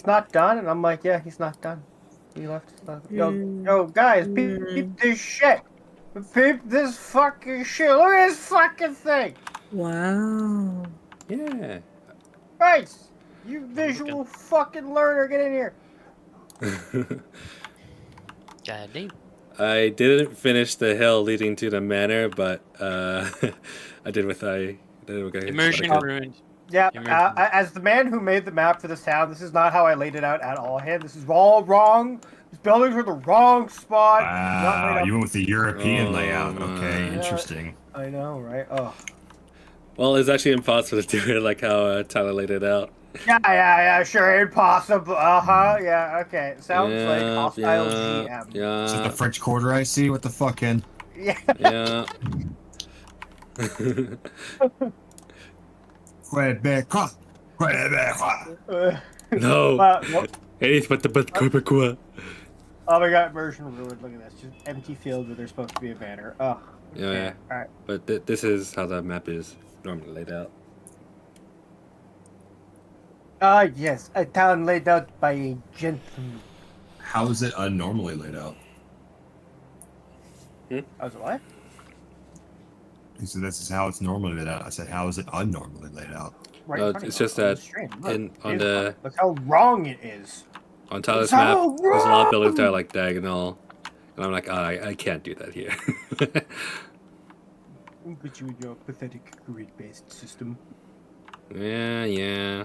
he's not done, and I'm like, yeah, he's not done. He left his stuff. Yo, Mm. yo, guys, peep this shit. Peep this fucking shit. Look at this fucking thing. Wow. Yeah. Guys, you visual fucking learner, get in here. God damn. I didn't finish the hill leading to the manor, but I did with Immersion what I could. ruined. Yeah, Immersion. as the man who made the map for this town, this is not how I laid it out at all. Hey, this is all wrong. These buildings are the wrong spot. Not laid Wow, out. you went with the European Oh, layout. Okay, my. interesting. I know, right? Oh. Well, it's actually impossible to do it like how Tyler laid it out. Yeah, sure, impossible. Yeah, okay. Sounds like Yeah, hostile yeah, GM. Is it the yeah, French Quarter I see? What the fuck, Ken? Yeah. yeah. Quebecois. Quebecois. No. Nope. Anything but the Quebecois. Oh my god, immersion ruined. Look at this. Just empty field where there's supposed to be a banner. Oh. Yeah, yeah. Alright. But this is how the map is normally laid out. Yes. A town laid out by a gentleman. How is it unnormally laid out? Oh, is it what? He said this is how it's normally laid out. I said, how is it unnormally laid out? Right in front of It's you just on the that stream. Look, on the look how wrong it is. on Tyler's It's map, all there's a lot of buildings that are wrong! like diagonal, and I'm like, I can't do that here. Look at you with your pathetic grid-based system. yeah.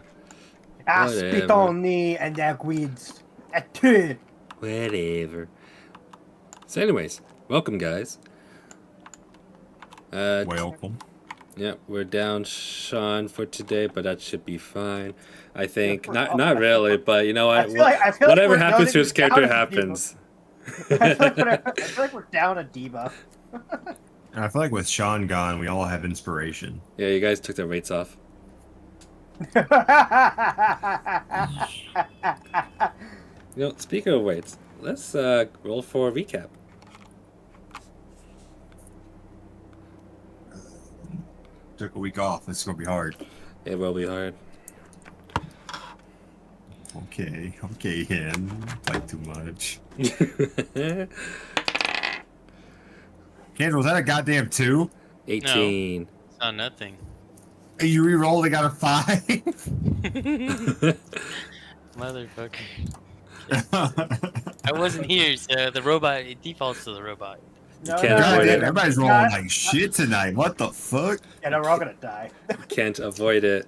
Spit Whatever. on me and their grids. At two. Whatever. So, anyways, welcome, guys. Welcome. Yeah, we're down Sean for today, but that should be fine. I think we're not up. not really, but you know what? I feel like Whatever we're happens to down his character as a happens. I feel like we're down a debuff. And I feel like with Sean gone, we all have inspiration. Yeah, you guys took the rates off. You know, speaking of weights, let's roll for a recap. Took a week off. This is gonna be hard. It will be hard. Okay, Ken. Play too much. Ken, was that a goddamn 2? 18. It's not nothing. You re-rolled and got a 5? Motherfucker. I wasn't here, so the robot, it defaults to the robot. No, can't God avoid damn, it. everybody's You rolling got- like shit tonight. What the fuck? Yeah, no, we're all gonna die. Can't avoid it.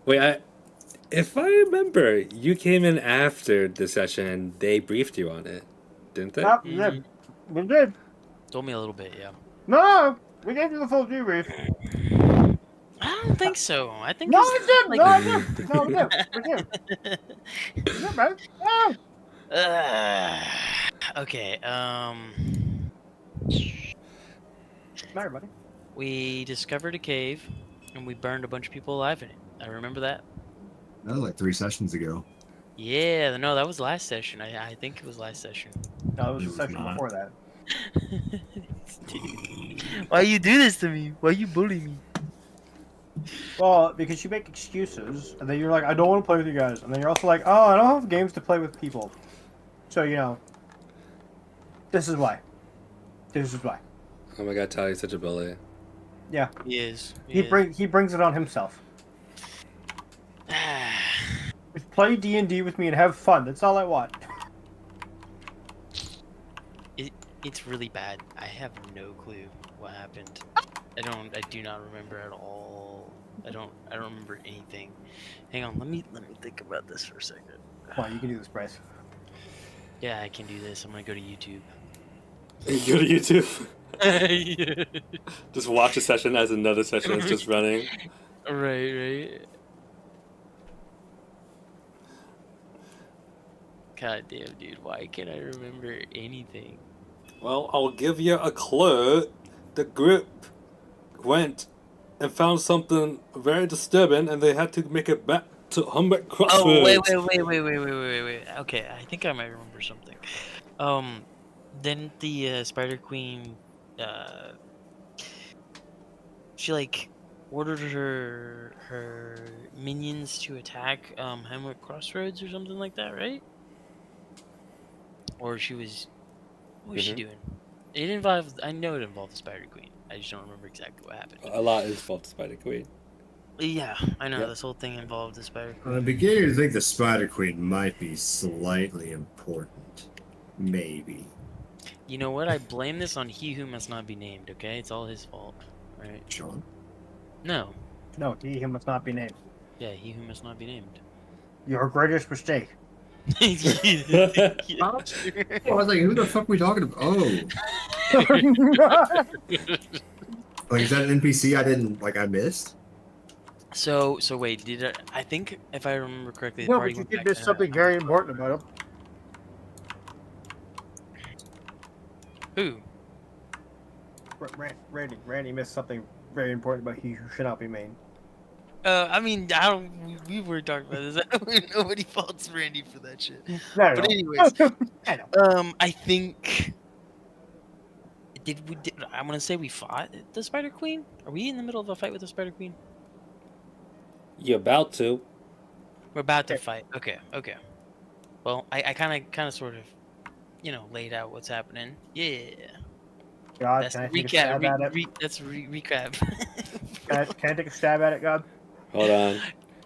Wait, if I remember, you came in after the session and they briefed you on it, didn't they? Nope, we did. We did. Told me a little bit, yeah. No, we gave you the full debrief. I don't think so. I think No, it's we did. like- No, we did. No, we did. We did. Yeah, man. Yeah. Okay, Matter, buddy. we discovered a cave, and we burned a bunch of people alive in it. I remember that. That was like 3 sessions ago. Yeah, no, that was last session. I think it was last session. No, it was It the was section not. before that. Why you do this to me? Why you bully me? Well, because you make excuses, and then you're like, I don't want to play with you guys. And then you're also like, oh, I don't have games to play with people. So, you know, this is why. This is why. Oh my god, Tyler's such a bully. Yeah. He is. He brings it on himself. Just play D&D with me and have fun. That's all I want. It's really bad. I have no clue what happened. I do not remember at all. I don't remember anything. Hang on, let me think about this for a second. Come on, you can do this, Bryce. Yeah, I can do this. I'm gonna go to YouTube. You go to YouTube. Yeah. Just watch a session as another session is just running. Right. God damn, dude, why can't I remember anything? Well, I'll give you a clue. The group went and found something very disturbing, and they had to make it back to Humber Crossroads. Oh, wait. Okay, I think I might remember something. Then the Spider Queen, she like ordered her minions to attack Hamlet Crossroads or something like that, right? Or she was what was she Mhm. doing? It involved. I know it involved the Spider Queen. I just don't remember exactly what happened. A lot is fault to Spider Queen. Yeah, I know Yep. this whole thing involved the Spider I'm Queen. beginning to think the Spider Queen might be slightly important. Maybe. You know what? I blame this on he who must not be named. Okay, it's all his fault. Right? Sean? No. No, he must not be named. Yeah, he who must not be named. Your greatest mistake. Yeah. Oh, I was like, who the fuck are we talking about? Oh. Like, is that an NPC I missed? So wait, did I think if I remember correctly, the No, party but you went did back miss to something very important about him. Who? Randy missed something very important about he who should not be named. I mean, I don't. We were talking about this. I don't, nobody faults Randy for that shit. No, But anyways, I know. I think did I'm gonna say we fought the Spider Queen. Are we in the middle of a fight with the Spider Queen? You're about to. We're about to Okay. fight. Okay. Well, I kind of sort of, laid out what's happening. Yeah. God, That's can I the take a recap. stab at it? That's recap. Can I take a stab at it, God? Hold on.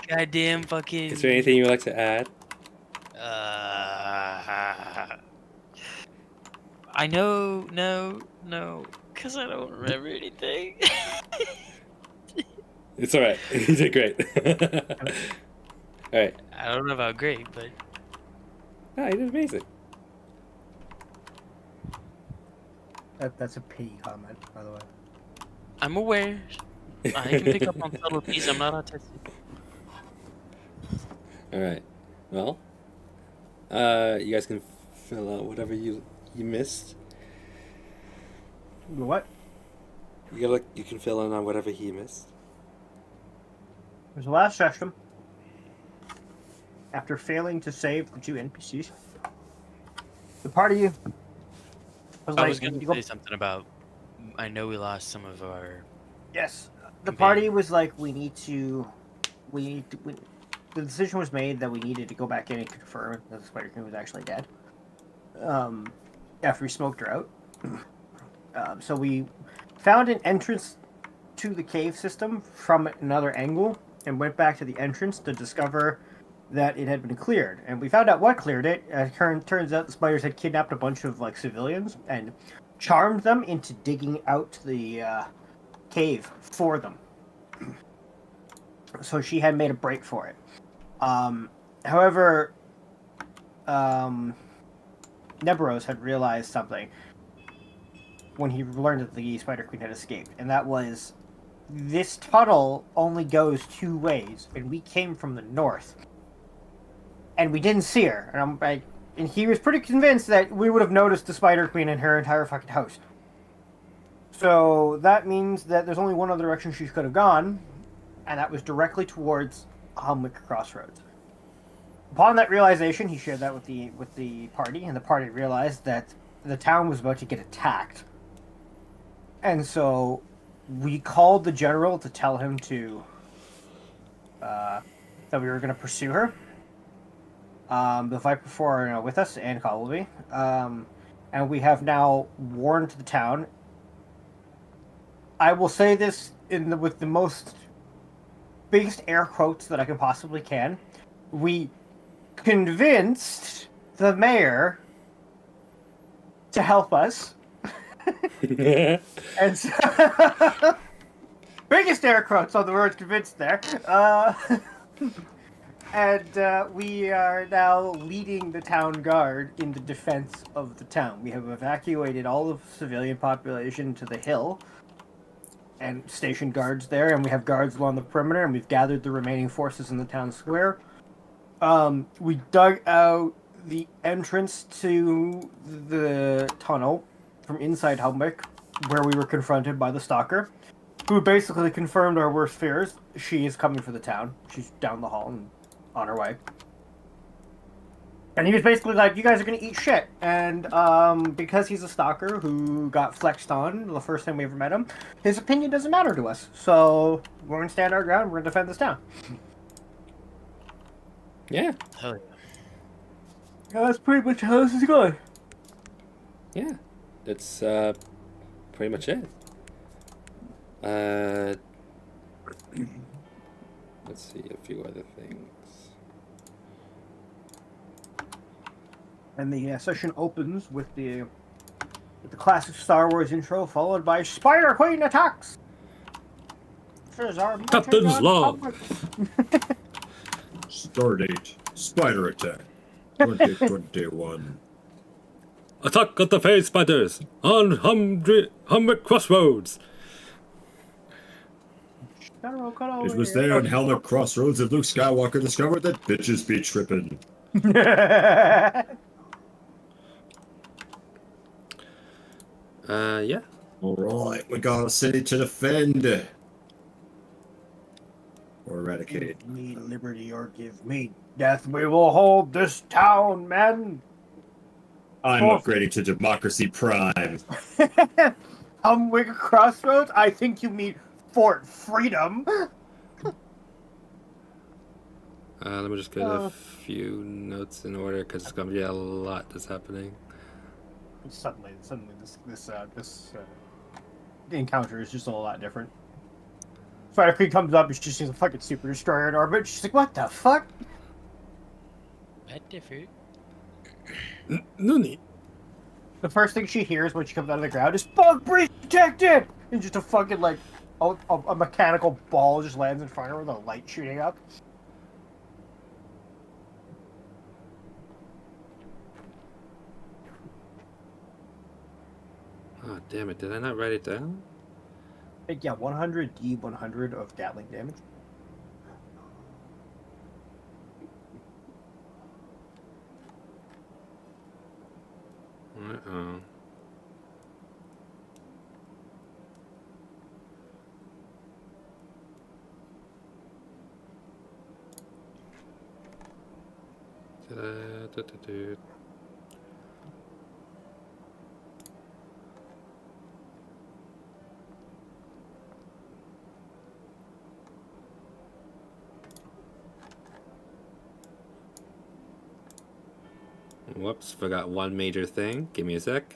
Goddamn fucking. Is there anything you would like to add? I know, no, because I don't remember anything. It's alright. You did great. Alright. I don't know about great, but No, you did amazing. That's a P comment, by the way. I'm aware. I can pick up on subtleties. I'm not autistic. Alright. Well, you guys can fill out whatever you missed. What? You can fill in on whatever he missed. It was the last session. After failing to save the two NPCs, the party was I like, was going "You to go-" say something about. I know we lost some of our. Yes, the Okay. party was like, the decision was made that we needed to go back in and confirm that the Spider Queen was actually dead. After we smoked her out, so we found an entrance to the cave system from another angle and went back to the entrance to discover that it had been cleared. And we found out what cleared it. Turns out the spiders had kidnapped a bunch of civilians and charmed them into digging out the cave for them. So she had made a break for it. However, Neberos had realized something when he learned that the Spider Queen had escaped, and that was this tunnel only goes two ways, and we came from the north, and we didn't see her. And he was pretty convinced that we would have noticed the Spider Queen and her entire fucking house. So that means that there's only one other direction she could have gone, and that was directly towards Humwick Crossroads. Upon that realization, he shared that with the party, and the party realized that the town was about to get attacked. And so we called the general to tell him to that we were going to pursue her. The Viper 4 are with us, and Colby. And we have now warned the town. I will say this with the most biggest air quotes that I can possibly can. We convinced the mayor to help us. And so, biggest air quotes on the word convinced there. And we are now leading the town guard in the defense of the town. We have evacuated all of the civilian population to the hill and stationed guards there, and we have guards along the perimeter, and we've gathered the remaining forces in the town square. We dug out the entrance to the tunnel from inside Humwick, where we were confronted by the stalker, who basically confirmed our worst fears. She is coming for the town. She's down the hall and on her way. And he was basically like, "You guys are gonna eat shit." And because he's a stalker who got flexed on the first time we ever met him, his opinion doesn't matter to us. So we're gonna stand our ground. We're gonna defend this town. Yeah, Hell Yeah, that's pretty much how this is going. yeah. That's pretty much it. Let's see a few other things. And the session opens with the classic Star Wars intro, followed by Spider Queen attacks. This is our Captain's marching log. on- Stardate. Spider attack. 2021. Attack of the Phase Spiders on Humber Crossroads. General, cut over It was here. there on Helmet Crossroads that Luke Skywalker discovered that bitches be trippin'. Yeah. Alright, we got a city to defend. Or eradicate. Give me liberty or give me death. We will hold this town, men. I'm Oh. upgrading to Democracy Prime. Humwick Crossroads? I think you mean Fort Freedom. Let me just get a few notes in order because it's gonna be a lot that's happening. Suddenly, this encounter is just a lot different. Spider Queen comes up and she sees a fucking super destroyer in orbit. She's like, "What the fuck?" That different. Nuni. The first thing she hears when she comes out of the ground is "Bug breach detected!" And just a fucking like a mechanical ball just lands in front of her with a light shooting up. Oh damn it! Did I not write it down? Yeah, 100 D100 of Gatling damage. Uh-oh. Da-da-da-da-da. Whoops, forgot one major thing. Give me a sec.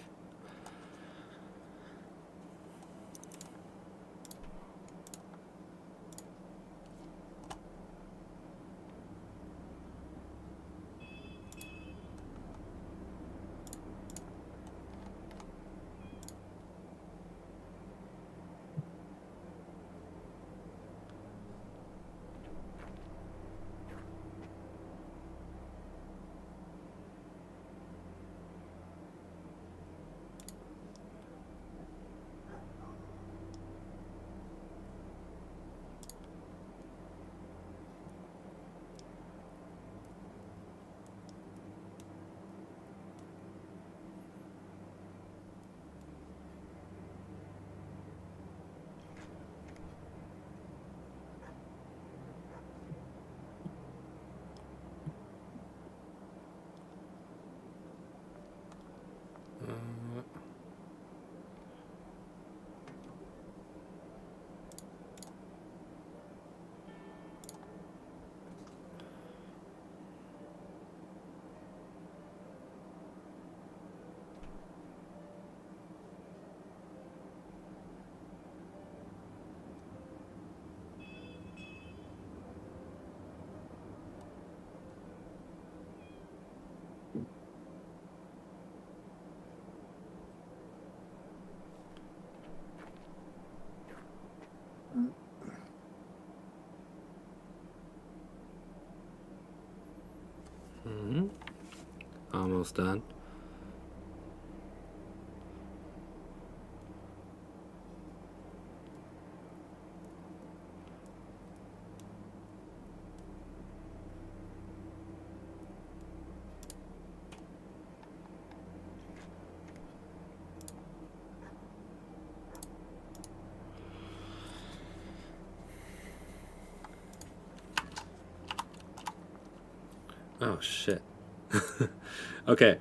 Almost done. Oh shit. Okay.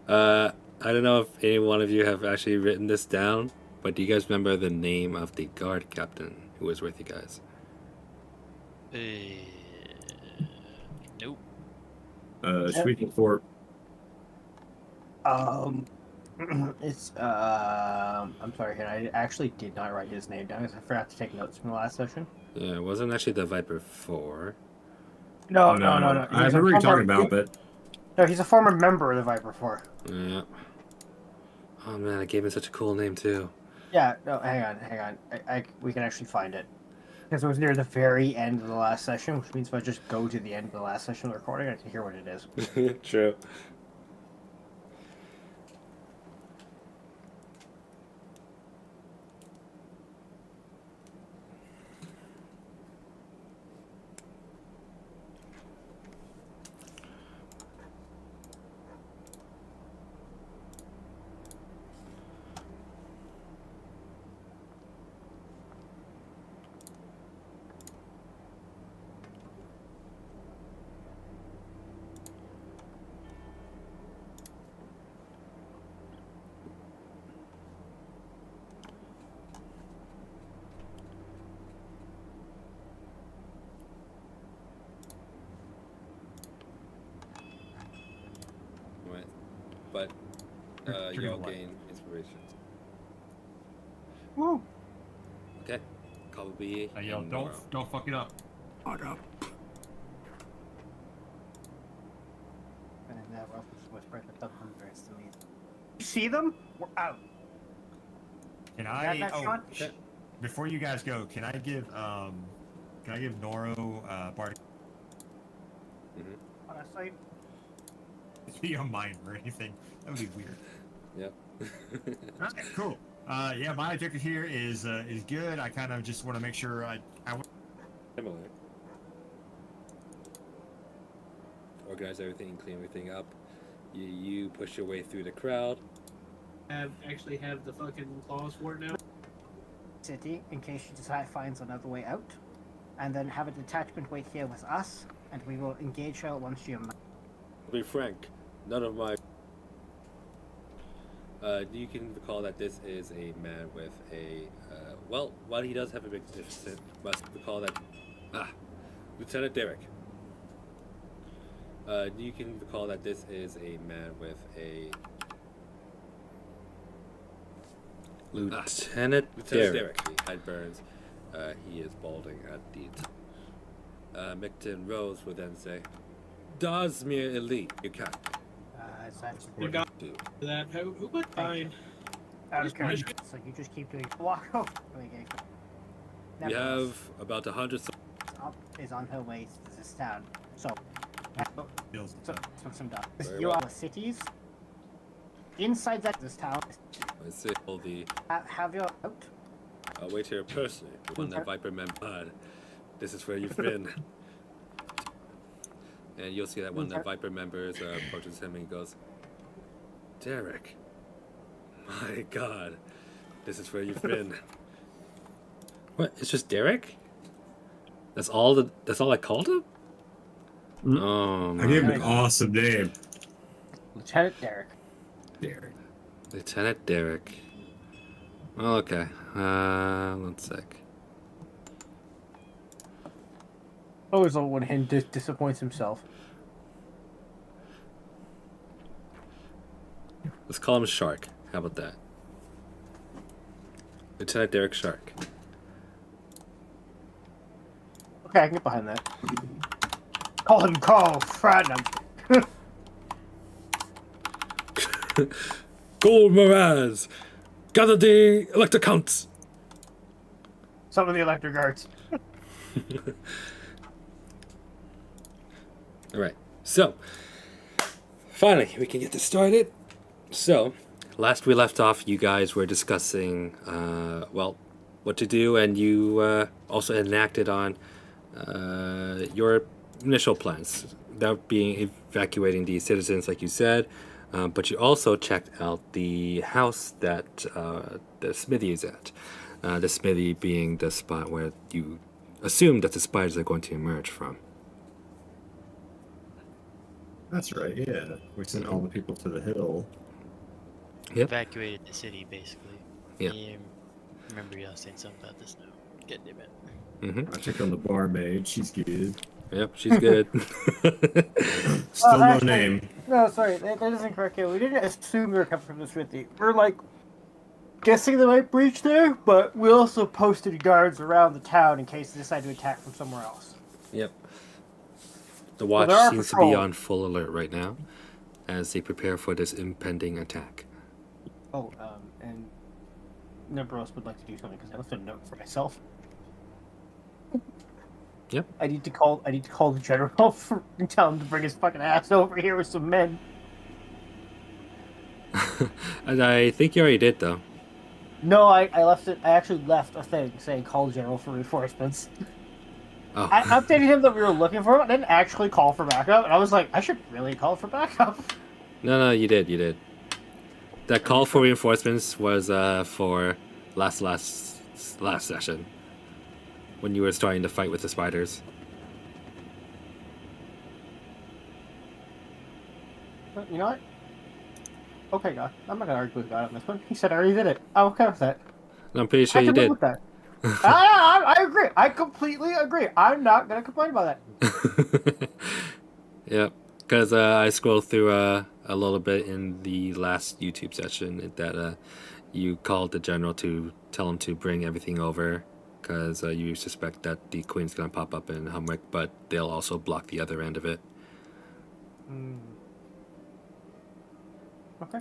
I don't know if any one of you have actually written this down, but do you guys remember the name of the guard captain who was with you guys? Nope. Speaking for It's I'm sorry, I actually did not write his name down because I forgot to take notes from the last session. Yeah, it wasn't actually the Viper 4. No. I He's a remember you talking former- about, but No, he's a former member of the Viper Four. Yeah. Oh man, I gave him such a cool name too. Yeah, no, hang on. We can actually find it. Because it was near the very end of the last session, which means if I just go to the end of the last session of the recording, I can hear what it is. True. Right. But you'll gain inspiration. Woo! Okay. Copy. Hey, yo, don't fuck it up. And then that Ralph was whispering the thunders to me. You see them? We're out. Can Got I? that Oh, shot? before you guys go, can I give Noro Bard On a site. be a mine or anything? That would be weird. Yep. Okay, cool. Yeah, my objective here is good. I kind of just want to make sure I Similar. Organize everything, clean everything up. You push your way through the crowd. Actually have the fucking claws for it now. City in case she finds another way out, and then have a detachment wait here with us, and we will engage her once she. To be frank, none of my. You can recall that this is a man with a. Well, while he does have a big deficit, must recall that. Lieutenant Derek. You can recall that this is a man with a. Lieutenant Derek. Head burns. He is balding at the. Micton Rose would then say, "Dasmir elite, you can." It's actually You got do. that. Who would find? out of Just push character, so you just keep doing walk over. We have about 100. Up is on her way to this town, so feels some done. Very You well. are cities inside this town. I say all the. Have your out. I'll wait here personally. When that Viper member, this is where you've been. And you'll see that one of the Viper members approaches him and he goes, "Derek, my God, this is where you've been." What? It's just Derek? That's all I called him? Oh I gave him my. an awesome name. Lieutenant Derek. Derek. Lieutenant Derek. Oh, okay. One sec. Always love when Hin disappoints himself. Let's call him Shark. How about that? Lieutenant Derek Shark. Okay, I can get behind that. Call him Carl Fradnam. Gold Moraz! Gather the electrocounts! Some of the electric guards. Alright, so finally we can get this started. So, last we left off, you guys were discussing, well, what to do, and you also enacted on your initial plans. That being evacuating the citizens, like you said, but you also checked out the house that the smithy is at. The smithy being the spot where you assume that the spiders are going to emerge from. That's right, yeah. We sent all the people to the hill. Yep. Evacuated the city, basically. Yep. Yeah, remember y'all saying something about this now. God damn it. Mm-hmm. I checked on the barmaid. She's good. Yep, she's good. Still no actually, name. No, sorry, that isn't correct. We didn't assume they were coming from the city. We're like guessing they might breach there, but we also posted guards around the town in case they decide to attack from somewhere else. Yep. The Well, watch there are seems to be patrols. on full alert right now as they prepare for this impending attack. Oh, and Nebros would like to do something because I left a note for myself. Yep. I need to call the general and tell him to bring his fucking ass over here with some men. And I think you already did, though. No, I left it. I actually left a thing saying call the general for reinforcements. Oh. I updated him that we were looking for him. I didn't actually call for backup, and I was like, I should really call for backup. No, you did. That call for reinforcements was for last session when you were starting to fight with the spiders. But you know what? Okay, God. I'm not gonna argue with God on this one. He said I already did it. I'm okay with that. And I'm pretty sure I you can live did. with that. I agree. I completely agree. I'm not gonna complain about that. Yeah, because I scrolled through a little bit in the last YouTube session that you called the general to tell him to bring everything over because you suspect that the queen's going to pop up in Humwick, but they'll also block the other end of it. Okay.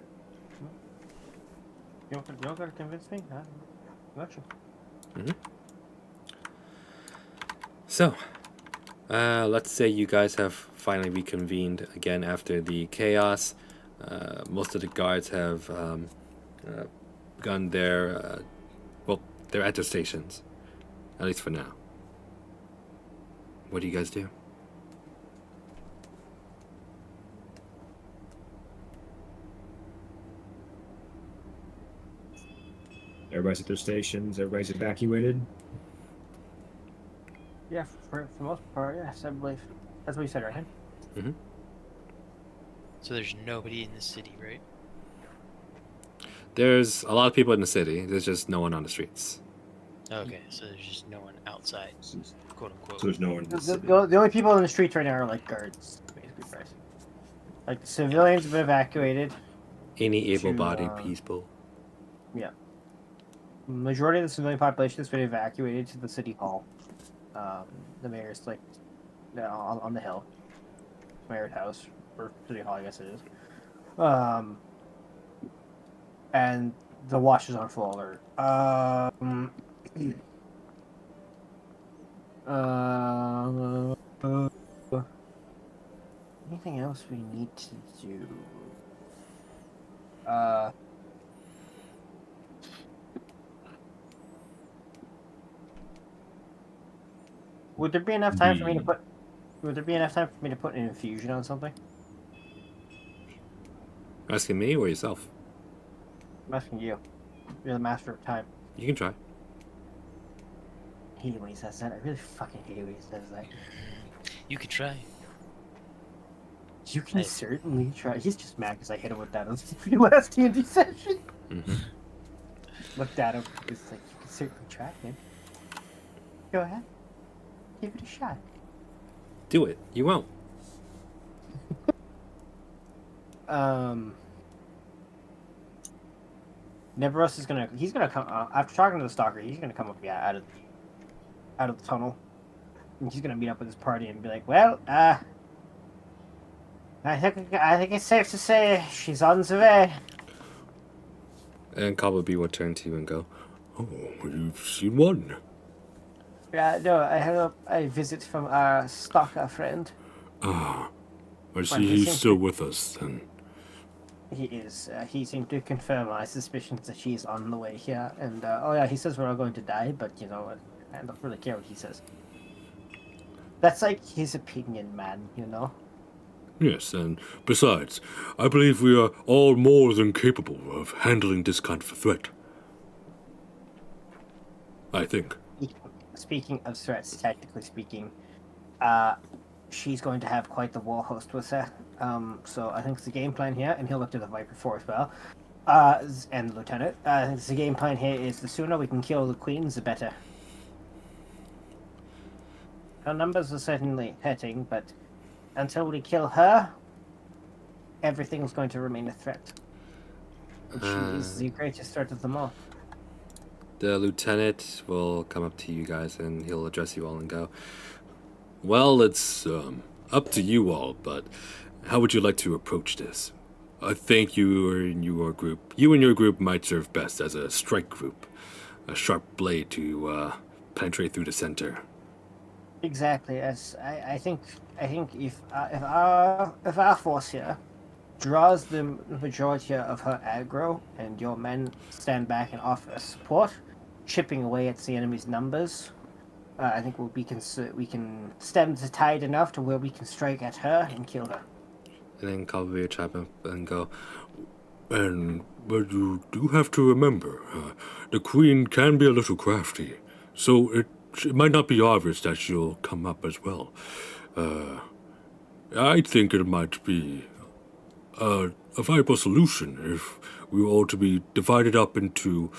You don't gotta convince me. I got you. So, let's say you guys have finally reconvened again after the chaos. Most of the guards have gone their, they're at their stations, at least for now. What do you guys do? Everybody's at their stations. Everybody's evacuated. Yeah, for the most part, yes, I believe. That's what you said, right? Mm-hmm. So there's nobody in the city, right? There's a lot of people in the city. There's just no one on the streets. Okay, so there's just no one outside, quote unquote. So there's no one in the The, city. the, the only people in the streets right now are like guards, basically, Bryce. Like the civilians have been evacuated. Any able-bodied uh, people. Yeah. Majority of the civilian population has been evacuated to the city hall. The mayor's like on the hill. Mayor's house or city hall, I guess it is. And the watch is on full alert. Anything else we need to do? Would there be enough time for me to put? Would there be enough time for me to put an infusion on something? Asking me or yourself? I'm asking you. You're the master of time. You can try. I hate it when he says that. I really fucking hate it when he says that. You could try. You can Hey. certainly try. He's just mad because I hit him with that on the last D&D session. Mm-hmm. Looked at him. He's like, you can certainly try, man. Go ahead. Give it a shot. Do it. You won't. Neveros is gonna. He's gonna come after talking to the stalker. He's gonna come up, out of the tunnel. And he's gonna meet up with his party and be like, "Well, I think it's safe to say she's on the way." And Kabubi will turn to you and go, "Oh, you've seen one." No, I had a visit from our stalker friend. Ah, I Well, see he he's seems still to- with us then. He is. He seemed to confirm my suspicions that she's on the way here. And oh yeah, he says we're all going to die, but you know, I don't really care what he says. That's like his opinion, man. You know. Yes, and besides, I believe we are all more than capable of handling this kind of a threat. I think. Speaking of threats, technically speaking, she's going to have quite the war host with her. So I think it's the game plan here, and he'll look to the Viper 4 as well. And the Lieutenant. I think the game plan here is the sooner we can kill the Queens, the better. Her numbers are certainly hurting, but until we kill her, everything's going to remain a threat. And she is the greatest threat of them all. The lieutenant will come up to you guys and he'll address you all and go, well, it's up to you all, but how would you like to approach this? I think you and your group might serve best as a strike group, a sharp blade to penetrate through the center. Exactly. As I think if our force here draws the majority of her aggro, and your men stand back and offer support, chipping away at the enemy's numbers, I think we can stem the tide enough to where we can strike at her and kill her. And then Cavalry will chime up and go, but you do have to remember, the Queen can be a little crafty, so it might not be obvious that she'll come up as well. I think it might be a viable solution if we were all to be divided up into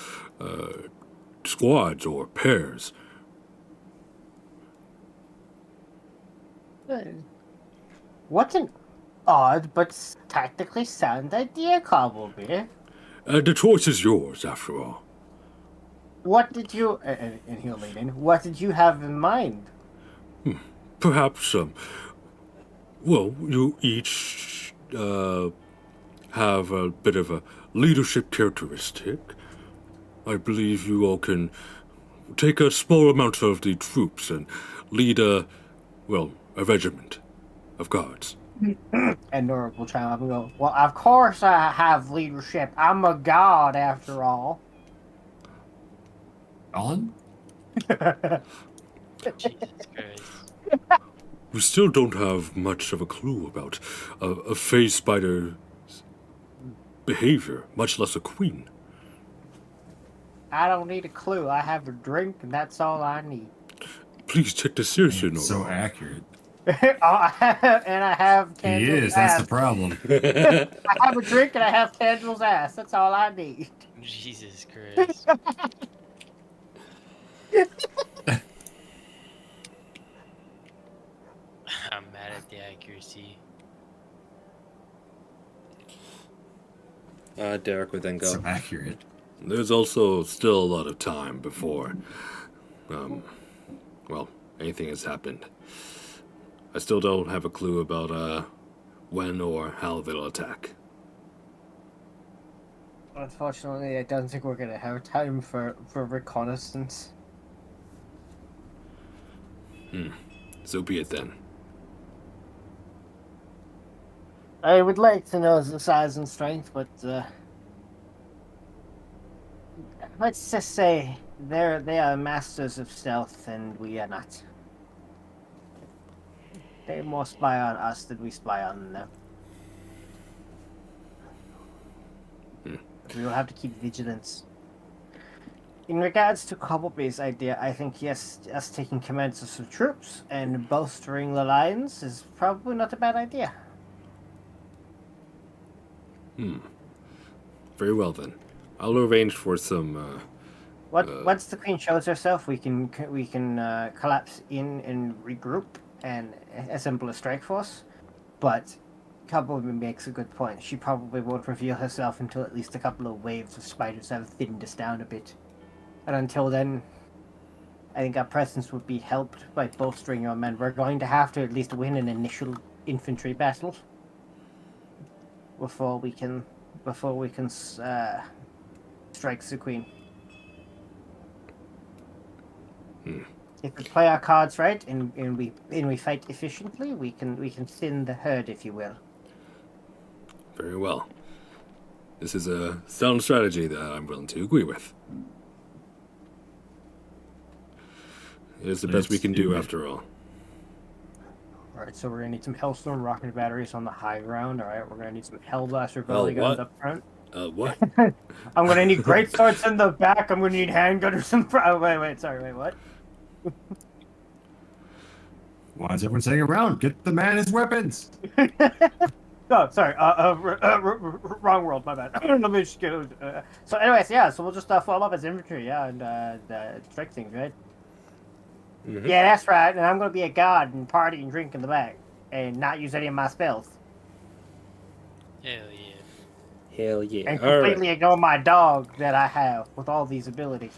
squads or pairs. What an odd but tactically sound idea, Cobbleby. The choice is yours, after all. What did you... and he'll lean in. What did you have in mind? Perhaps, well, you each have a bit of a leadership characteristic. I believe you all can take a small amount of the troops and lead a regiment of guards. And Nora will chime up and go, well, of course I have leadership. I'm a god, after all. On? Jesus Christ. We still don't have much of a clue about a phase spider's behavior, much less a queen. I don't need a clue. I have a drink, and that's all I need. Please take this seriously, Nora. So accurate. And I have He Tangel's is. That's ass. the problem. I have a drink, and I have Tangel's ass. That's all I need. Jesus Christ. I'm mad at the accuracy. Derek would then go, So accurate. there's also still a lot of time before, anything has happened. I still don't have a clue about, when or how they'll attack. Unfortunately, I don't think we're going to have time for reconnaissance. So be it then. I would like to know the size and strength, but let's just say they are masters of stealth, and we are not. They more spy on us than we spy on them. We will have to keep vigilance. In regards to Cobbleby's idea, I think yes, us taking command of some troops and bolstering the lines is probably not a bad idea. Very well then. I'll arrange for some, Once the Queen shows herself, we can collapse in and regroup and assemble a strike force. But Cobbleby makes a good point. She probably won't reveal herself until at least a couple of waves of spiders have thinned us down a bit. And until then, I think our presence would be helped by bolstering our men. We're going to have to at least win an initial infantry battle before we can strike the Queen. If we play our cards right and we fight efficiently, we can thin the herd, if you will. very well. This is a sound strategy that I'm willing to agree with. It is the best we can do, after all. Alright, so we're gonna need some Hellstorm rocket batteries on the high ground. Alright, we're gonna need some Hellblaster belly guns what? up front. What? I'm gonna need great swords in the back. I'm gonna need handgunners in front. Oh, wait, sorry, what? Why is everyone saying around? Get the man his weapons. Oh, sorry. Wrong world. My bad. Let me just get. So, anyways, yeah. So we'll just fall off as infantry, yeah, and strike things, right? Mhm. Yeah, that's right. And I'm gonna be a god and party and drink in the back, and not use any of my spells, Hell yeah. Hell yeah! and All right. completely ignore my dog that I have with all these abilities.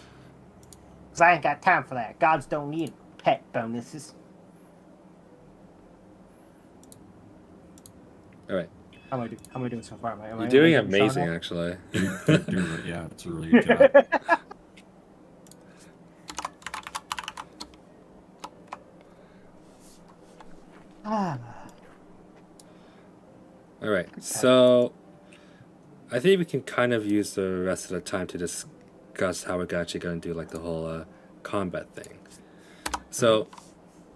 Cause I ain't got time for that. Gods don't need pet bonuses. All right. How am I doing so far? Am You're I doing getting shot amazing, at? actually. Yeah, it's a really good job. Ah. All right. So, I think we can kind of use the rest of the time to discuss how we're actually going to do like the whole combat thing. So,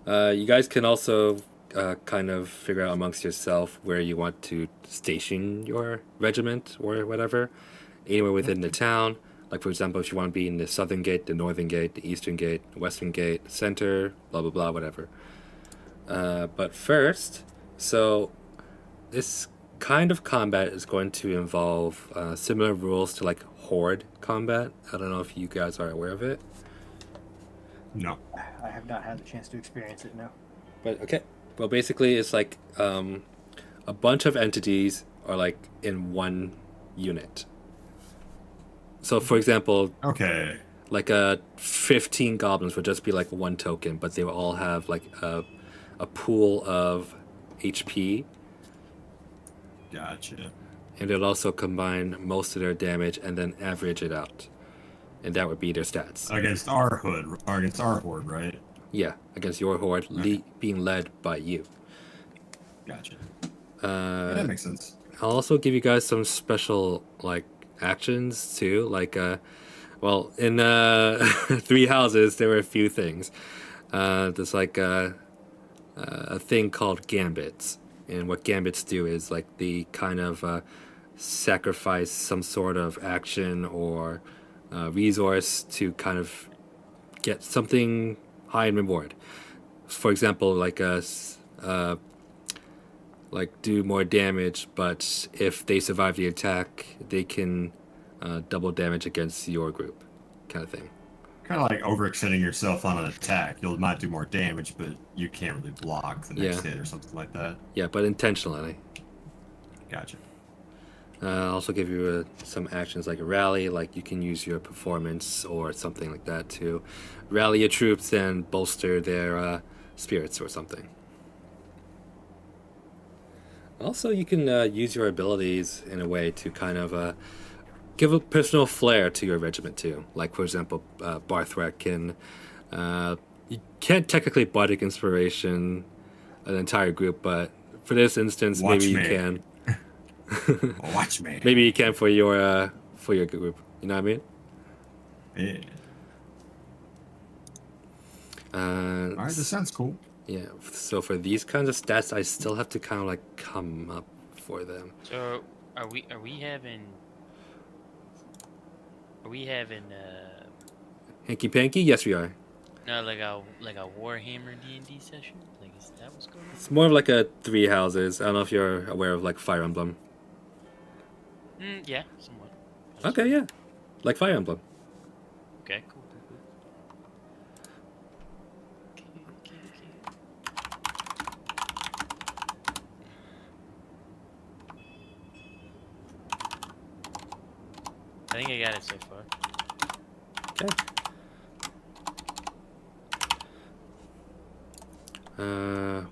you guys can also kind of figure out amongst yourself where you want to station your regiment or whatever, anywhere within the town. Like, for example, if you want to be in the southern gate, the northern gate, the eastern gate, the western gate, center, blah, blah, blah, whatever. But first, so this kind of combat is going to involve similar rules to like horde combat. I don't know if you guys are aware of it. No. I have not had the chance to experience it. No. But okay. Well, basically, it's like a bunch of entities are like in one unit. So, for example, Okay. like 15 goblins would just be like one token, but they will all have like a pool of HP, Gotcha. and they'll also combine most of their damage and then average it out, and that would be their stats. Against our hood, or against our horde, right? Yeah, against your horde, being led by you. Gotcha. Yeah, that Uh, makes sense. I'll also give you guys some special like actions too. Like, well, in Three Houses, there were a few things. There's like a thing called gambits, and what gambits do is like the kind of sacrifice some sort of action or resource to kind of get something high in reward. For example, like do more damage, but if they survive the attack, they can double damage against your group, kind of thing. Kind of like overextending yourself on an attack. You might do more damage, but you can't really block the next Yeah. hit or something like that. Yeah, but intentionally. Gotcha. I'll also give you some actions like a rally, like you can use your performance or something like that to rally your troops and bolster their spirits or something. Also, you can use your abilities in a way to kind of give a personal flair to your regiment too. Like, for example, Barthrak can... you can't technically bardic inspiration an entire group, but for this instance, Watch maybe you me. can. Watch me. Maybe you can for your group. You know what I mean? Yeah. All right, this sounds cool. Yeah. So for these kinds of stats, I still have to kind of like come up for them. So are we having Hanky panky? Yes, we are. no like a Warhammer D&D session? Like, is that what's going on? It's more of like a Three Houses. I don't know if you're aware of like Fire Emblem. Yeah, somewhat. Okay, yeah, like Fire Emblem. Okay, cool. I think I got it so far. Okay.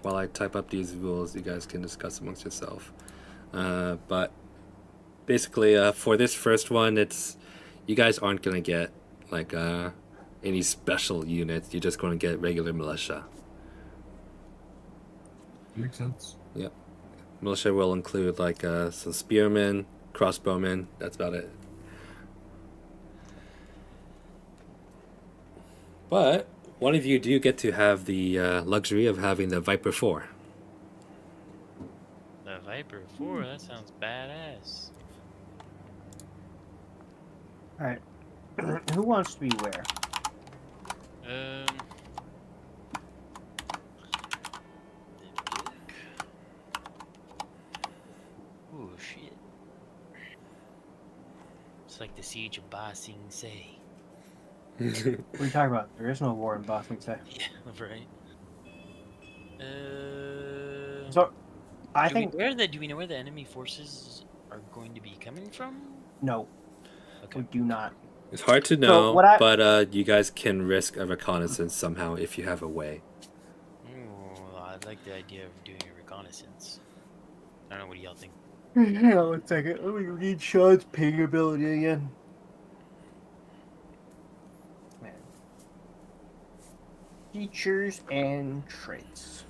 While I type up these rules, you guys can discuss amongst yourself. But basically, for this first one, it's you guys aren't gonna get like any special units. You're just gonna get regular militia. Makes sense. Yep. Militia will include like some spearmen, crossbowmen. That's about it. But one of you do get to have the luxury of having the Viper 4. The Viper 4, that sounds badass. All right. Who wants to be where? shit. It's like the siege of Ba Sing Se. What are you talking about? There is no war in Boston, say. Yeah, right. So, I do think we know where the enemy forces are going to be coming from? no, Okay. we do not. It's hard to So, know, what I- but you guys can risk a reconnaissance somehow if you have a way. Ooh, I like the idea of doing a reconnaissance. I don't know. What do y'all think? Hang on 1 second. Let me read Sean's ping ability again. Man. Features and traits.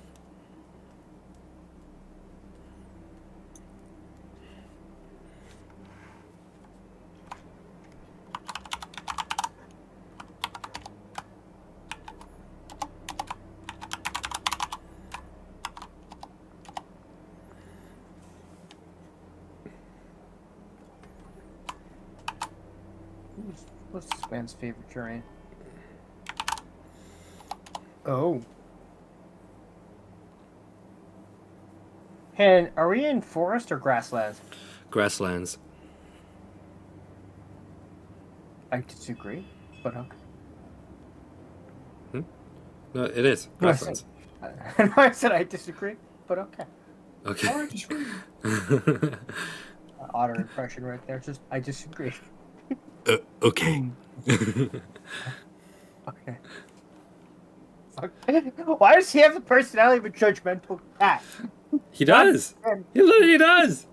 What's this man's favorite terrain? Oh. And are we in forest or grasslands? Grasslands. I disagree, but okay. No, it is. No, I said- Grasslands. I said I disagree, but okay. Okay. Otter impression right there. Just I disagree. Okay. Okay. Why does he have the personality of a judgmental cat? He does. God, He literally does.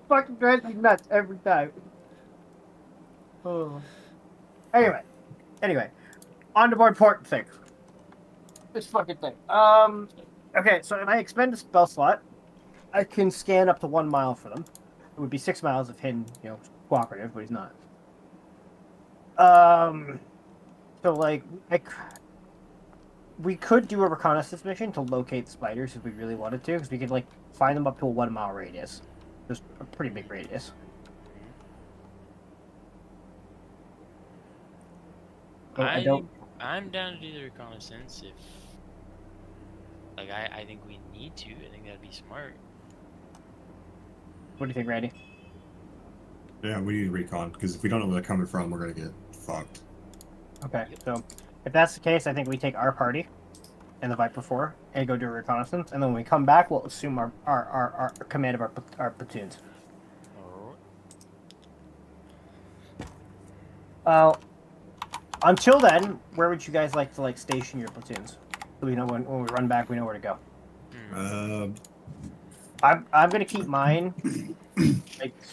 fucking drives me nuts every time. Oh. Anyway, on to more important things. This fucking thing. Okay, so if I expend a spell slot, I can scan up to 1 mile for them. It would be 6 miles if hidden, cooperative, but he's not. So like, we could do a reconnaissance mission to locate the spiders if we really wanted to, because we could like find them up to a 1 mile radius. Just a pretty big radius. So I'm down to do the reconnaissance if, like, I think we need to. I think that'd be smart. What do you think, Randy? Yeah, we need to recon, because if we don't know where they're coming from, we're going to get fucked. Okay, so if that's the case, I think we take our party and the Viper 4 and go do a reconnaissance, and then when we come back, we'll assume our command of our platoons. Until then, where would you guys like to station your platoons? So we know when we run back, we know where to go. I'm gonna keep mine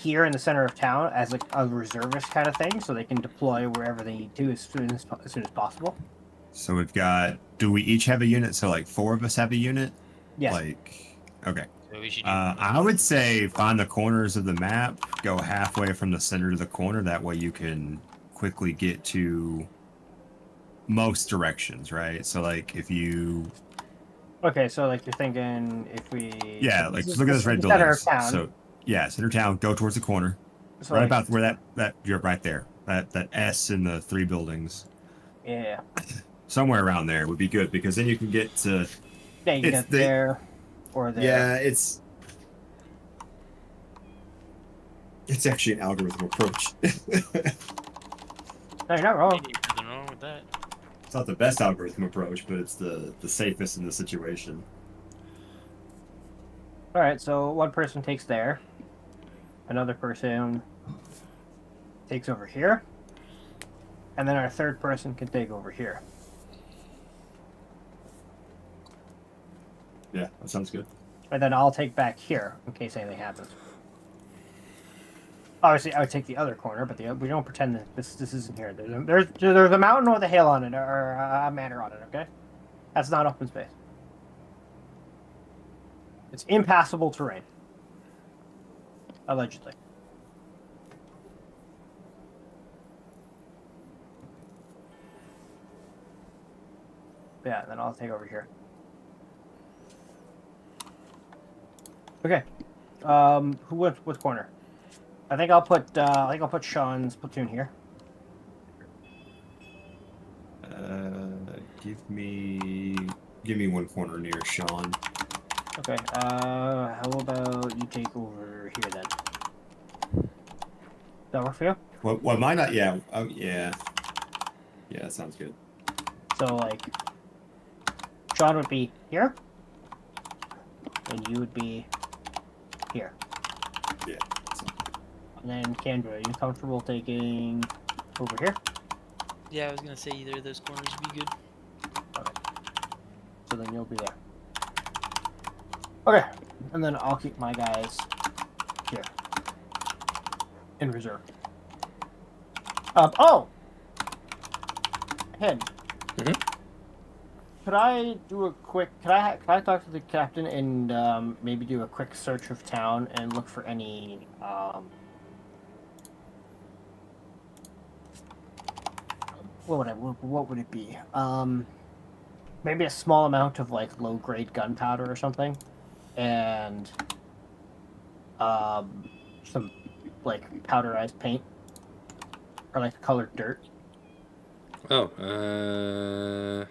here in the center of town as like a reservist kind of thing, so they can deploy wherever they need to as soon as possible. So we've got. Do we each have a unit? So like 4 of us have a unit. Yes. Okay. So we should do I would say find the corners of the map, go halfway from the center to the corner. That way you can quickly get to most directions, right? So like if you. Okay, so like you're thinking if we. Yeah, like just look at this red center building. of town. So yeah, center of town. Go towards the corner. So, Right like, about where that you're right there. That S in the 3 buildings. Yeah. Somewhere around there would be good because then you can get to. Yeah, you get there or there. Yeah, it's actually an algorithm approach. No, you're not wrong. Nothing wrong with that. It's not the best algorithm approach, but it's the safest in the situation. All right, so one person takes there, another person takes over here, and then our third person can take over here. Yeah, that sounds good. And then I'll take back here in case anything happens. Obviously, I would take the other corner, but we don't pretend that this isn't here. There's a mountain with a hill on it, or a manor on it. Okay, that's not open space. It's impassable terrain, allegedly. Yeah, then I'll take over here. Okay. What corner? I think I'll put Sean's platoon here. Give me one corner near Sean. Okay. How about you take over here then? that work for you? What might not? Yeah. Oh, yeah. Yeah, that sounds good. So, like, Sean would be here, and you would be here. Yeah. And then, Kendra, are you comfortable taking over here? Yeah, I was gonna say either of those corners would be good. So then you'll be there. Okay, and then I'll keep my guys here in reserve. Oh, Hen. Mhm. Could I do a quick? Could I talk to the captain and maybe do a quick search of town and look for any what would it be? Maybe a small amount of like low grade gunpowder or something, and some like powderized paint or like colored dirt. Oh,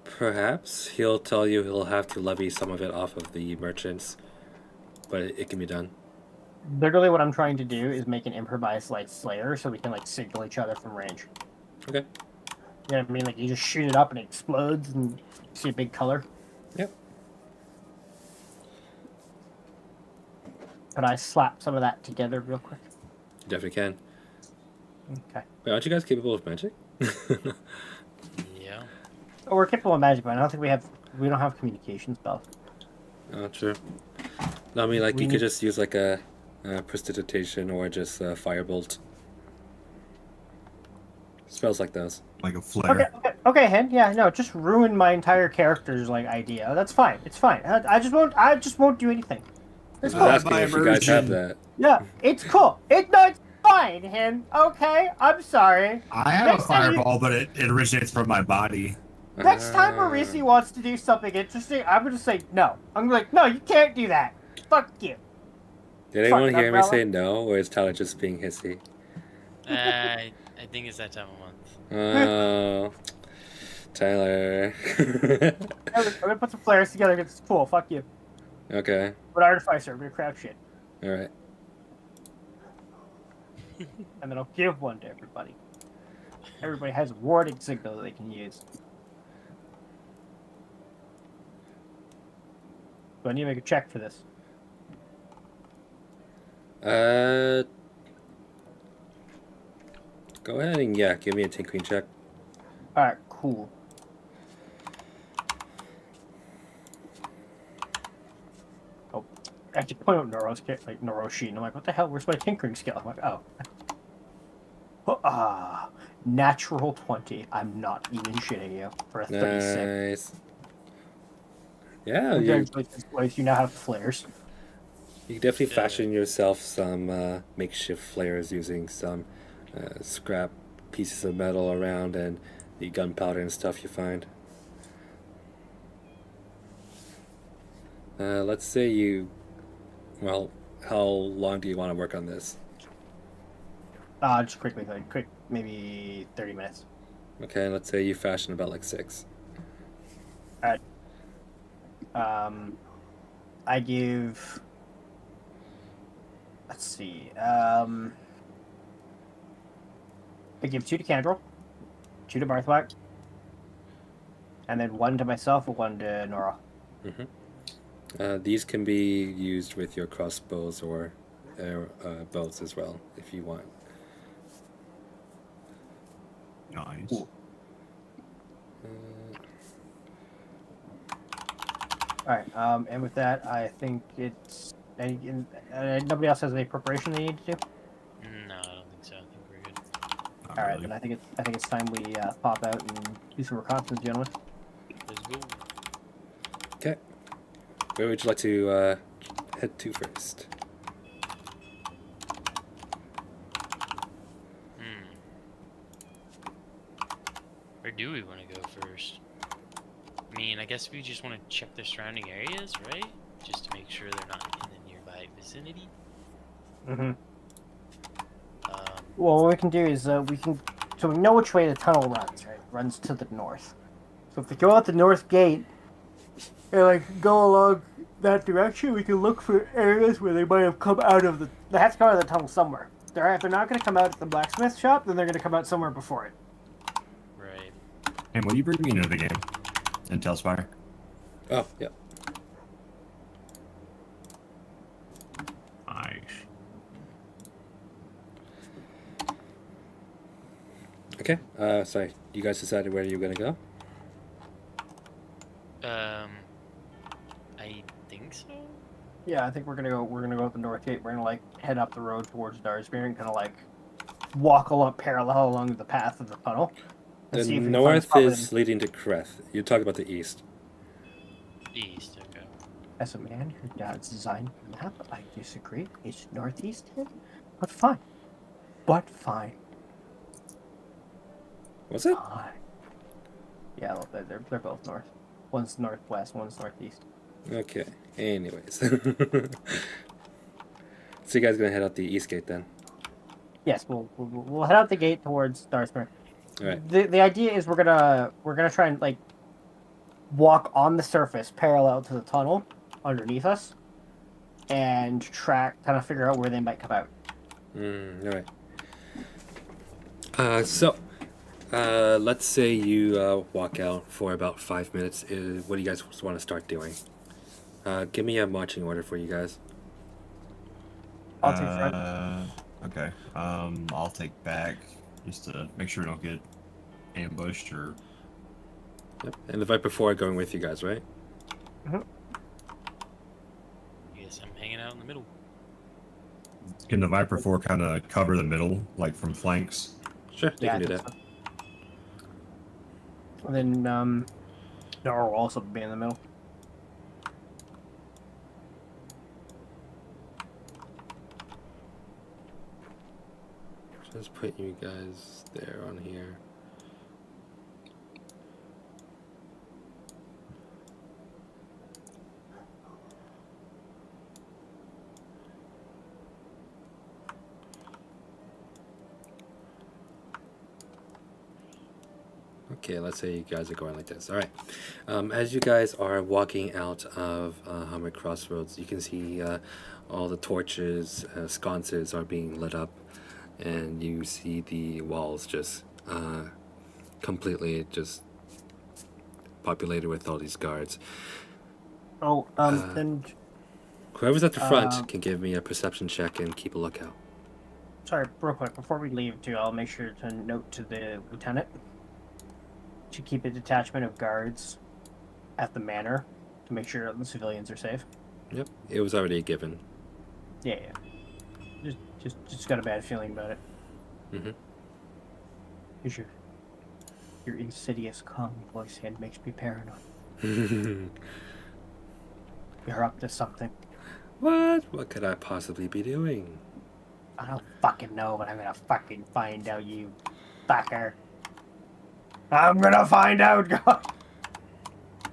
perhaps he'll tell you he'll have to levy some of it off of the merchants, but it can be done. Literally, what I'm trying to do is make an improvised light slayer so we can like signal each other from range. Okay. You know what I mean? Like you just shoot it up and it explodes and you see a big color. Yep. Could I slap some of that together real quick? You definitely can. Okay. Wait, aren't you guys capable of magic? Yeah. Oh, we're capable of magic, but I don't think we don't have communication spells. Oh, true. No, I mean, like, We you need- could just use, like, a prestidigitation or just a firebolt. Spells like those. Like a flare. Okay, Hen. Yeah, no, just ruin my entire character's like idea. That's fine. It's fine. I just won't do anything. It's I cool. was asking if you guys have immersion. that. Yeah, it's cool. It's fine, Hen. Okay, I'm sorry. I have a Next time you- fireball, but it originates from my body. Next time Marisi wants to do something interesting, I'm gonna say no. I'm like, no, you can't do that. Fuck you. Did anyone Fuck, hear me umbrella. say no, or is Tyler just being hissy? I think it's that time of month. Oh, Tyler. I'm gonna put some flares together. It's cool. Fuck you. Okay, But Artificer, I'm gonna crap shit, alright. and then I'll give one to everybody. Everybody has a warding signal that they can use. So I need to make a check for this. Go ahead and, yeah, give me a tinkering check. Alright, cool. Oh, I have to point out Noro's sheet, and I'm like, what the hell? Where's my tinkering skill? I'm like, oh. Natural 20. I'm not even shitting you for a 36. Nice. Yeah, you Congratulations, boys. You now have flares. can definitely fashion yourself some makeshift flares using some scrap pieces of metal around and the gunpowder and stuff you find. Let's say you... Well, how long do you want to work on this? Just quickly, maybe 30 minutes. Okay, let's say you fashion about like 6. I give. Let's see. I give 2 to Candrel, 2 to Barthwack, and then 1 to myself and 1 to Nora. These can be used with your crossbows or bows as well, if you want. Nice. Cool. All right. And with that, I think it's. Nobody else has any preparation they need to do. No, I don't think so. I think we're good. Not All right, really. then I think it's time we pop out and do some reconnaissance, gentlemen. Let's go. Okay. Where would you like to head to first? Where do we want to go first? I mean, I guess we just want to check the surrounding areas, right? Just to make sure they're not in the nearby vicinity. Mm-hmm. Um, Well, what we can do is so we know which way the tunnel runs, right? It runs to the north. So if we go out the north gate and like go along that direction, we can look for areas where they might have come out of the. They have to come out of the tunnel somewhere. if they're not going to come out at the blacksmith shop, then they're going to come out somewhere before it. Right. And will you bring me into the game? Intel Spire? Oh, yeah. Nice. Okay. Sorry. You guys decided where you're gonna go? I think so. Yeah, I think we're gonna go up the north gate. We're gonna like head up the road towards Darsmere and kind of like walk along parallel along the path of the tunnel. And The see if we can find a north spot where is leading to Kreth. You're talking about the east. East. Okay. As a man who does design the map, I disagree. It's northeast, but fine. But fine. Was it? Fine. Yeah, well, they're both north. One's northwest, one's northeast. Okay. Anyways. So you guys gonna head out the east gate then? Yes, we'll head out the gate towards Darsmere. All right. The idea is we're gonna try and like walk on the surface parallel to the tunnel underneath us, and kind of figure out where they might come out. All right. Let's say you walk out for about 5 minutes. What do you guys want to start doing? Give me a marching order for you guys. I'll take front. Okay. I'll take back just to make sure we don't get ambushed or. Yep. And the Viper 4 going with you guys, right? Yes, I'm hanging out in the middle. Can the Viper 4 kind of cover the middle, like from flanks? Sure, they Yeah, can do I that. think so. And then Nora will also be in the middle. Just put you guys there on here. Okay, let's say you guys are going like this. All right. As you guys are walking out of Hummer Crossroads, you can see all the torches, sconces are being lit up, and you see the walls just completely just populated with all these guards. Oh, then Whoever's at the front can give me a perception check and keep a lookout. sorry, real quick before we leave too, I'll make sure to note to the lieutenant to keep a detachment of guards at the manor to make sure the civilians are safe. Yep, it was already a given. Yeah. Just got a bad feeling about it. Mm-hmm. Is your insidious calm voice head makes me paranoid. You're up to something. What? What could I possibly be doing? I don't fucking know, but I'm gonna fucking find out, you fucker. I'm gonna find out, God.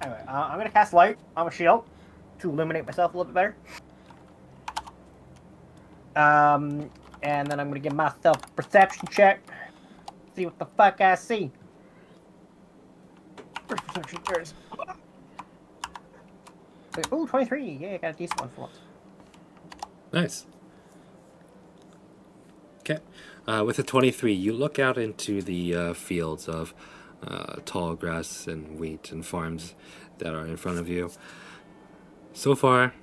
Anyway, I'm gonna cast light on my shield to illuminate myself a little bit better. And then I'm gonna give myself a perception check. See what the fuck I see. Where's perception? There it is. Ooh, 23. Yeah, I got a decent one for once. Nice. Okay. With a 23, you look out into the fields of tall grass and wheat and farms that are in front of you. So far,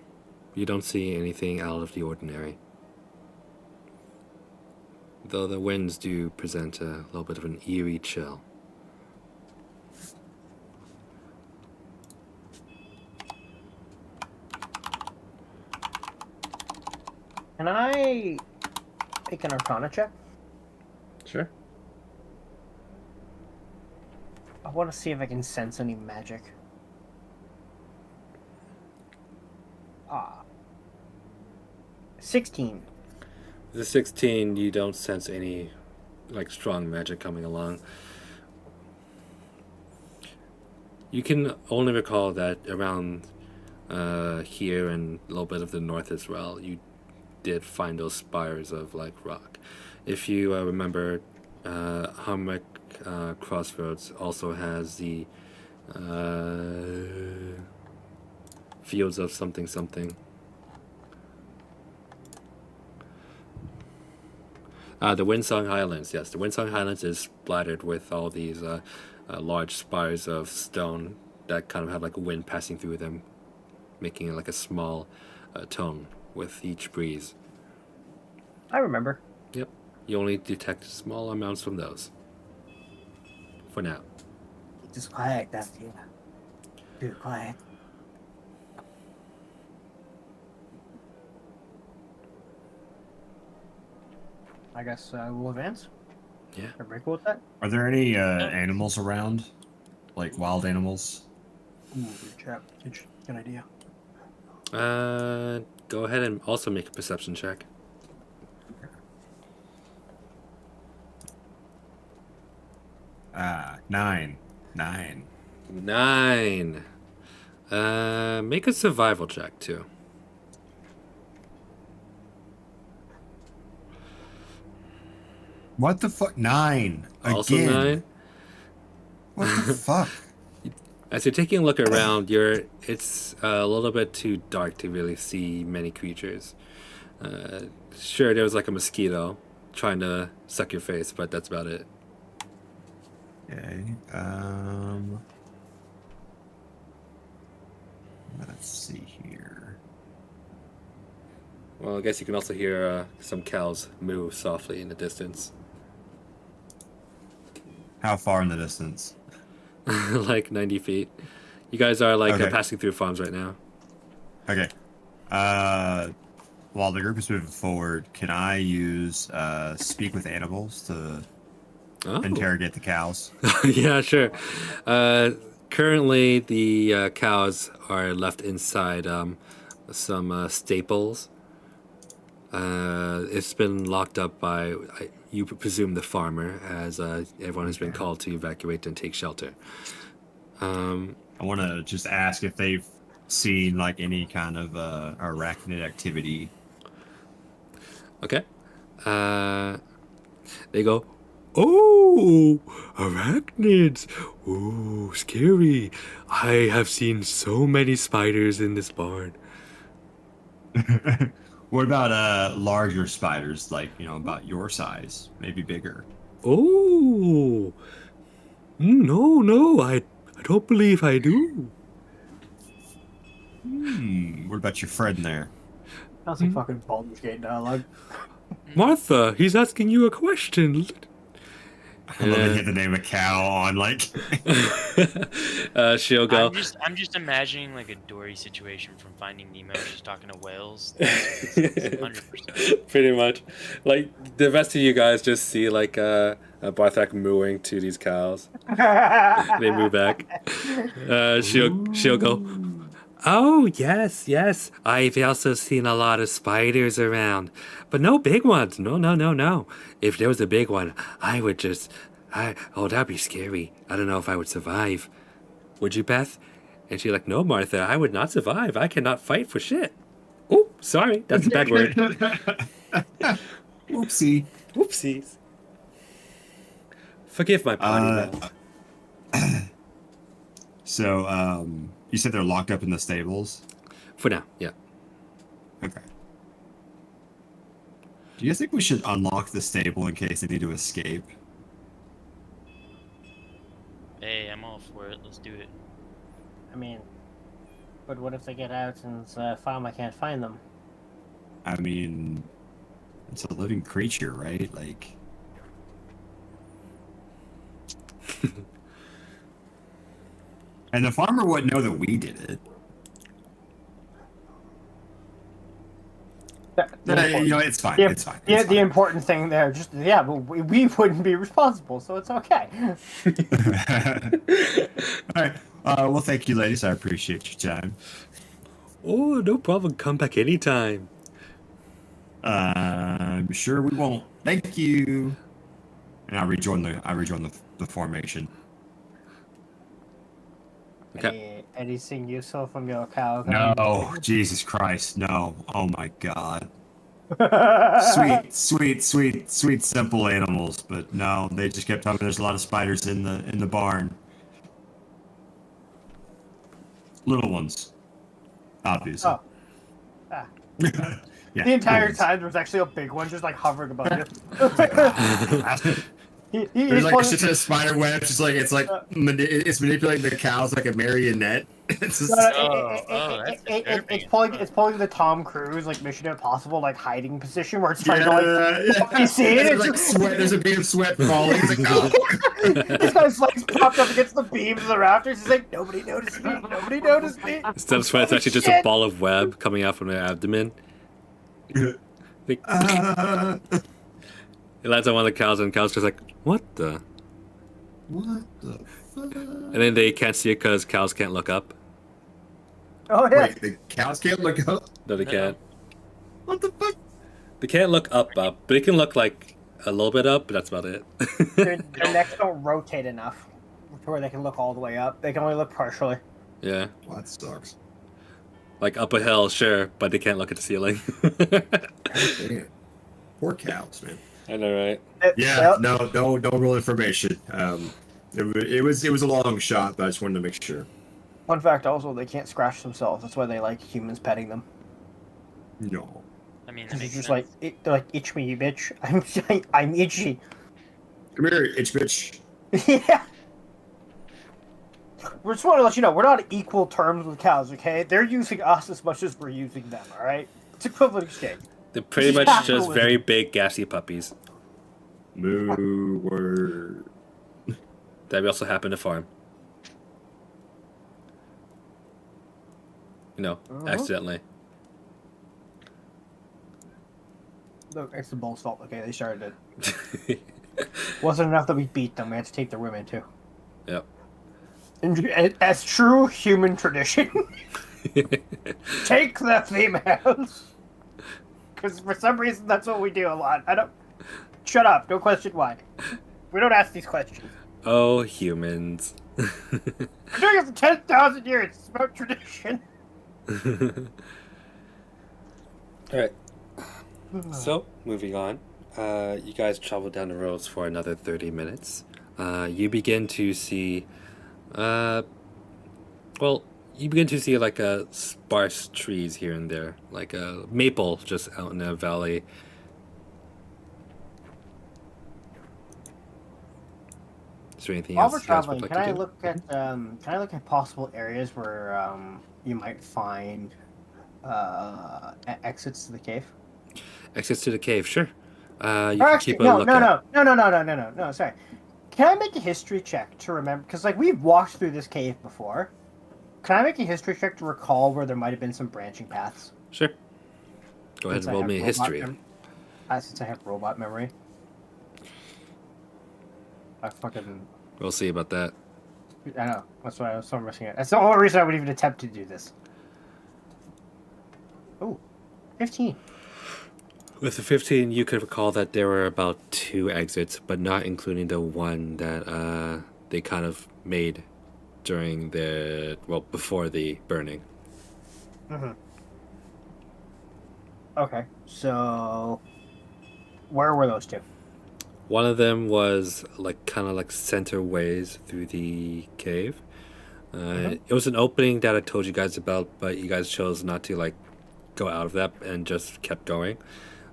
you don't see anything out of the ordinary. Though the winds do present a little bit of an eerie chill. Can I make an Arcana check? Sure. I want to see if I can sense any magic. 16. The 16, you don't sense any like strong magic coming along. You can only recall that around here and a little bit of the north as well, you did find those spires of like rock. If you remember, Hamrick Crossroads also has the fields of something something. The Windsong Highlands, yes. The Windsong Highlands is splattered with all these large spires of stone that kind of have like a wind passing through them, making like a small tone with each breeze. I remember. Yep. You only detect small amounts from those. For now. Just quiet, that's yeah. Too quiet. I guess we'll advance. Yeah. Everybody cool with that? Are there any animals around? Like wild animals? Ooh, good job. Good idea. Go ahead and also make a perception check. Nine. 9. Make a survival check too. What the fuck? 9. Also Again. 9. What the fuck? As you're taking a look around, it's a little bit too dark to really see many creatures. Sure, there was like a mosquito trying to suck your face, but that's about it. Okay. Let's see here. Well, I guess you can also hear some cows moo softly in the distance. How far in the distance? Like 90 feet. You guys are like Okay. passing through farms right now. Okay. While the group is moving forward, can I use speak with animals to Oh. interrogate the cows? Yeah, sure. Currently, the cows are left inside some staples. It's been locked up by, you presume, the farmer, as everyone has been called to evacuate and take shelter. I want to just ask if they've seen like any kind of arachnid activity. Okay. They go, "Oh, arachnids! Oh, scary! I have seen so many spiders in this barn." What about larger spiders, like about your size, maybe bigger? Oh, no, I don't believe I do. What about your friend there? That's like fucking Baldur's Gate dialogue. Martha, he's asking you a question. I love to hit the name of cow on like. She'll go. I'm just imagining like a Dory situation from Finding Nemo, just talking to whales. 100%. Pretty much. Like, the rest of you guys just see, like, Barthak mooing to these cows. They move back. She'll go, "Oh, yes. I've also seen a lot of spiders around. But no big ones. No. If there was a big one, I would just... oh, that'd be scary. I don't know if I would survive. Would you, Beth?" And she's like, "No, Martha, I would not survive. I cannot fight for shit." Oh, sorry. That's a bad word. Oopsie. Whoopsies. Forgive my potty mouth. So, you said they're locked up in the stables? For now, yeah. Okay. Do you think we should unlock the stable in case they need to escape? Hey, I'm all for it. Let's do it. I mean, but what if they get out and farmer can't find them? I mean, it's a living creature, right? Like... And the farmer wouldn't know that we did it. It's fine. It's fine. Yeah, It's the fine. important thing there, but we wouldn't be responsible, so it's okay. All right. Well, thank you, ladies. I appreciate your time. Oh, no problem. Come back anytime. I'm sure we won't. Thank you. And I rejoin the formation. Okay. Anything useful from your cow? No, Jesus Christ, no. Oh my God. Sweet, simple animals, but no, they just kept telling me there's a lot of spiders in the barn. Little ones, obviously. Oh. Ah. Yeah, The entire cool. time there was actually a big one just like hovering above you. He's There's like a pulling- shit ton of spider webs. Just like it's it's manipulating the cows like a marionette. It's just, No, that's disturbing it's pulling the Tom Cruise like Mission Impossible like hiding position where it's trying to like yeah. you see it? There's like sweat. There's a beam of sweat falling. It's like, oh. this guy's legs propped up against the beams of the rafters. He's like, nobody noticed me. Nobody noticed me. Instead of sweat, it's actually just a Shit. ball of web coming out from their abdomen. Like, it lands on one of the cows, and the cow's just like, what the? What the fuck? And then they can't see it because cows can't look up. Oh yeah. Wait, the cows can't look up? No, they can't. What the fuck? They can't look up, but they can look like a little bit up, but that's about it. Their necks don't rotate enough to where they can look all the way up. They can only look partially. Yeah. Well, that sucks. Like up a hill, sure, but they can't look at the ceiling. Damn. Poor cows, man. I know, right? Yeah, no real information. It was a long shot, but I just wanted to make sure. Fun fact also, they can't scratch themselves. That's why they like humans petting them. No. I mean, that It's makes just sense. like, they're like, itch me, you bitch. I'm itchy. Come here, itch bitch. Yeah. We just want to let you know, we're not equal terms with cows, okay? They're using us as much as we're using them, alright? It's equivalent exchange. They're pretty much just very big, gassy puppies Moo word. that we also happen to farm. You know, accidentally. Look, it's the bull's fault, okay? They started it. Wasn't enough that we beat them, we had to take the women too. Yep. And as true human tradition, take the females. Because for some reason, that's what we do a lot. I don't. Shut up. Don't question why. We don't ask these questions. Oh, humans. We're doing it for 10,000 years. It's about tradition. Alright. So, moving on. You guys travel down the roads for another 30 minutes. You begin to see. You begin to see like sparse trees here and there, like a maple just out in a valley. Is there anything While else we're you guys would traveling, like can to I do? look at possible areas where you might find exits to the cave? Exits to the cave, sure. You Or can actually, keep a no, lookout. no. Sorry. Can I make a history check to remember? Because like we've walked through this cave before. Can I make a history check to recall where there might have been some branching paths? Sure. Go ahead Since and I roll have me a robot history. since I have robot memory. I fucking. We'll see about that. I know. That's why I was so rushing it. That's the only reason I would even attempt to do this. Ooh, 15. With the 15, you could recall that there were about 2 exits, but not including the one that they kind of made during before the burning. Mm-hmm. Okay, so where were those 2? One of them was kind of like center ways through the cave. It was an opening that I told you guys about, but you guys chose not to go out of that and just kept going.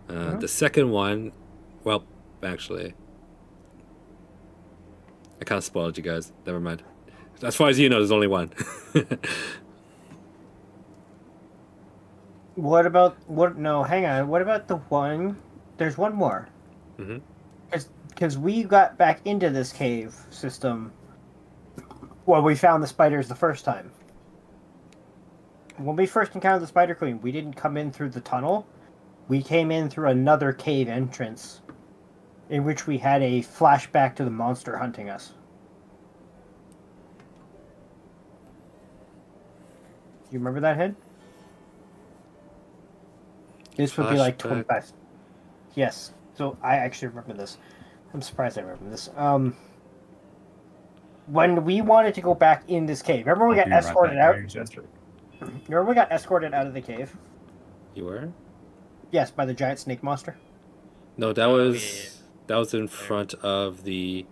The second one, well, actually, I kind of spoiled you guys. Never mind. As far as you know, there's only one. No, hang on. What about the one? There's one more. Mhm. Because we got back into this cave system. Well, we found the spiders the first time. When we first encountered the Spider Queen, we didn't come in through the tunnel. We came in through another cave entrance, in which we had a flashback to the monster hunting us. Do you remember that, Head? This would be like Flashback. 25. Yes. So I actually remember this. I'm surprised I remember this. When we wanted to go back in this cave, remember we got escorted out? Remember we got escorted out of the cave? You were? Yes, by the giant snake monster. No, that was in front of the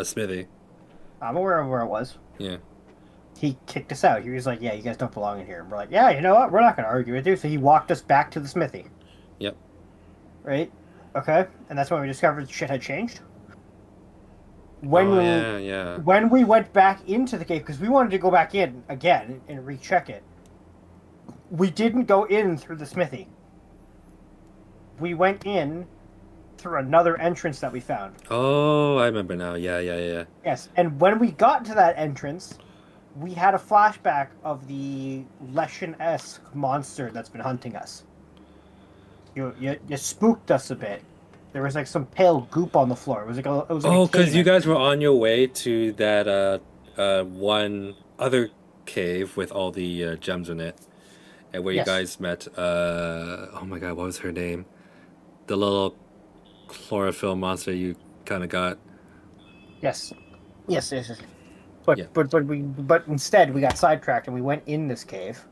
smithy. I'm aware of where it was. Yeah. he kicked us out. He was like, "Yeah, you guys don't belong in here." And we're like, "Yeah, you know what? We're not going to argue with you." So he walked us back to the smithy. Yep. Right? Okay. And that's when we discovered shit had changed. When Oh, we yeah. when we went back into the cave, because we wanted to go back in again and recheck it, we didn't go in through the smithy. We went in through another entrance that we found. Oh, I remember now. Yeah. Yes, and when we got to that entrance, we had a flashback of the Leshen-esque monster that's been hunting us. You spooked us a bit. There was like some pale goop on the floor. It was like Oh, because cave you guys entrance. were on your way to that one other cave with all the gems in it, and where you Yes. guys met. Oh my God, what was her name? The little chlorophyll monster you kind of got. Yes. Yes. But Yeah. but instead we got sidetracked and we went in this cave.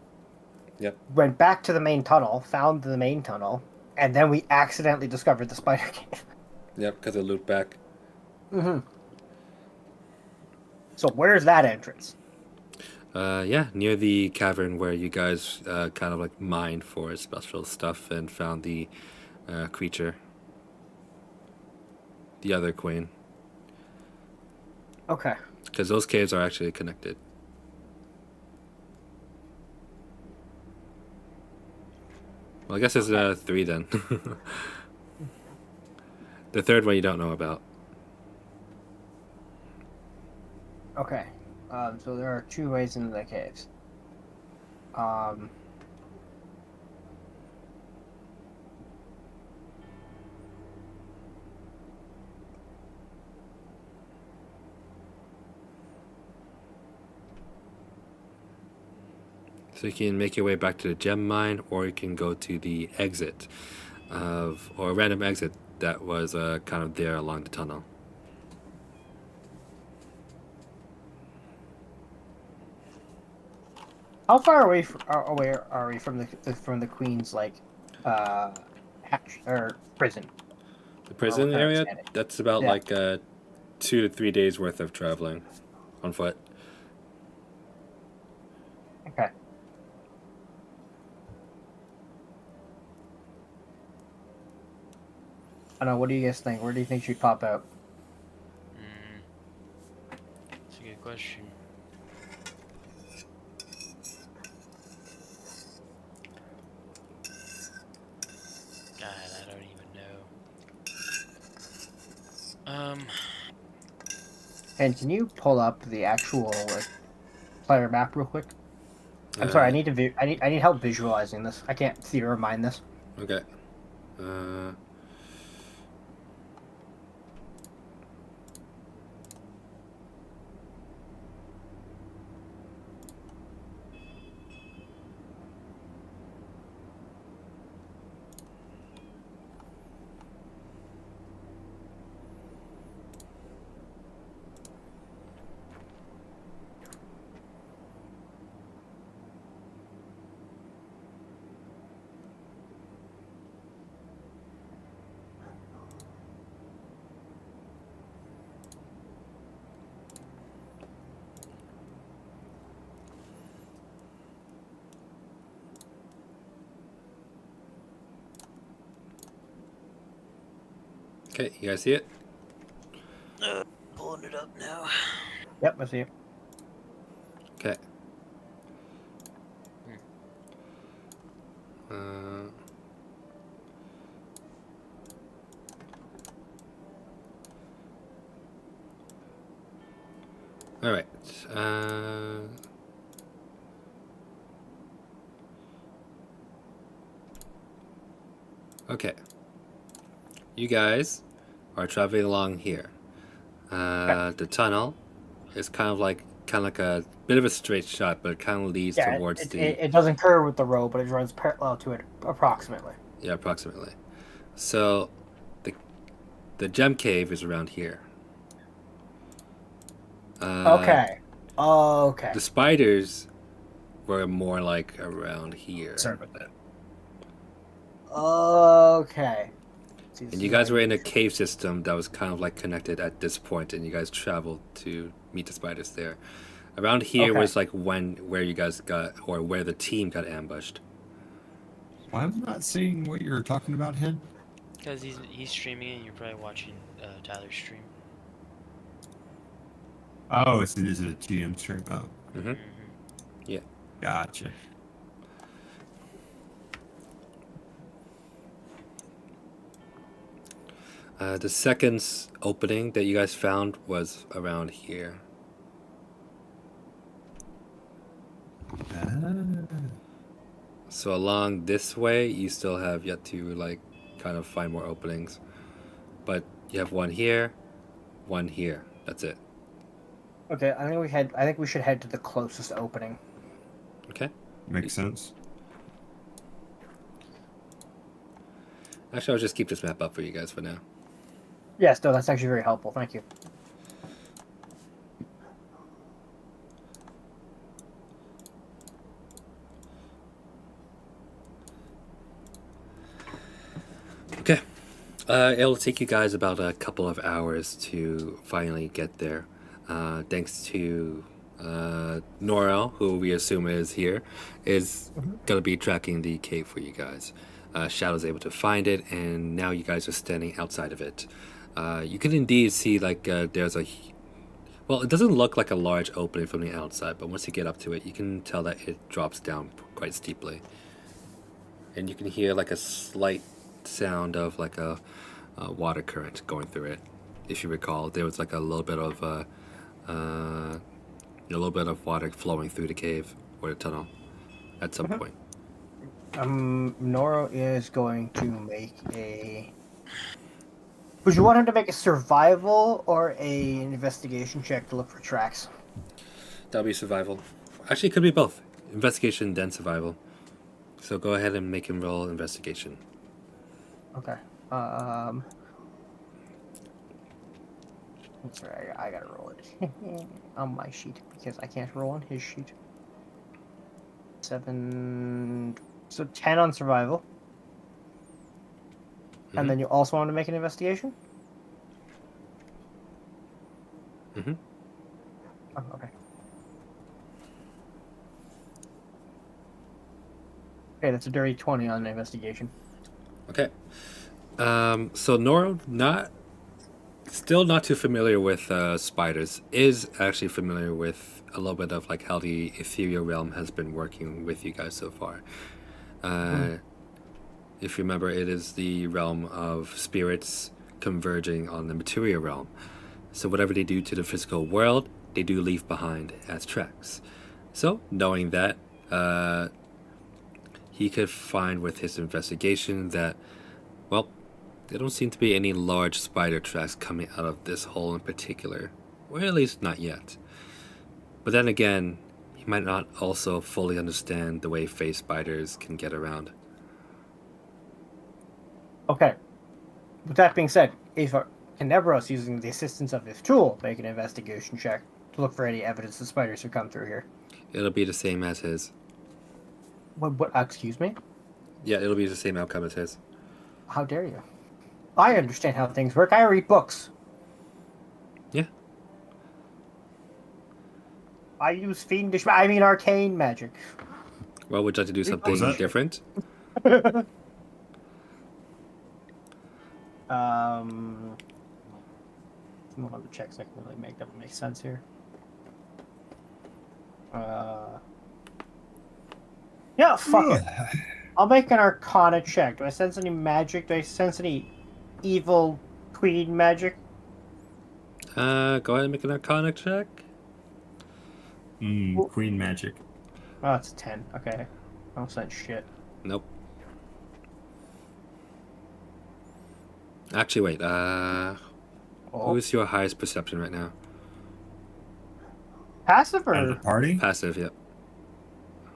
Yep. Went back to the main tunnel, found the main tunnel, and then we accidentally discovered the spider cave. Yep, because it looped back. Mm-hmm. So where's that entrance? Yeah, near the cavern where you guys kind of like mined for special stuff and found the creature. The other queen. Okay. Because those caves are actually connected. Well, I guess there's 3 then. The third one you don't know about. Okay. So there are 2 ways into the caves. So you can make your way back to the gem mine, or you can go to the exit or a random exit that was kind of there along the tunnel. How far away are we from the queen's hatch or prison? The prison what kind of area, understanding? that's about Yeah. like 2 to 3 days worth of traveling on foot. Okay. I don't know. What do you guys think? Where do you think she'd pop out? That's a good question. God, I don't even know. And can you pull up the actual player map real quick? I'm sorry. I need to. I need help visualizing this. I can't theater mind this. Okay. Okay, you guys see it? Pulling it up now. Yep, I see it. Okay. All right. Okay. You guys are traveling along here. The tunnel is kind of like a bit of a straight shot, but it kind of leads Yeah, towards it doesn't curve with the road, but it runs parallel to it approximately. Yeah, approximately. So, the gem cave is around here. Okay. Okay. The spiders were more like around here. Sorry about that. Okay. And you guys were in a cave system that was kind of like connected at this point, and you guys traveled to meet the spiders there. Around here Okay. was like where you guys got, or where the team got ambushed. Why am I not seeing what you're talking about, Hen? Because he's streaming it and you're probably watching Tyler's stream. Oh, is it a GM stream? Oh, Mm-hmm. Yeah. gotcha. The second opening that you guys found was around here. So along this way, you still have yet to like kind of find more openings, but you have one here, one here. That's it. Okay, I think we should head to the closest opening. Okay. Makes sense. Actually, I'll just keep this map up for you guys for now. Yes, no, that's actually very helpful. Thank you. Okay. It'll take you guys about a couple of hours to finally get there. Thanks to Norel, who we assume is here, is going to be tracking the cave for you guys. Shadow's able to find it, and now you guys are standing outside of it. You can indeed see like there's a... Well, it doesn't look like a large opening from the outside, but once you get up to it, you can tell that it drops down quite steeply. And you can hear like a slight sound of like a water current going through it. If you recall, there was like a little bit of water flowing through the cave or the tunnel at some point. Noro is going to make a... Would you want him to make a survival or a investigation check to look for tracks? That'll be survival. Actually, it could be both. Investigation, then survival. So go ahead and make him roll investigation. Okay. Sorry, I gotta roll it on my sheet because I can't roll on his sheet. 7... So 10 on survival. And then you also want to make an investigation? Mm-hmm. Oh, okay. Okay, that's a dirty 20 on the investigation. Okay. So Nora, still not too familiar with spiders, is actually familiar with a little bit of like how the ethereal realm has been working with you guys so far. If you remember, it is the realm of spirits converging on the material realm. So whatever they do to the physical world, they do leave behind as tracks. So knowing that, he could find with his investigation that, well, there don't seem to be any large spider tracks coming out of this hole in particular, or at least not yet. But then again, he might not also fully understand the way phase spiders can get around. Okay. With that being said, if Canebros, using the assistance of his tool, make an investigation check to look for any evidence the spiders have come through here. It'll be the same as his. What? Excuse me? Yeah, it'll be the same outcome as his. How dare you? I understand how things work. I read books. Yeah. I use arcane magic. Well, would you like to do something that? different? Some other checks I can really make that would make sense here. Yeah, fuck it. I'll make an Arcana check. Do I sense any magic? Do I sense any evil queen magic? Go ahead and make an Arcana check. Queen magic. Oh, it's a 10. Okay. I don't sense shit. Nope. Actually, wait. Who's your highest perception right now? Passive Out of the or? party? Passive, yep.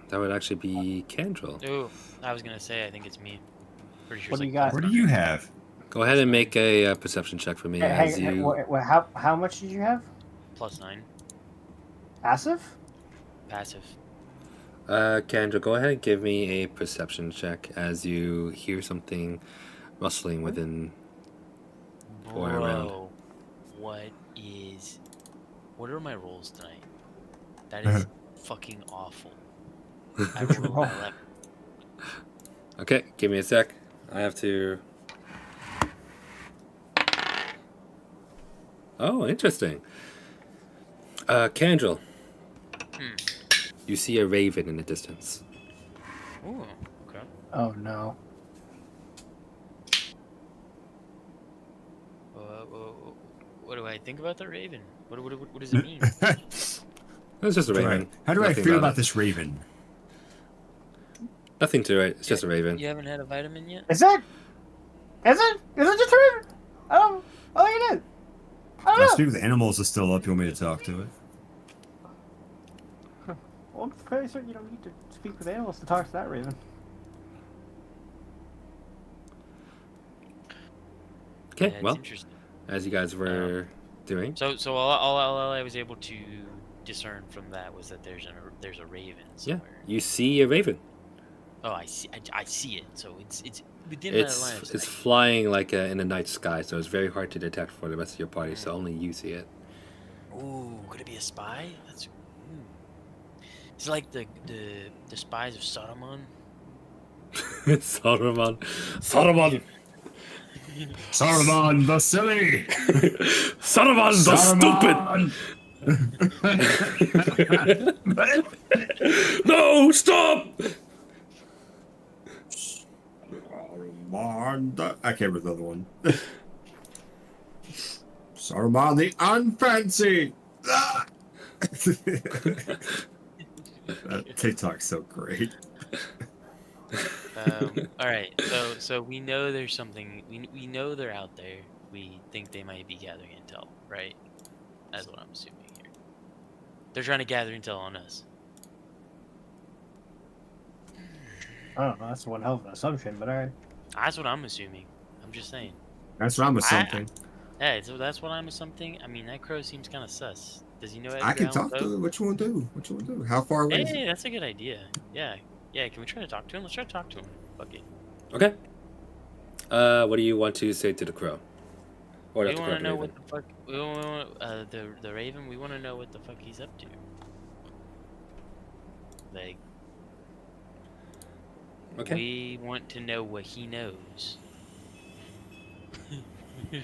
That would actually be Candrel. Ooh, I was gonna say I think it's me. Pretty sure. What do it's you like got? What do you have? Go ahead and make a perception check for me as you... How much did you have? +9 Passive? passive. Kendra, go ahead and give me a perception check as you hear something rustling within or around. Bro, what are my rolls tonight? That is fucking awful. I will roll my 11. Okay, give me a sec. I have to. Oh, interesting. Candle. Hmm. You see a raven in the distance. Ooh, okay. Oh no. What do I think about the raven? What does it mean? It's just a raven. Right. How do I Nothing feel about it. this raven? Nothing to it. It's just a raven. You haven't had a vitamin yet? Is it? Is it? Is it just a raven? I think it is. I don't know. Speak with animals is still up. You want me to talk to it? Well, I'm pretty certain you don't need to speak with animals to talk to that raven. Okay, Yeah, it's well, interesting. as you guys were doing. So all I was able to discern from that was that there's a raven Yeah, somewhere. you see a raven. Oh, I see it. So it's within It's my line of it's sight. flying like in the night sky, so it's very hard to detect for the rest of your party. So only you see it. Ooh, could it be a spy? That's. It's like the spies of Saruman. Saruman. Saruman. Saruman the silly. Saruman the stupid. No, stop! Saruman the... I can't remember the other one. Saruman the unfancy. Ah! That TikTok's so great. All right. So we know there's something. We know they're out there. We think they might be gathering intel, right? That's what I'm assuming here. They're trying to gather intel on us. I don't know. That's one hell of an assumption, but alright. That's what I'm assuming. I'm just saying. That's what I'm assuming. Hey, so that's what I'm assuming. I mean, that crow seems kind of sus. Does he know Edgar I can Allan talk Poe? to it. What you want to do? What you want to do? How far away is it? Hey, that's a good idea. Yeah. Yeah, can we try to talk to him? Let's try to talk to him. Fuck it. Okay. What do you want to say to the crow? Or We not the want crow, to the know raven? what the fuck. We want the raven. We want to know what the fuck he's up to. Like, Okay. we want to know what he knows.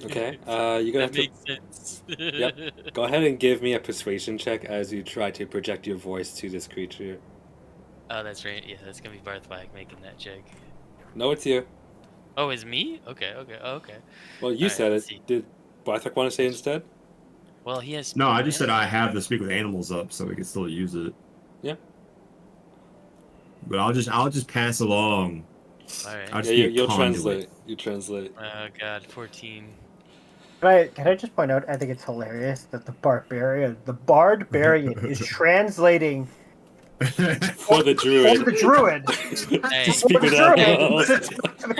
Okay. You're gonna have That to makes sense. Yep. Go ahead and give me a persuasion check as you try to project your voice to this creature. Oh, that's right. Yeah, that's gonna be Barthwack making that check. No, it's you. Oh, it's me? Okay. Okay. Well, you Alright, said it. let's see. Did Barthak want to say instead? Well, he has. No, I just said I have the speak with animals up, so we can still use it. Yeah. But I'll just pass along. All right. I'll Yeah, just be a you'll conduit. translate. You translate. Oh God, 14. Can I just point out, I think it's hilarious that the barbarian is translating For the for druid. the druid. Hey, To speak with Druid animals. to the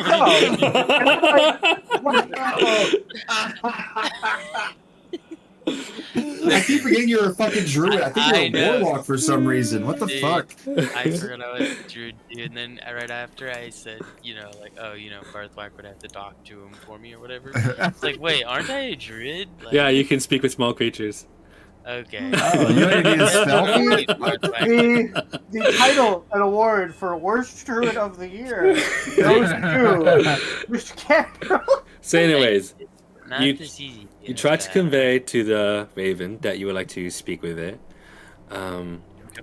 I keep forgetting you're a fucking druid. I think I you're know. a warlock for some reason. What the Dude. fuck? I forgot I was a druid, dude, and then right after I said, like, oh, Barthwack would have to talk to him for me or whatever. It's like, wait, aren't I a druid? Like, Yeah, you can speak with small creatures. Okay. Oh, you don't even need a spell for it? Barthwack. the title and award for worst druid of the year goes to Mr. Cameron. So, anyways, Not You- this easy. you try to convey to the raven that you would like to speak with it.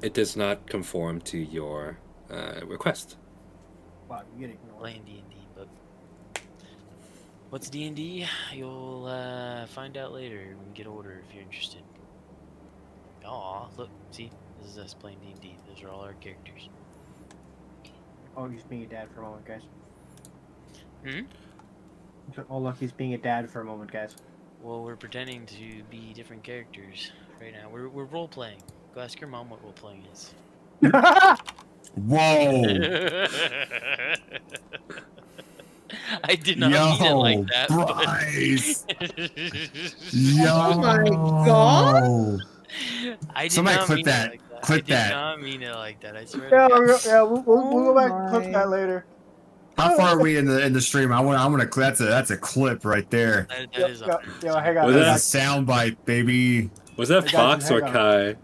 It does not conform to your request. Wow, you get ignored. playing D&D, but what's D&D? You'll find out later when we get older if you're interested. Aw, look, see, this is us playing D&D. Those are all our characters. Oh, he's being a dad for a moment, guys. Hmm? Oh, look, he's being a dad for a moment, guys. Well, we're pretending to be different characters right now. We're role playing. Go ask your mom what role playing is. Whoa! I did not mean it like Yo, that. Bryce! But... Yo! Oh my God! I did Somebody not clip mean that. It like that. Clip I did that. not mean it like that. I swear. Yeah, to God. we'll go back and clip that later. How far are we in the stream? I'm gonna. That's a clip right there. That is Yeah, hang on. Was That's a soundbite, baby. Was that I got you, Fox or hang on. Kai?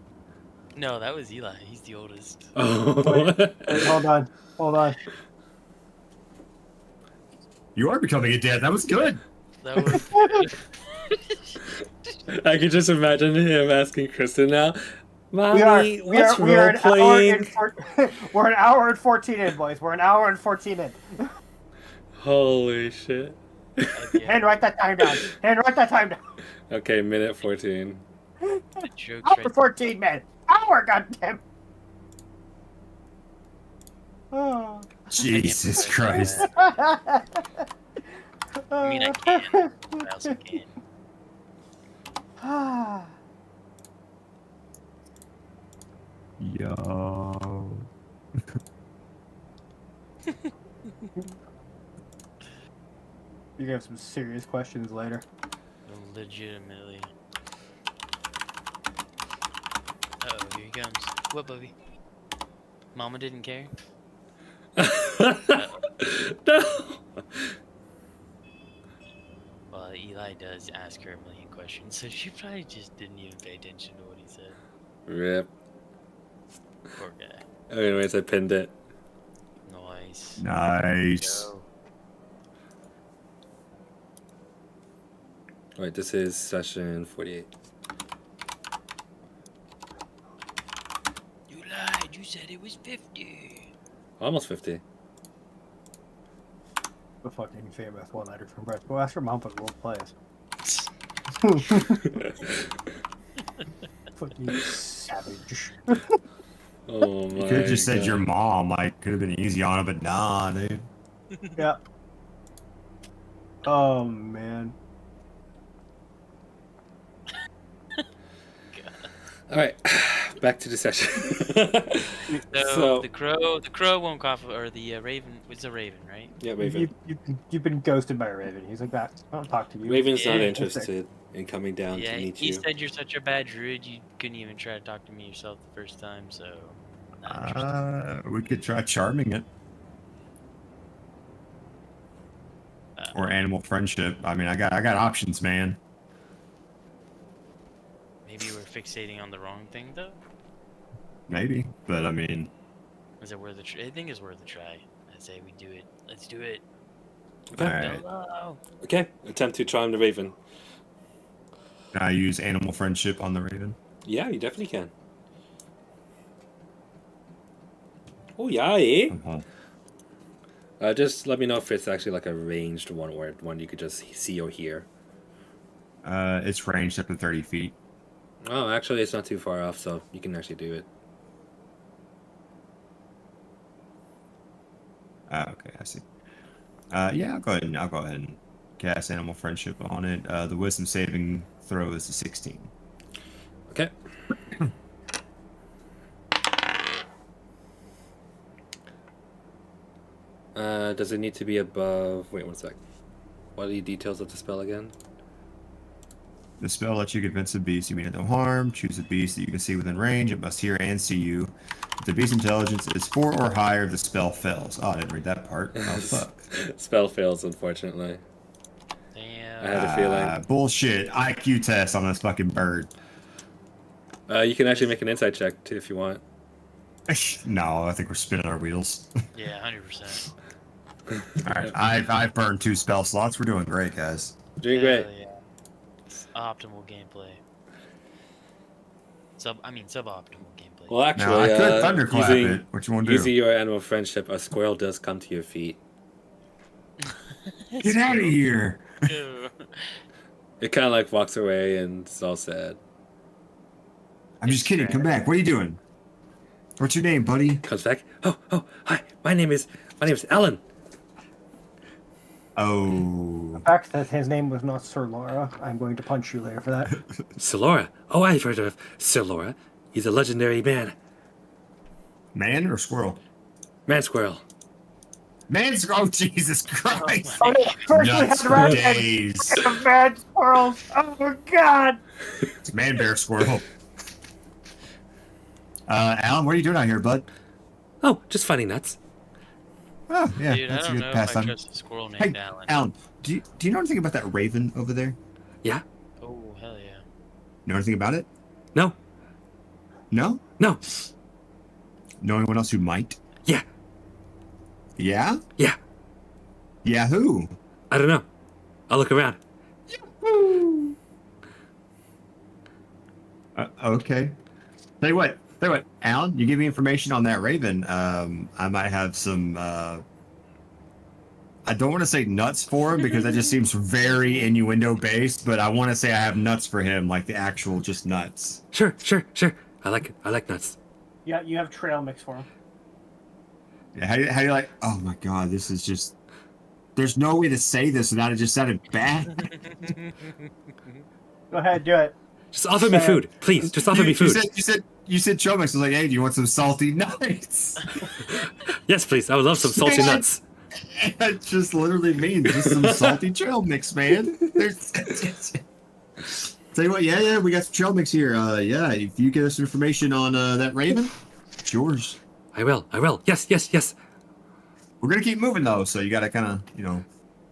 No, that was Eli. He's the oldest. Oh. Wait, hold on. Hold on. You are becoming a dad. That was good. That was. I can just imagine him asking Kristen now, We are, Mommy, we what's are, we are role an hour playing? and we're an hour and 14 in, boys. We're an hour and 14 in. Holy shit. Yeah, Hand write that time down. Hand write that time down. Okay, minute 14. the joke's Hour right 14, man. Hour, goddamn. Oh. Jesus Christ. I mean, I can. I also can. Yo. You have some serious questions later. Legitimately. Uh-oh, here he comes. What, Bubby? Mama didn't care? No. Well, Eli does ask her a million questions, so she probably just didn't even pay attention to what he said. Rip. Poor guy. Anyways, I pinned it. Nice. Nice. Go. Alright, this is session 48. You lied. You said it was 50. Almost 50. The fucking famous one-nighter from Brett. Well, ask your mom for the role plays. Fucking savage. Oh my You could have just said God. your mom. Like, could have been easy on it, but nah, dude. Yeah. Oh, man. Alright, back to the session. So, the crow won't cough, or the raven. It's a raven, right? Yeah, Raven. You've been ghosted by a raven. He's like that. I don't talk to you. Raven's not Yeah. interested in coming down Yeah, to meet he you. said you're such a bad druid, you couldn't even try to talk to me yourself the first time, so. Not interested. We could try charming it. Or animal friendship. I mean, I got options, man. Maybe we're fixating on the wrong thing, though? Maybe, but I mean, Is it worth a try? I think it's worth a try. I say we do it. Let's do it. Okay. alright. Hello. Okay, attempt to charm the Raven. Can I use animal friendship on the raven? Yeah, you definitely can. Oh yeah, eh? Uh-huh. Just let me know if it's actually like a ranged one or one you could just see or hear. It's ranged up to 30 feet. Oh, actually, it's not too far off, so you can actually do it. Okay, I see. Yeah, I'll go ahead and cast animal friendship on it. The wisdom saving throw is a 16. Okay. Does it need to be above? Wait 1 sec. What are the details of the spell again? The spell lets you convince a beast you mean it no harm. Choose a beast that you can see within range. It must hear and see you. If the beast's intelligence is 4 or higher, the spell fails. Oh, I didn't read that part. Oh, fuck. Spell fails, unfortunately. Damn. I had a feeling. Bullshit. IQ test on this fucking bird. You can actually make an insight check too if you want. No, I think we're spinning our wheels. Yeah, 100%. Alright, I've burned 2 spell slots. We're doing great, guys. Doing great. Hell yeah. Optimal gameplay. Suboptimal gameplay. Well, actually, Now, I could thunderclap using, it. What you want to do? using your animal friendship, a squirrel does come to your feet. Get out of here! Ew. It kind of like walks away and it's all sad. I'm just kidding. Come back. What are you doing? What's your name, buddy? Comes back. Oh, hi. My name is Alan. Oh. The fact that his name was not Sir Laura, I'm going to punch you later for that. Sir Laura. Oh, I've heard of Sir Laura. He's a legendary man. Man or squirrel? Man squirrel. Man's oh Jesus Christ! Oh, no, first we Nuts had for red days. and bad squirrels. Oh god. It's man, bear, squirrel. Alan, what are you doing out here, bud? Oh, just finding nuts. Oh, yeah, Dude, I that's a don't good know if I pastime. trust a squirrel Hey, named Alan. Alan, do you know anything about that raven over there? Yeah? Oh, hell yeah. Know anything about it? No. No? No. Know anyone else who might? Yeah. Yeah? Yeah. Yeah, who? I don't know. I'll look around. Okay. Tell you what, Alan, you give me information on that Raven. I might have some. I don't want to say nuts for him because that just seems very innuendo based, but I want to say I have nuts for him, like the actual just nuts. Sure. I like nuts. Yeah, you have trail mix for him. Yeah, how do you like? Oh my god, this is just. There's no way to say this without it just sounding bad. Go ahead, do it. Just offer me food, please. Just offer me food. You said trail mix. I was like, hey, do you want some salty nuts? Yes, please. I would love some salty Man. nuts. That just literally means just some salty trail mix, man. There's. Tell you what, yeah, we got some trail mix here. Yeah, if you get us information on that Raven, it's yours. I will. Yes. We're gonna keep moving though, so you gotta kind of,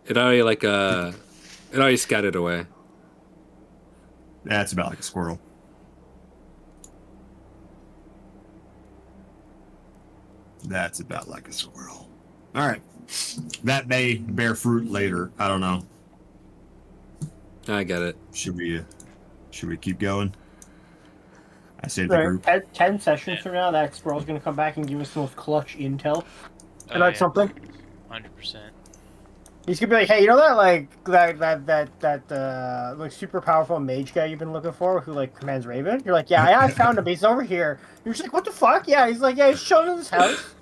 It already scattered away. That's about like a squirrel. That's about like a squirrel. All right, that may bear fruit later. I don't know. I get it. Should we keep going? I say to the group. 10 sessions from now, that squirrel's gonna come back and give us the most clutch intel. Oh, About something. 100%. He's gonna be like, hey, you know that like super powerful mage guy you've been looking for who like commands Raven? You're like, yeah, I found him. He's over here. You're just like, what the fuck? Yeah, he's like, yeah, he's showing in his house.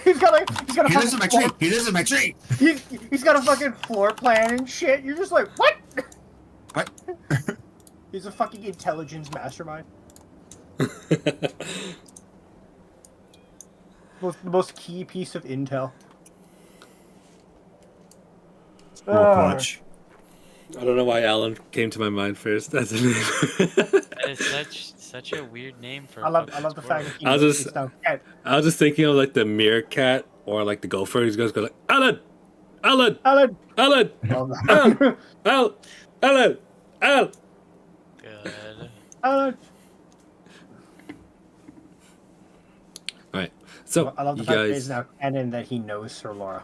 he's got a He lives in my tree. He lives in my tree. He's got a fucking floor plan and shit. You're just like, what? What? He's a fucking intelligence mastermind. The most key piece of intel. Real clutch. I don't know why Alan came to my mind first. That's a name. That is such a weird name for. I love the fact that he I was just thinking of like the meerkat or like the gopher. He's going to go like Alan. Alan. Al. Good. Alan. All right. So I love the you fact that guys. he's now canon that he knows Sir Laura.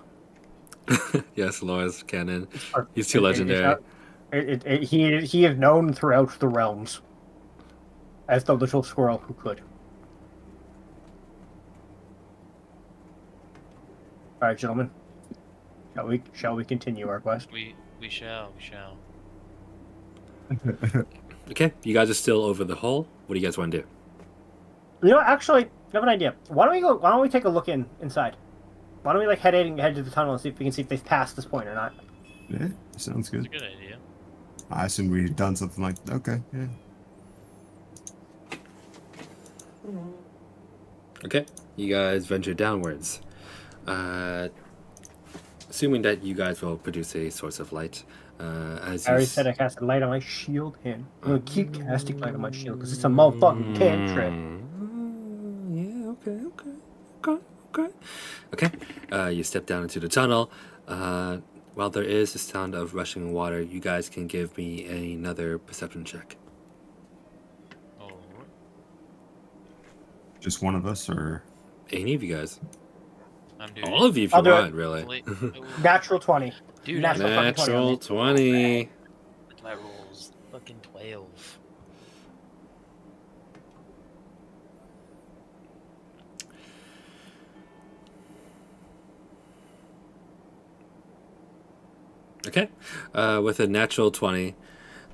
Yes, Laura's canon. He's too legendary. He is known throughout the realms as the little squirrel who could. All right, gentlemen. Shall we continue our quest? We shall. Okay, you guys are still over the hole. What do you guys want to do? You know, actually, I have an idea. Why don't we take a look inside? Why don't we like head to the tunnel and see if they've passed this point or not? Yeah, sounds good. It's a good idea. I assume we've done something like okay, yeah. Okay, you guys venture downwards. Assuming that you guys will produce a source of light. As I already said I cast a light on my shield hand. I'm gonna keep casting light on my shield because it's a motherfucking cantrip. Yeah, okay. You step down into the tunnel. While there is the sound of rushing water, you guys can give me another perception check. Oh. Just one of us, or Any of you guys. I'm doing All of you if I'll you do it. want, really. Natural 20. Dude, Natural fucking Natural 20. my rolls. Fucking 12. Okay. With a natural 20,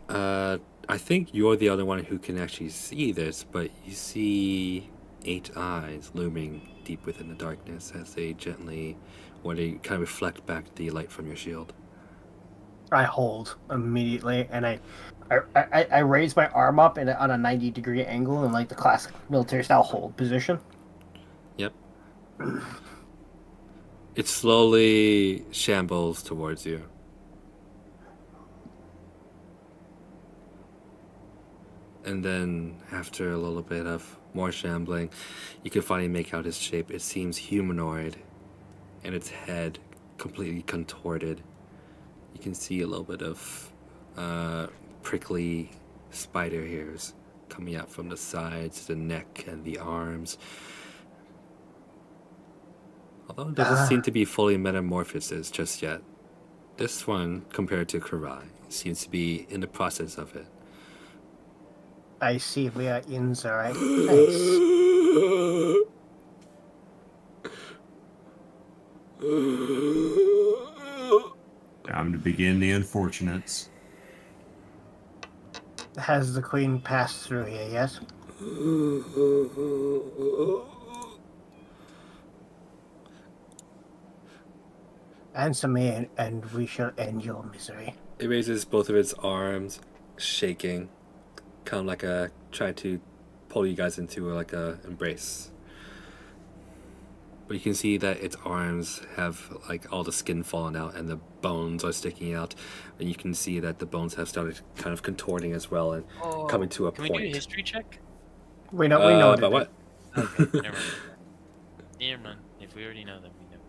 I think you're the only one who can actually see this, but you see 8 eyes looming deep within the darkness as they gently, or they kind of reflect back the light from your shield. I hold immediately, and I raise my arm up on a 90-degree angle in like the classic military-style hold position. Yep. It slowly shambles towards you. And then, after a little bit of more shambling, you can finally make out its shape. It seems humanoid, and its head completely contorted. You can see a little bit of prickly spider hairs coming out from the sides, the neck, and the arms. Although it doesn't seem to be fully metamorphosis just yet. This one, compared to Karai, seems to be in the process of it. I see we are in the right place. Time to begin the unfortunates. Has the queen passed through here yet? Answer me, and we shall end your misery. It raises both of its arms, shaking, kind of like trying to pull you guys into like a embrace. But you can see that its arms have like all the skin fallen out and the bones are sticking out, and you can see that the bones have started kind of contorting as well and coming to a Can point. we do a history check? We know. About what? Okay, never mind. Never mind. If we already know them, we know.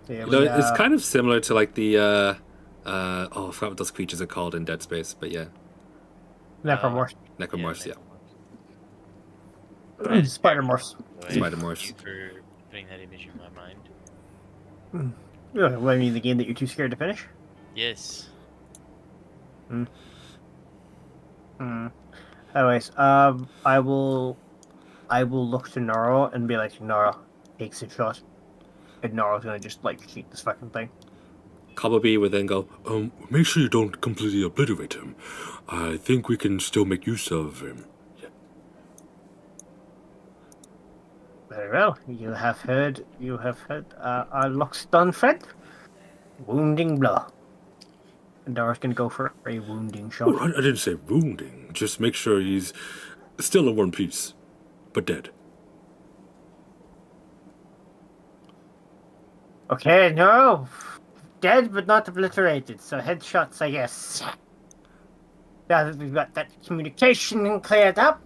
Yeah, You know, it's kind of similar to like the I forgot what those creatures are called in Dead Space, but yeah, Necromorphs. necromorphs, yeah. Spider-morphs. Spider-morphs. Thank you for putting that image in my mind. What, I mean, the game that you're too scared to finish? Yes. Anyways, I will look to Noro and be like, Noro, takes a shot. And Noro's gonna just, like, shoot this fucking thing. Cobblebee would then go, make sure you don't completely obliterate him. I think we can still make use of him. Very well. You have heard our luck's done, friend. Wounding blow. And Noro's gonna go for a wounding shot. Oh, I didn't say wounding. Just make sure he's still in one piece, but dead. Okay, no. Dead but not obliterated, so headshots, I guess. Now that we've got that communication cleared up,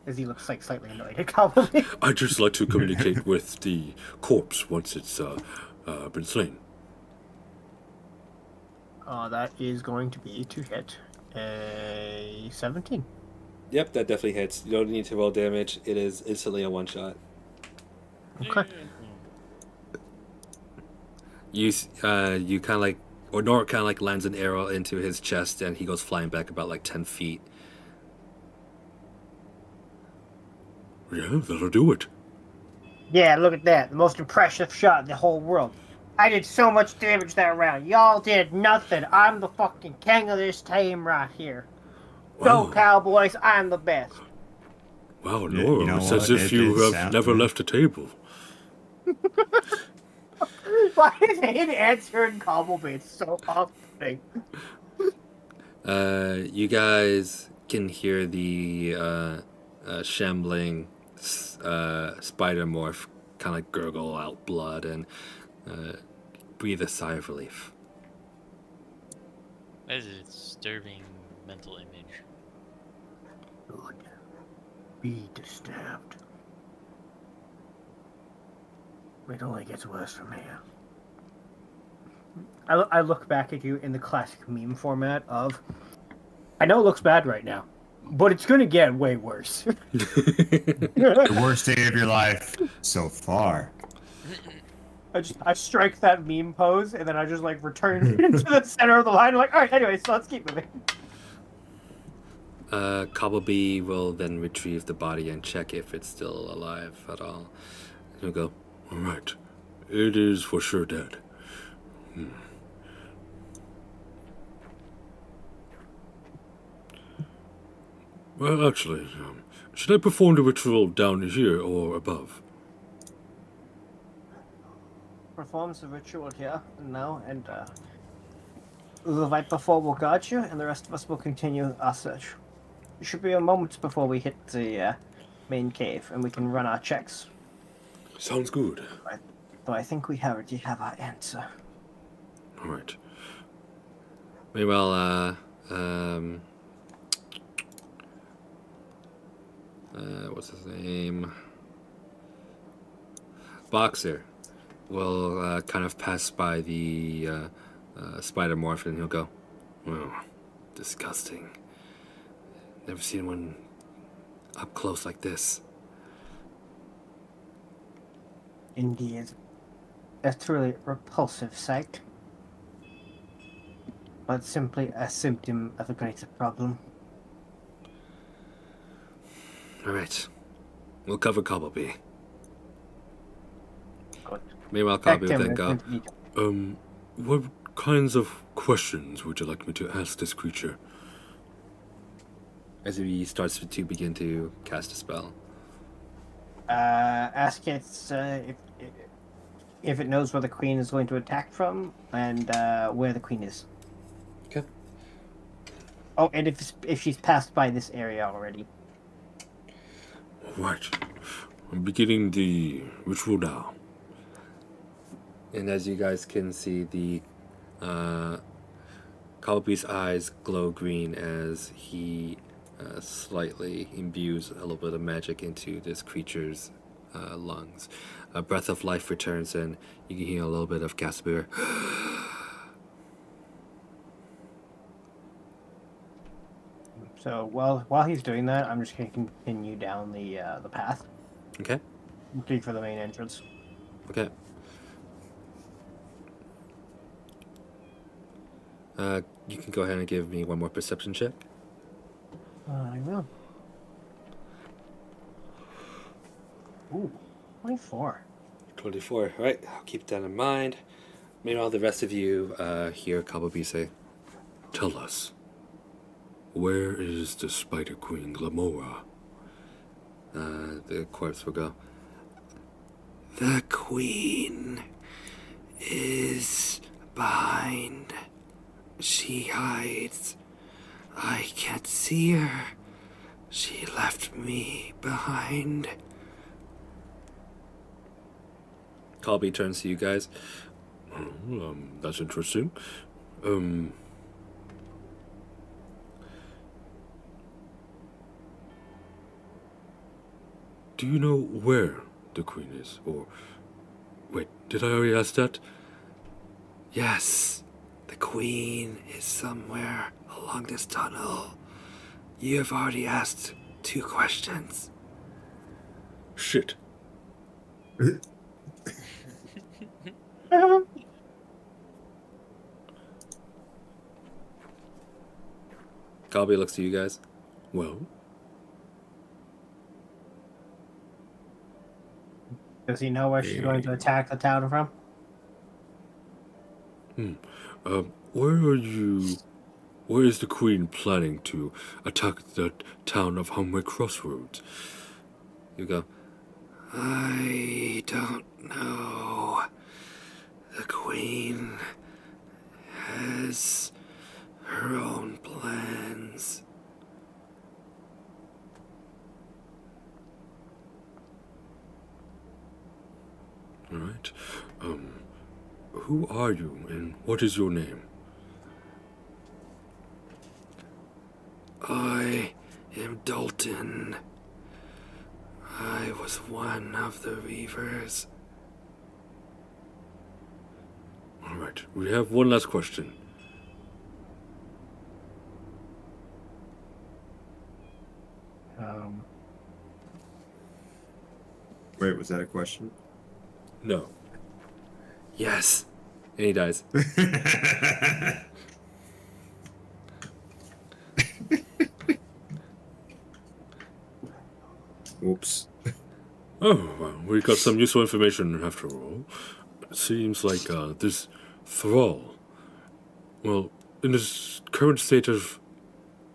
as he looks like slightly annoyed, probably. I just like to communicate with the corpse once it's been slain. That is going to be to hit a 17. Yep, that definitely hits. You don't need to roll damage. It is instantly a one shot. Okay. You kind of like, or Nora kind of like lands an arrow into his chest, and he goes flying back about like 10 feet. Yeah, that'll do it. Yeah, look at that. The most impressive shot in the whole world. I did so much damage that round. Y'all did nothing. I'm the fucking king of this team right here. Go, Wow. Cowboys. I'm the best. Wow, Yeah, Nora, you know it's what? as if It you did have sound never good. left a table. Why is it answering Cobblebait so often? You guys can hear the shambling spider morph kind of like gurgle out blood and breathe a sigh of relief. That is a disturbing mental image. Good. Be disturbed. It only gets worse from here. I look back at you in the classic meme format of, I know it looks bad right now, but it's going to get way worse. The worst day of your life so far. I strike that meme pose, and then I just like return into the center of the line. Like, all right, anyway, so let's keep moving. Cobblebee will then retrieve the body and check if it's still alive at all. He'll go, all right, it is for sure dead. Well, actually, should I perform the ritual down here or above? Performs the ritual here now, and the Viper 4 will guard you, and the rest of us will continue our search. It should be a moment before we hit the main cave, and we can run our checks. Sounds good. Though I think we already have our answer. All right. Meanwhile, what's his name? Boxer will kind of pass by the spider morph and he'll go, oh, disgusting. Never seen one up close like this. Indeed. A truly repulsive sight. But simply a symptom of a greater problem. Alright. We'll cover Cobblebee. Good. Meanwhile, Cobblebee will then Back go, to me. what kinds of questions would you like me to ask this creature? As he starts to begin to cast a spell. Ask it if it knows where the queen is going to attack from, and where the queen is. Okay. Oh, and if she's passed by this area already. Right. I'm beginning the ritual now. And as you guys can see, the Cobblebee's eyes glow green as he slightly imbues a little bit of magic into this creature's lungs. A breath of life returns, and you can hear a little bit of Gaspar. So while he's doing that, I'm just going to continue down the path, Okay. looking for the main entrance. Okay. You can go ahead and give me one more perception check. I will. Ooh, 24. 24. Right, I'll keep that in mind. Meanwhile, the rest of you hear Cobblebee say, "Tell us, where is the Spider Queen Glamora?" The corpse will go, "The Queen is behind. She hides. I can't see her. She left me behind." Colby turns to you guys. That's interesting. Do you know where the queen is? Or, wait, did I already ask that? Yes, the queen is somewhere along this tunnel. You have already asked 2 questions. Shit. Colby looks to you guys. Well? Does he know where she's going to attack the town from? Where is the queen planning to attack the town of Humway Crossroads? You go, I don't know. The queen has her own plans. All right. Who are you and what is your name? I am Dalton. I was one of the Reavers. All right, we have one last question. Wait, was that a question? No. Yes. And he dies. Oops. Oh, well, we got some useful information after all. It seems like this thrall, well, in his current state of,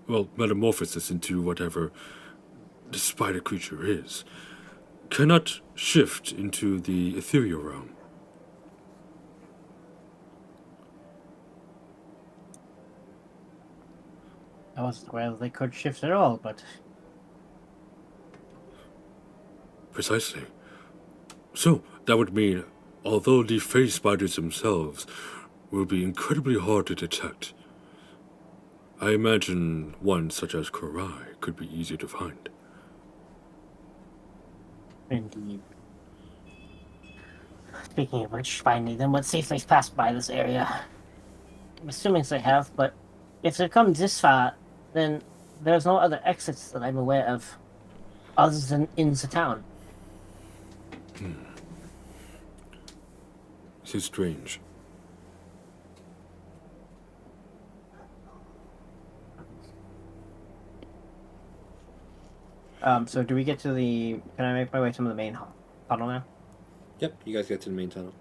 well, metamorphosis into whatever the spider creature is, cannot shift into the ethereal realm. I wasn't aware that they could shift at all, but Precisely. So, that would mean, although the phase spiders themselves will be incredibly hard to detect, I imagine one such as Korai could be easier to find. indeed. Speaking of which, finding them, let's see if they've passed by this area. I'm assuming they have, but if they've come this far, then there's no other exits that I'm aware of. other than in the town. So strange. So do we get to the? Can I make my way to the main tunnel now? Yep, you guys get to the main tunnel.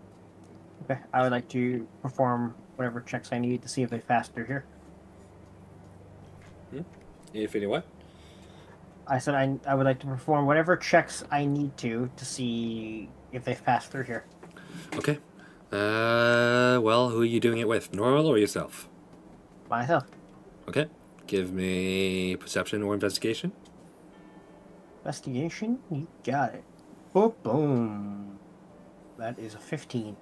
Okay. I would like to perform whatever checks I need to see if they fast through here. If any what? I said I would like to perform whatever checks I need to see if they pass through here. Okay. Well, who are you doing it with? Normal or yourself? Myself. Okay. Give me perception or investigation. Investigation? You got it. Boom, boom. That is a 15.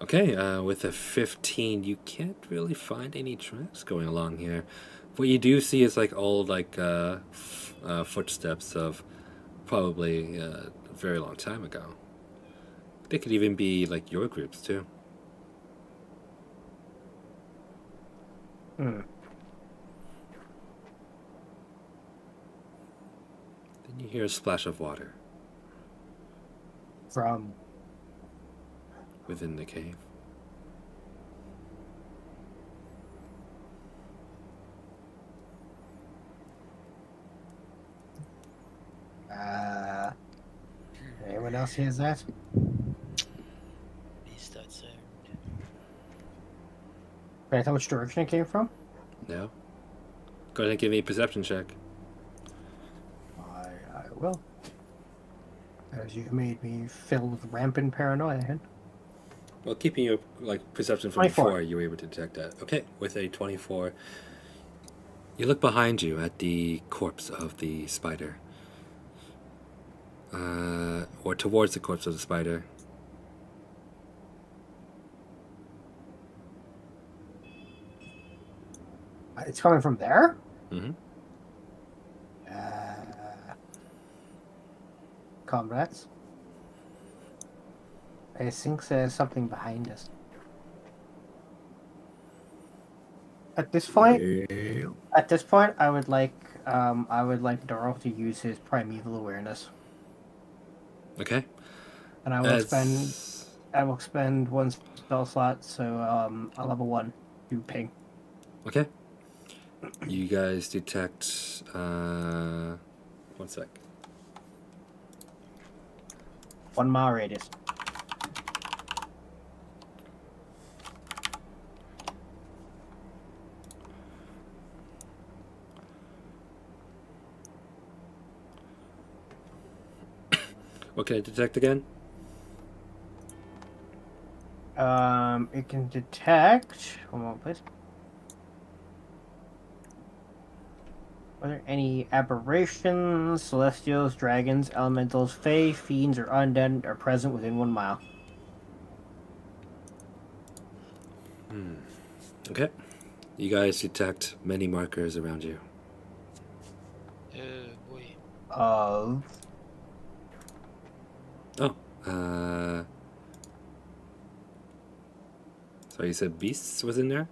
Okay, with a 15, you can't really find any tracks going along here. What you do see is like old, footsteps of probably a very long time ago. They could even be like your groups too. Hmm. Then you hear a splash of water From. within the cave. Anyone else hears that? Is that sound? Can I tell which direction it came from? No? Go ahead and give me a perception check. I will. As you made me filled with rampant paranoia. Well, keeping your perception from 24. before, you were able to detect that. Okay, with a 24, you look behind you at the corpse of the spider. Or towards the corpse of the spider. It's coming from there? Mm-hmm. Comrades? I think there's something behind us. At this point, I would like Doro to use his primeval awareness, Okay. and I will expend one spell slot, so a level 1 to ping. Okay. You guys detect. 1 sec. 1 mile radius. What can it detect again? It can detect. One moment, please. Are there any aberrations, celestials, dragons, elementals, fae, fiends, or undead are present within 1 mile? Okay. You guys detect many markers around you. Boy. Of. Oh. So you said beasts was in there?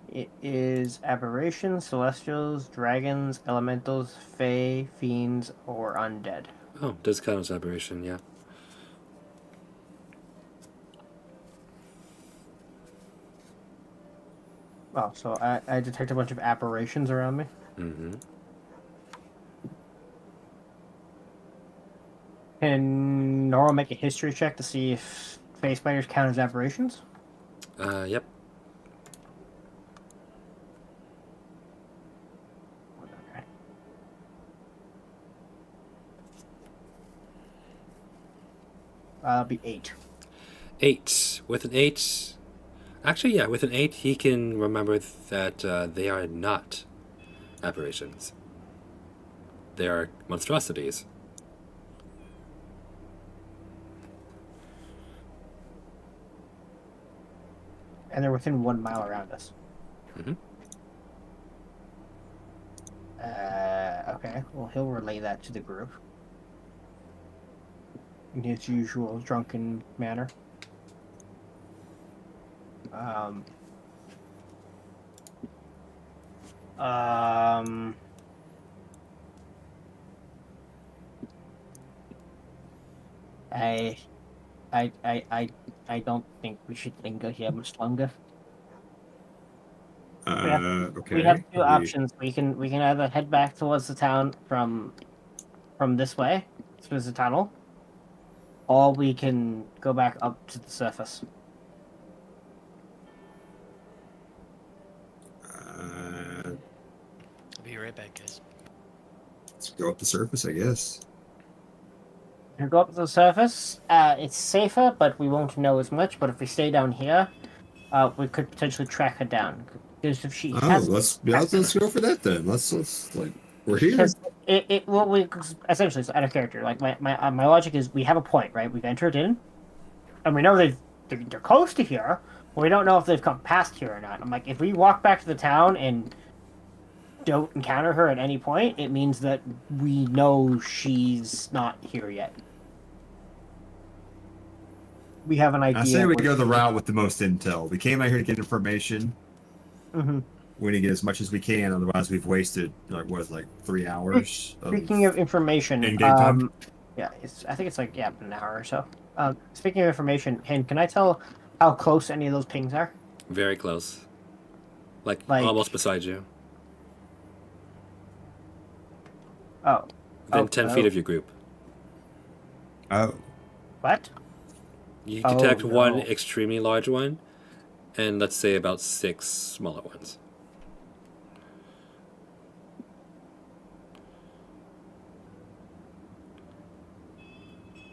It is aberrations, celestials, dragons, elementals, fae, fiends, or undead. Oh, does count as aberration, yeah. Oh, so I detect a bunch of aberrations around me. Mm-hmm. Can Nora make a history check to see if face spiders count as aberrations? Yep. Okay. Be 8. 8. With an 8... Actually, yeah, with an 8, he can remember that they are not aberrations. They are monstrosities. And they're within 1 mile around us. Mm-hmm. Okay. Well, he'll relay that to the group in his usual drunken manner. Um, I, I don't think we should linger here much longer. Okay. We have two options. We can either head back towards the town from this way through the tunnel, or we can go back up to the surface. Uh, I'll be right back, guys. let's go up the surface, I guess. We can go up to the surface. It's safer, but we won't know as much. But if we stay down here, we could potentially track her down. Because if she has, Let's go for that then. Let's like we're here. because we essentially it's out of character. Like my logic is we have a point, right? We've entered in, and we know they're close to here, but we don't know if they've come past here or not. I'm like, if we walk back to the town and don't encounter her at any point, it means that we know she's not here yet. We have an idea. I say we go the route with the most intel. We came out here to get information. Mm-hmm. We need to get as much as we can, otherwise we've wasted like 3 hours. Speaking of information, in-game time? yeah, I think it's like an hour or so. Speaking of information, can I tell how close any of those pings are? Very close. Like almost beside you. Oh. Within 10 feet of your group. Oh. What? You detect one no. extremely large one, and let's say about 6 smaller ones.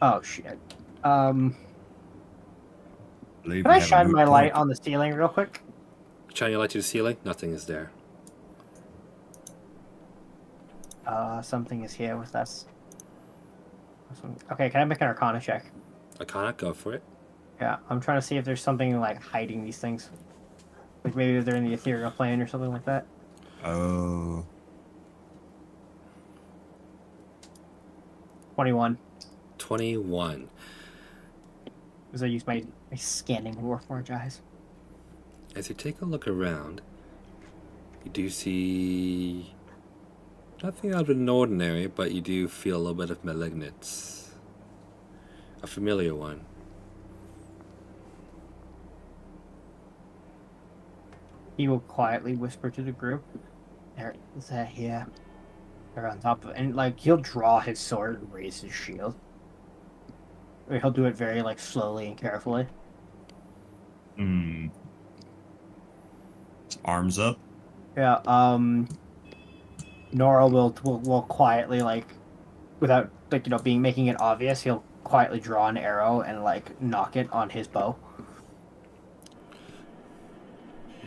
Oh shit. Can Can I shine my light on the ceiling real quick? Shine your light to the ceiling. Nothing is there. Something is here with us. Okay, can I make an Arcana check? Arcana, go for it. Yeah, I'm trying to see if there's something like hiding these things. Like maybe they're in the ethereal plane or something like that. Oh. 21. 21. Because I use my scanning Warforged eyes. As you take a look around, you do see nothing out of the ordinary, but you do feel a little bit of malignance. A familiar one. He will quietly whisper to the group. There is that here. They're on top of it. And like he'll draw his sword and raise his shield. Or he'll do it very like slowly and carefully. Arms up. Yeah, Nora will quietly like without like making it obvious, he'll quietly draw an arrow and like knock it on his bow.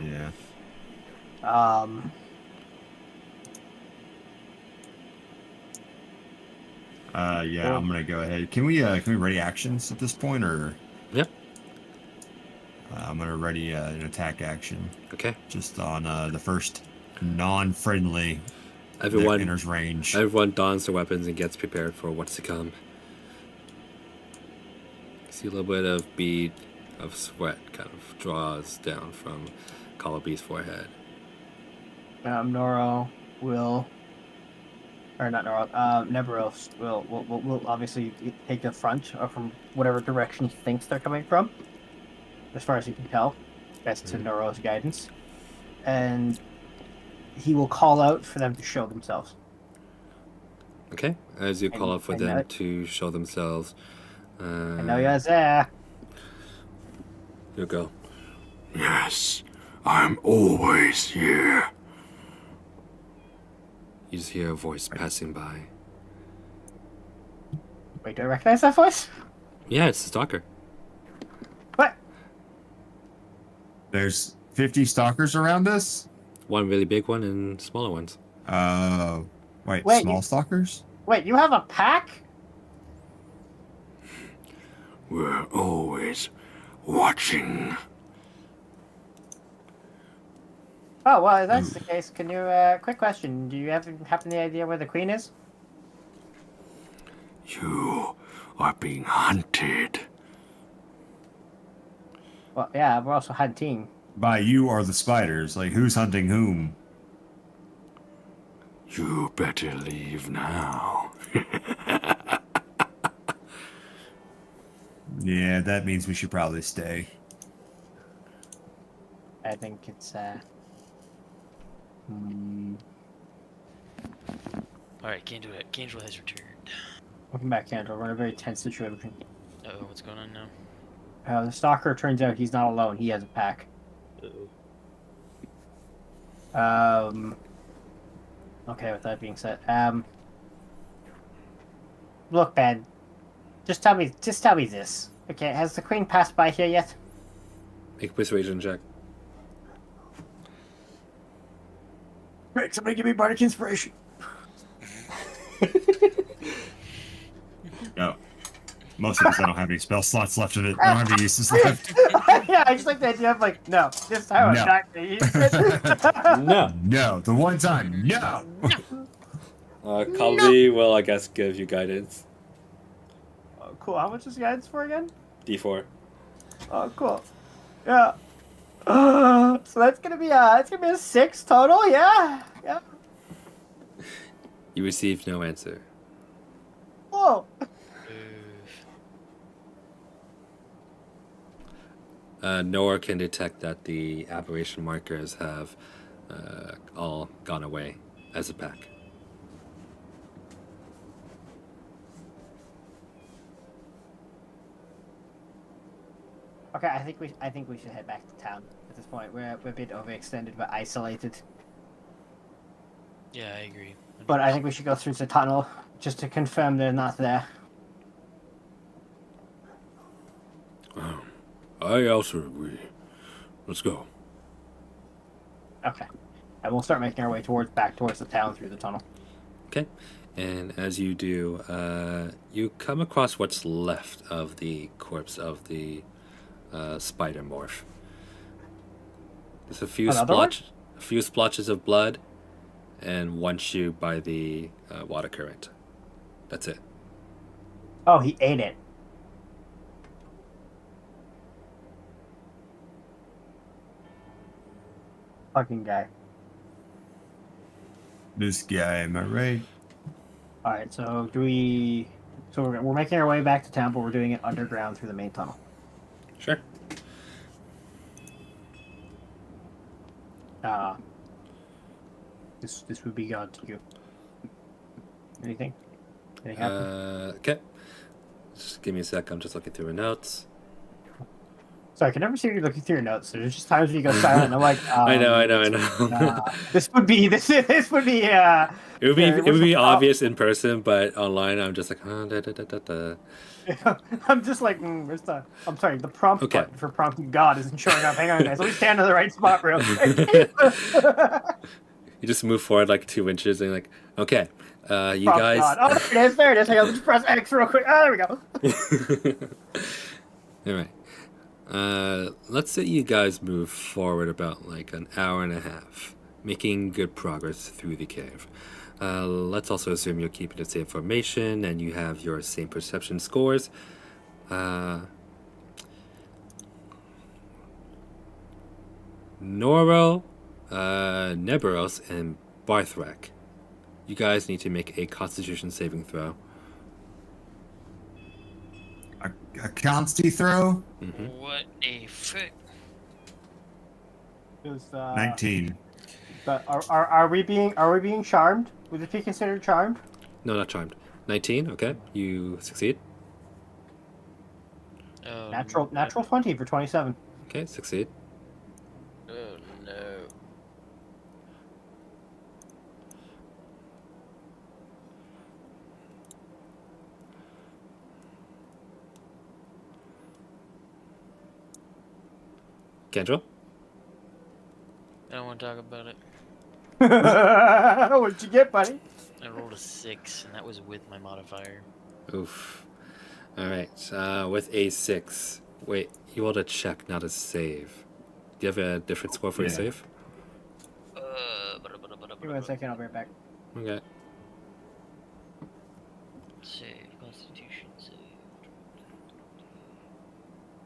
Yeah. Yeah, I'm gonna go ahead. Can we ready actions at this point, or? Yep. I'm gonna ready an attack action. Okay. Just on the first non-friendly Everyone that enters range. Everyone dons their weapons and gets prepared for what's to come. See a little bit of bead of sweat kind of draws down from Calabee's forehead. Nora will, or not Nora, Neberos will obviously take the front or from whatever direction he thinks they're coming from, as far as he can tell. That's to Nora's guidance. And he will call out for them to show themselves. Okay, as you call out for them to show themselves, I know you're there. You go. Yes, I'm always here. You just hear a voice passing by. Wait, do I recognize that voice? Yeah, it's the stalker. What? There's 50 stalkers around us? One really big one and smaller ones. Wait, small stalkers? Wait, you have a pack? We're always watching. Oh, well, if that's the case, can you, quick question, do you have any idea where the queen is? You are being hunted. Well, yeah, we're also hunting. By you or the spiders? Like, who's hunting whom? You better leave now. Yeah, that means we should probably stay. I think it's Alright, Candle has returned. welcome back, Kendall. We're in a very tense situation. Uh-oh, what's going on now? The stalker, turns out he's not alone. He has a pack. Okay, with that being said, look, Ben, just tell me this. Okay, has the queen passed by here yet? Make a persuasion check. Rick, somebody give me bardic inspiration. No. Most of us don't have any spell slots left of it. I don't have any uses left. Yeah, I just like the idea of like, no, this time No. I'm not gonna use it. No. No, the one time, no. Calvi will, I guess, give you guidance. Oh, cool. How much is guidance for again? D4. Oh, cool. Yeah. So that's gonna be a 6 total. Yeah. Yeah. You receive no answer. Whoa. Nor can detect that the aberration markers have all gone away as a pack. Okay, I think we should head back to town at this point. We're a bit overextended but isolated. Yeah, I agree. But I think we should go through the tunnel just to confirm they're not there. I also agree. Let's go. Okay. And we'll start making our way back towards the town through the tunnel. Okay. And as you do, you come across what's left of the corpse of the spider morph. There's a few splotches of blood, and one shoe by the water current. That's it. Oh, he ate it. Fucking guy. This guy, am I right? All right, so we're making our way back to town, but we're doing it underground through the main tunnel. Sure. This would be God to you. Anything happen? Okay. Just give me a sec. I'm just looking through my notes. Sorry, I can never see you looking through your notes. There's just times when you go silent. And I'm like, I know. this would be. It would be obvious in person, but online I'm just like, da, da, da, da, da. I'm just like, where's the? I'm sorry, the prompt button for prompting God isn't showing up. Hang on, guys. Let me stand in the right spot real quick. You just move forward like 2 inches and like, okay, you Prompt guys. God. Oh, there it is. Hang on, let's press X real quick. Oh, there we go. All right. Let's say you guys move forward about like an hour and a half, making good progress through the cave. Let's also assume you're keeping the same formation and you have your same perception scores. Noro, Neberos, and Barthrak. You guys need to make a Constitution saving throw. A consti throw? Mm-hmm. What a frick. 19. But are we being charmed? Would it be considered charmed? No, not charmed. 19. Okay, you succeed. Oh, Natural 20 for 27. Okay, succeed. Oh no. Kendra? I don't want to talk about it. What'd you get, buddy? I rolled a 6, and that was with my modifier. Oof. All right. With a 6. Wait, you rolled a check, not a save. Do you have a different score for your save? Give me 1 second. I'll be right back. Okay. Save, Constitution save.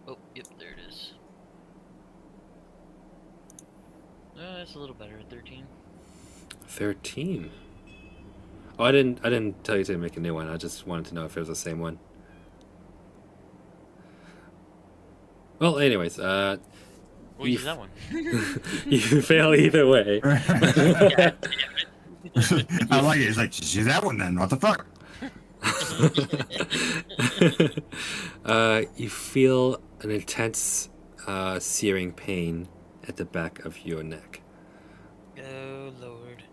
Oh, yep, there it is. That's a little better. 13. 13. Oh, I didn't tell you to make a new one. I just wanted to know if it was the same one. Well, anyways, We'll You use that one. you fail either way. Yeah, I like it. It's like, just use that one then. What the fuck? You feel an intense, searing pain at the back of your neck. oh lord.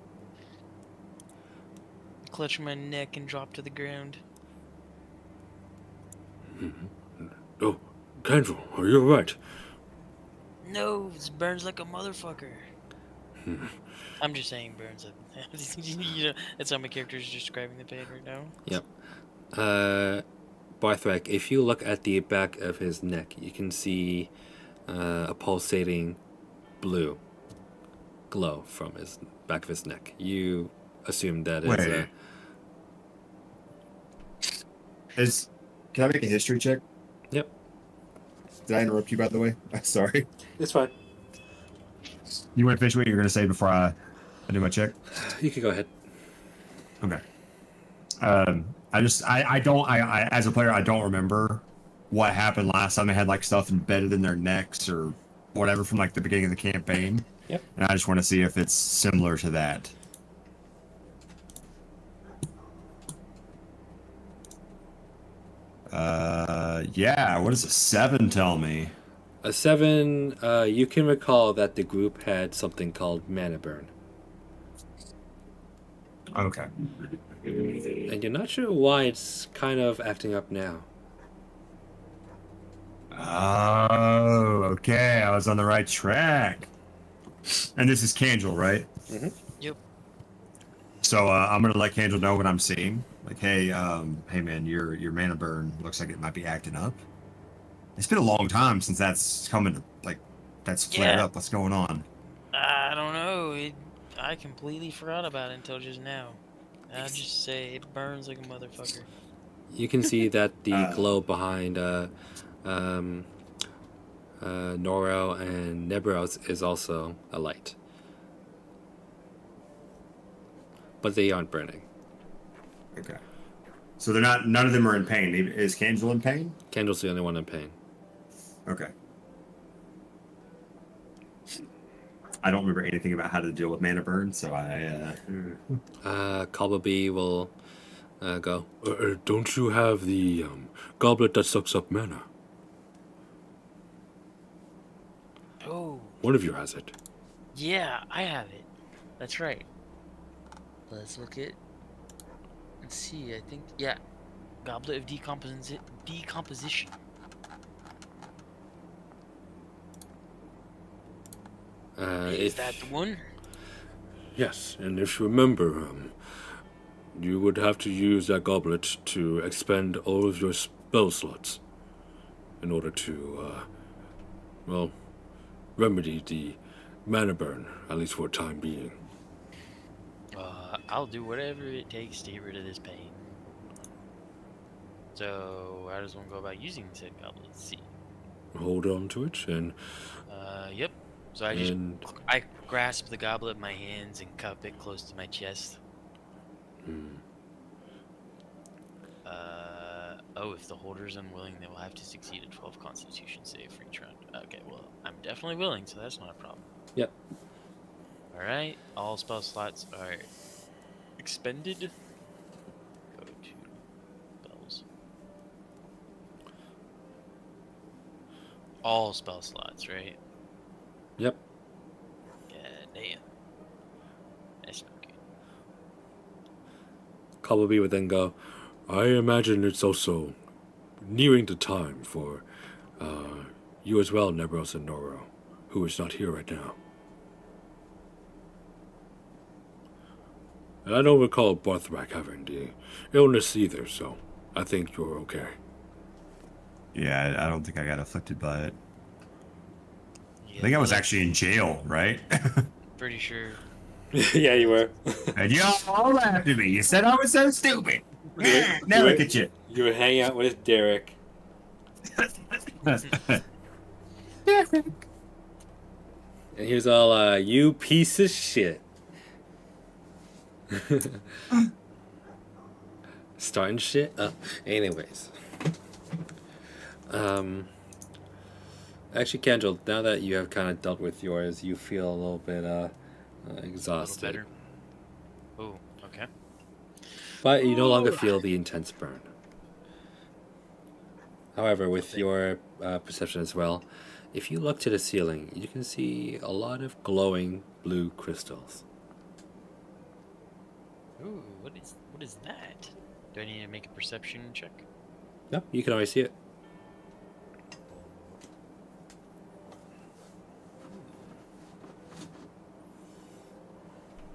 Clutch my neck and drop to the ground. Oh, Kendall, are you alright? No, this burns like a motherfucker. I'm just saying burns up. You know, that's how my character is describing the pain right now. Yep. Barthrak, if you look at the back of his neck, you can see a pulsating blue glow from his back of his neck. You assume that Wait. Can I make a history check? Yep. Did I interrupt you, by the way? Sorry. It's fine. You want to finish what you're going to say before I do my check? You can go ahead. Okay. I as a player, I don't remember what happened last time they had like stuff embedded in their necks or whatever from like the beginning of the campaign. Yep. And I just want to see if it's similar to that. Yeah. What does a 7 tell me? A 7, you can recall that the group had something called mana burn. Okay. And you're not sure why it's kind of acting up now. Oh, okay. I was on the right track. And this is Candle, right? Mm-hmm. Yep. So I'm gonna let Candle know what I'm seeing. Like, hey man, your mana burn looks like it might be acting up. It's been a long time since that's that's flared Yeah. up. What's going on? I don't know. I completely forgot about it until just now. I'll just say it burns like a motherfucker. You can see that the glow behind Noro and Nebros is also a light. But they aren't burning. Okay. So none of them are in pain. Is Candle in pain? Candle's the only one in pain. Okay. I don't remember anything about how to deal with mana burn, so Cobblebee will go. Don't you have the goblet that sucks up mana? Oh, One of you has it. yeah, I have it. That's right. Let's look at. Let's see. I think Goblet of Decomposition. Is that the one? Yes, and if you remember, you would have to use that goblet to expend all of your spell slots in order to, remedy the mana burn, at least for a time being. I'll do whatever it takes to get rid of this pain. So, how does one go about using said goblet? Let's see. Hold on to it, and Yep. So I grasp the goblet in my hands and cup it close to my chest. If the holder's unwilling, they will have to succeed a 12 Constitution save for each round. Okay, well, I'm definitely willing, so that's not a problem. Yep. All right, all spell slots are expended. Go to spells. All spell slots, right? Yep. Yeah, damn. That's not good. Cobblebee would then go, I imagine it's also nearing the time for you as well, Nebros and Noro, who is not here right now. And I don't recall Barthrak having the illness either, so I think you're okay. Yeah, I don't think I got afflicted by it. Yeah, I think I was well, actually in jail, right? pretty sure. Yeah, you were. And you all laughed at me. You said I was so stupid. Now look at you. You were hanging out with Derek. And he was all, you piece of shit. Starting shit up. Anyways. Actually, Kendall, now that you have kind of dealt with yours, you feel a little bit A exhausted. little better. Oh, okay. But you no longer feel the intense burn. However, with Okay. your perception as well, if you look to the ceiling, you can see a lot of glowing blue crystals. Ooh, what is that? Do I need to make a perception check? No, you can always see it.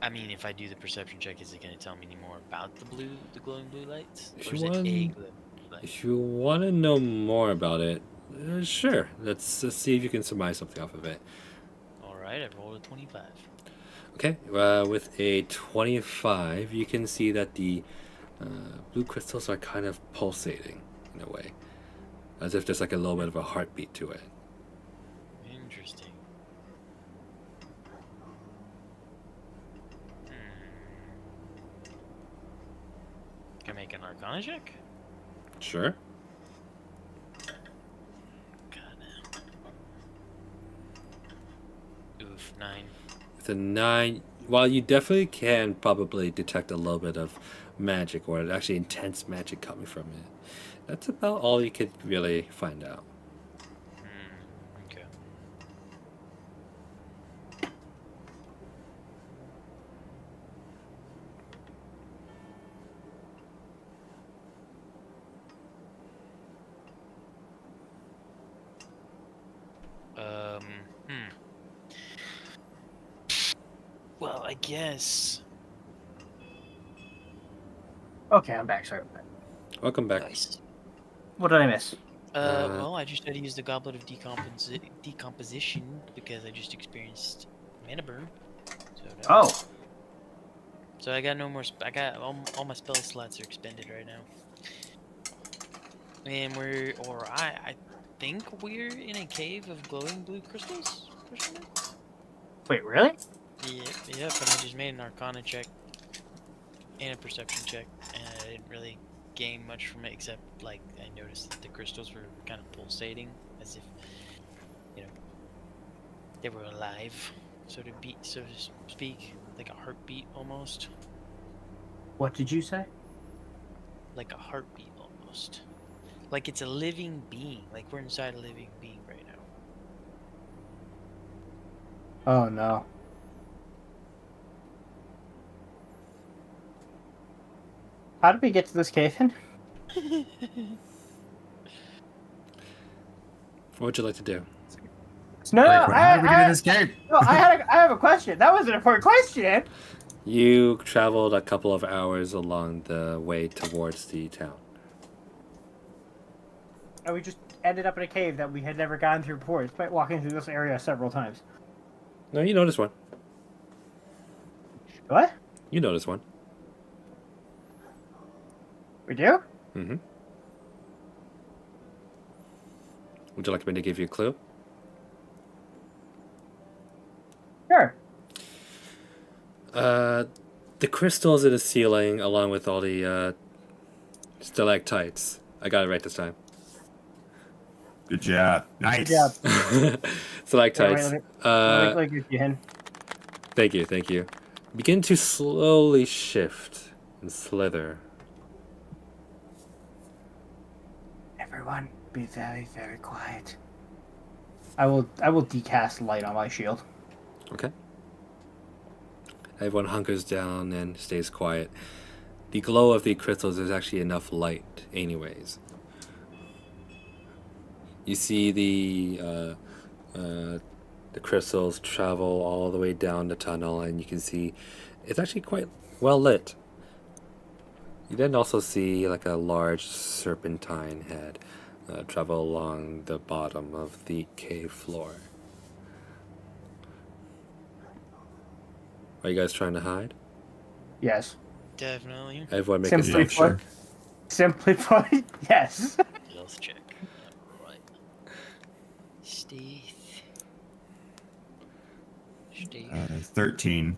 I mean, if I do the perception check, is it going to tell me any more about the glowing blue lights? If Or you is it a want- glowing blue light? If you want to know more about it, sure. Let's see if you can surmise something off of it. All right, I rolled a 25. Okay, with a 25, you can see that the blue crystals are kind of pulsating in a way, as if there's like a little bit of a heartbeat to it. Interesting. Can I make an Arcana check? Sure. God. Oof, 9. With a 9, while you definitely can probably detect a little bit of magic, or actually intense magic coming from it, that's about all you could really find out. Okay. Well, I guess. Okay, I'm back. Sorry about that. Welcome back. Nice. What did I miss? Well, I just had to use the Goblet of Decomposition because I just experienced mana burn. So that Oh, So I got no more. I got all my spell slots are expended right now. And I think we're in a cave of glowing blue crystals. Question mark? wait, really? Yep. And I just made an Arcana check and a Perception check, and I didn't really gain much from it except like I noticed that the crystals were kind of pulsating as if they were alive, so to speak, like a heartbeat almost. What did you say? Like a heartbeat almost. Like it's a living being. Like we're inside a living being right now. Oh no. How did we get to this cave in? What would you like to do? No, How did we get in this cave? I have a question. That was an important question. You traveled a couple of hours along the way towards the town. And we just ended up in a cave that we had never gone through before, despite walking through this area several times. No, you noticed one. What? You noticed one. We do? Mm-hmm. Would you like me to give you a clue? Sure. The crystals in the ceiling, along with all the stalactites. I got it right this time. Good job. Nice. Good job. Stalactites. Let me give you a hint. Thank you. Begin to slowly shift and slither. Everyone, be very, very quiet. I will decast light on my shield. Okay. Everyone hunkers down and stays quiet. The glow of the crystals is actually enough light, anyways. You see the crystals travel all the way down the tunnel, and you can see it's actually quite well lit. You then also see like a large serpentine head travel along the bottom of the cave floor. Are you guys trying to hide? Yes. Definitely. Everyone make a Simply stealth check. Simply put, yes. Stealth check. Alright. Stealth. 13.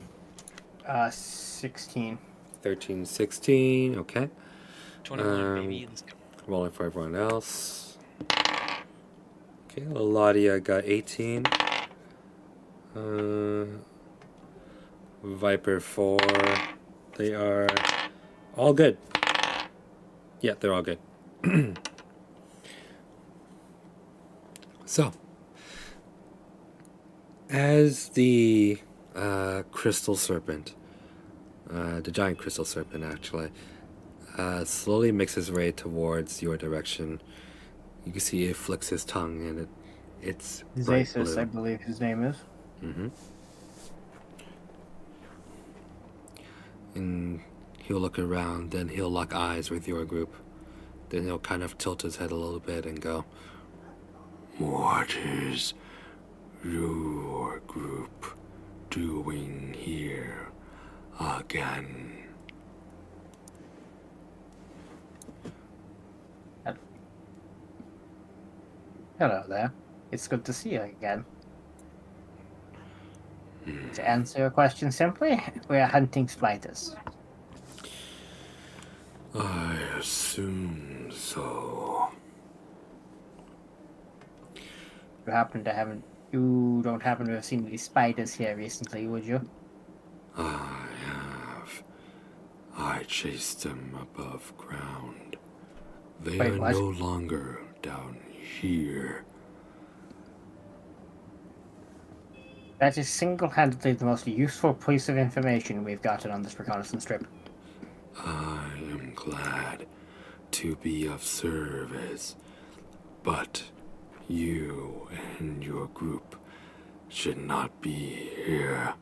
16. 13, 16, okay. 21, baby. Let's go. Rolling for everyone else. Okay, Ladia got 18. Viper 4. They are all good. Yeah, they're all good. So, as the crystal serpent, the giant crystal serpent actually, slowly makes his way towards your direction, you can see it flicks his tongue and it's bright Zasus, blue. I believe his name is. Mm-hmm. And he'll look around, then he'll lock eyes with your group. Then he'll kind of tilt his head a little bit and go, "What is your group doing here again?" Hello there. It's good to see you again. To answer your question simply, we are hunting spiders. I assume so. You don't happen to have seen any spiders here recently, would you? I have. I chased them above ground. They Wait, are what? no longer down here. That is single-handedly the most useful piece of information we've gotten on this reconnaissance trip. I am glad to be of service, but you and your group should not be here.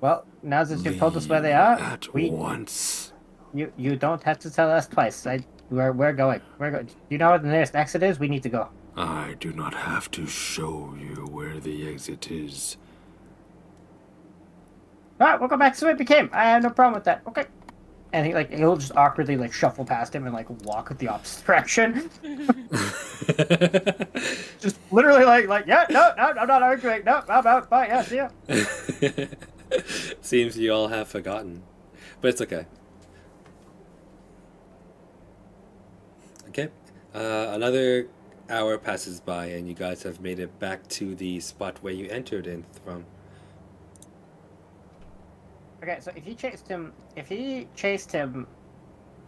Well, now that you've told us where they are, At once. you don't have to tell us twice. We're going. Do you know where the nearest exit is? We need to go. I do not have to show you where the exit is. Alright, we'll go back to the way we came. I have no problem with that. Okay. And he'll just awkwardly shuffle past him and walk the opposite direction. Just literally yeah, no, I'm not arguing. No, I'm out. Bye, yeah, see ya. Seems you all have forgotten, but it's okay. Okay, another hour passes by and you guys have made it back to the spot where you entered in from. Okay, so if he chased him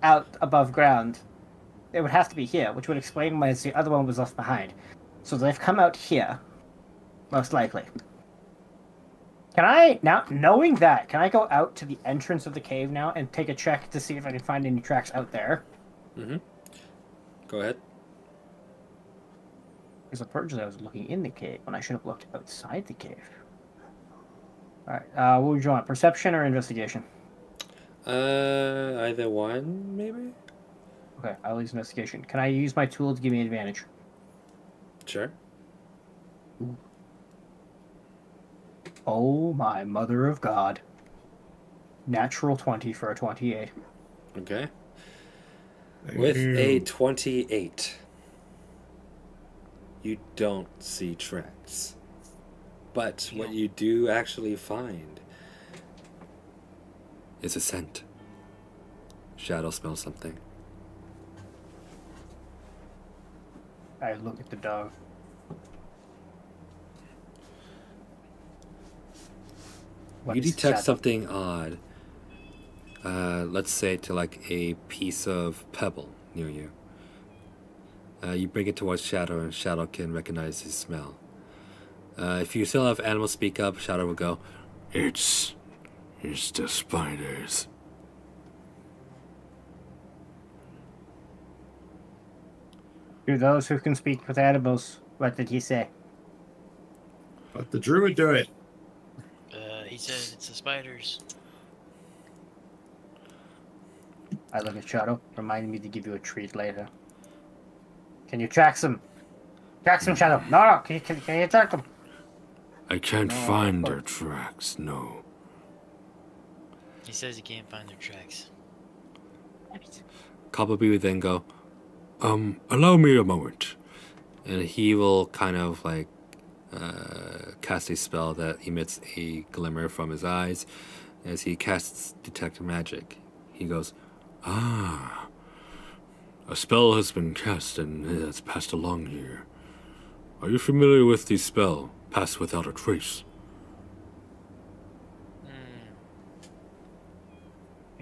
out above ground, it would have to be here, which would explain why the other one was left behind. So they've come out here, most likely. Can I, now, knowing that, can I go out to the entrance of the cave now and take a check to see if I can find any tracks out there? Mm-hmm. Go ahead. Because originally I was looking in the cave when I should have looked outside the cave. Alright, what would you want? Perception or investigation? Either one, maybe? Okay, I'll use investigation. Can I use my tool to give me advantage? Sure. Oh my mother of God. Natural 20 for a 28. Okay. With a 28, you don't see tracks. But what you do actually find is a scent. Shadow smells something. I look at the dog. You detect something odd. Let's say to a piece of pebble near you. You bring it towards Shadow, and Shadow can recognize his smell. If you still have animals speak up, Shadow will go, It's the spiders. To those who can speak with animals, what did he say? Let the druid do it. He says it's the spiders. I look at Shadow, reminding me to give you a treat later. Can you track them? Track them, Shadow. No, can you track them? I can't find their tracks, no. He says he can't find their tracks. Kababu would then go, allow me a moment. And he will kind of cast a spell that emits a glimmer from his eyes. As he casts Detect Magic, he goes, a spell has been cast and it's passed along here. Are you familiar with the spell, Pass Without a Trace?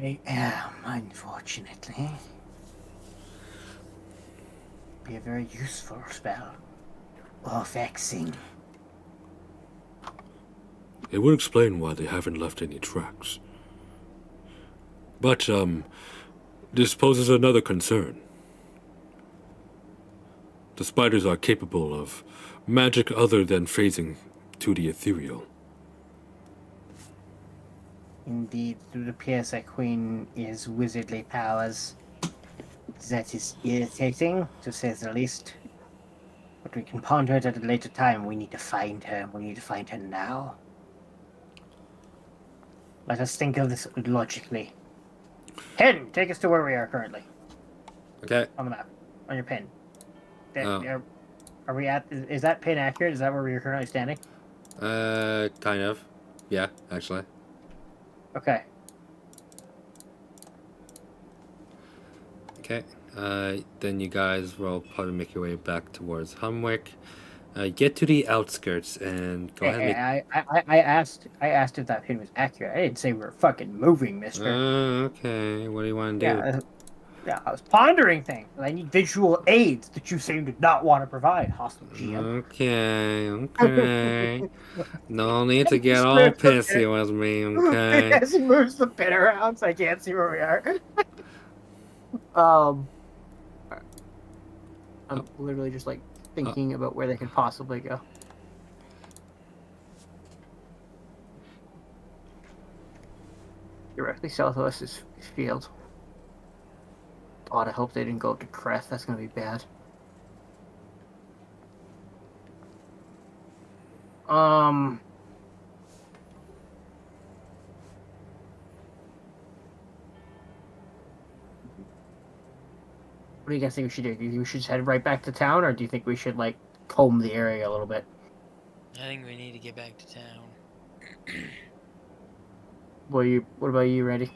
I am, unfortunately. Be a very useful spell. Or vexing. It would explain why they haven't left any tracks. But, this poses another concern. The spiders are capable of magic other than phasing to the ethereal. Indeed, it appears that Queen is wizardly powers. That is irritating, to say the least. But we can ponder it at a later time. We need to find her. We need to find her now. Let us think of this logically. Pen, take us to where we are currently. Okay. On the map. On your pin. Oh. Are we at... Is that pin accurate? Is that where we are currently standing? Kind of. Yeah, actually. Okay. Okay. Then you guys will probably make your way back towards Humwick. Get to the outskirts and go ahead and make... I asked if that pin was accurate. I didn't say we were fucking moving, mister. Okay. What do you want to do? Yeah, I was pondering things. I need visual aids that you seem to not want to provide, hostile GM. Okay. No need to get all pissy with me, okay? As he moves the pin around, so I can't see where we are. I'm literally just like thinking about where they could possibly go. Directly south of us is field. God, I hope they didn't go up to Crest. That's gonna be bad. What do you guys think we should do? Do you think we should just head right back to town, or do you think we should, like, comb the area a little bit? I think we need to get back to town. What about you, Randy?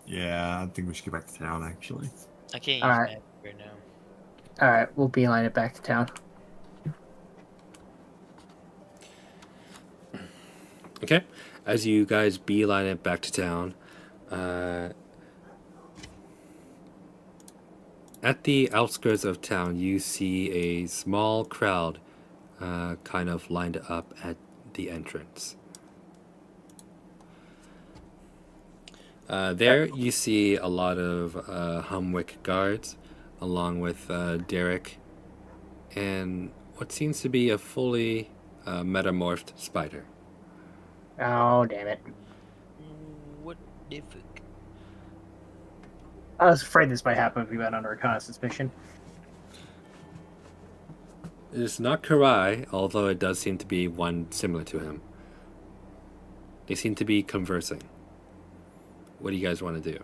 Yeah, I think we should get back to town, actually. I can't use Alright. map right now. Alright, we'll beeline it back to town. Okay. As you guys beeline it back to town, at the outskirts of town, you see a small crowd kind of lined up at the entrance. There you see a lot of Humwick guards, along with Derek, and what seems to be a fully metamorphed spider. Oh, damn it. What the fuck? I was afraid this might happen if we went under a reconnaissance mission. It is not Karai, although it does seem to be one similar to him. They seem to be conversing. What do you guys want to do?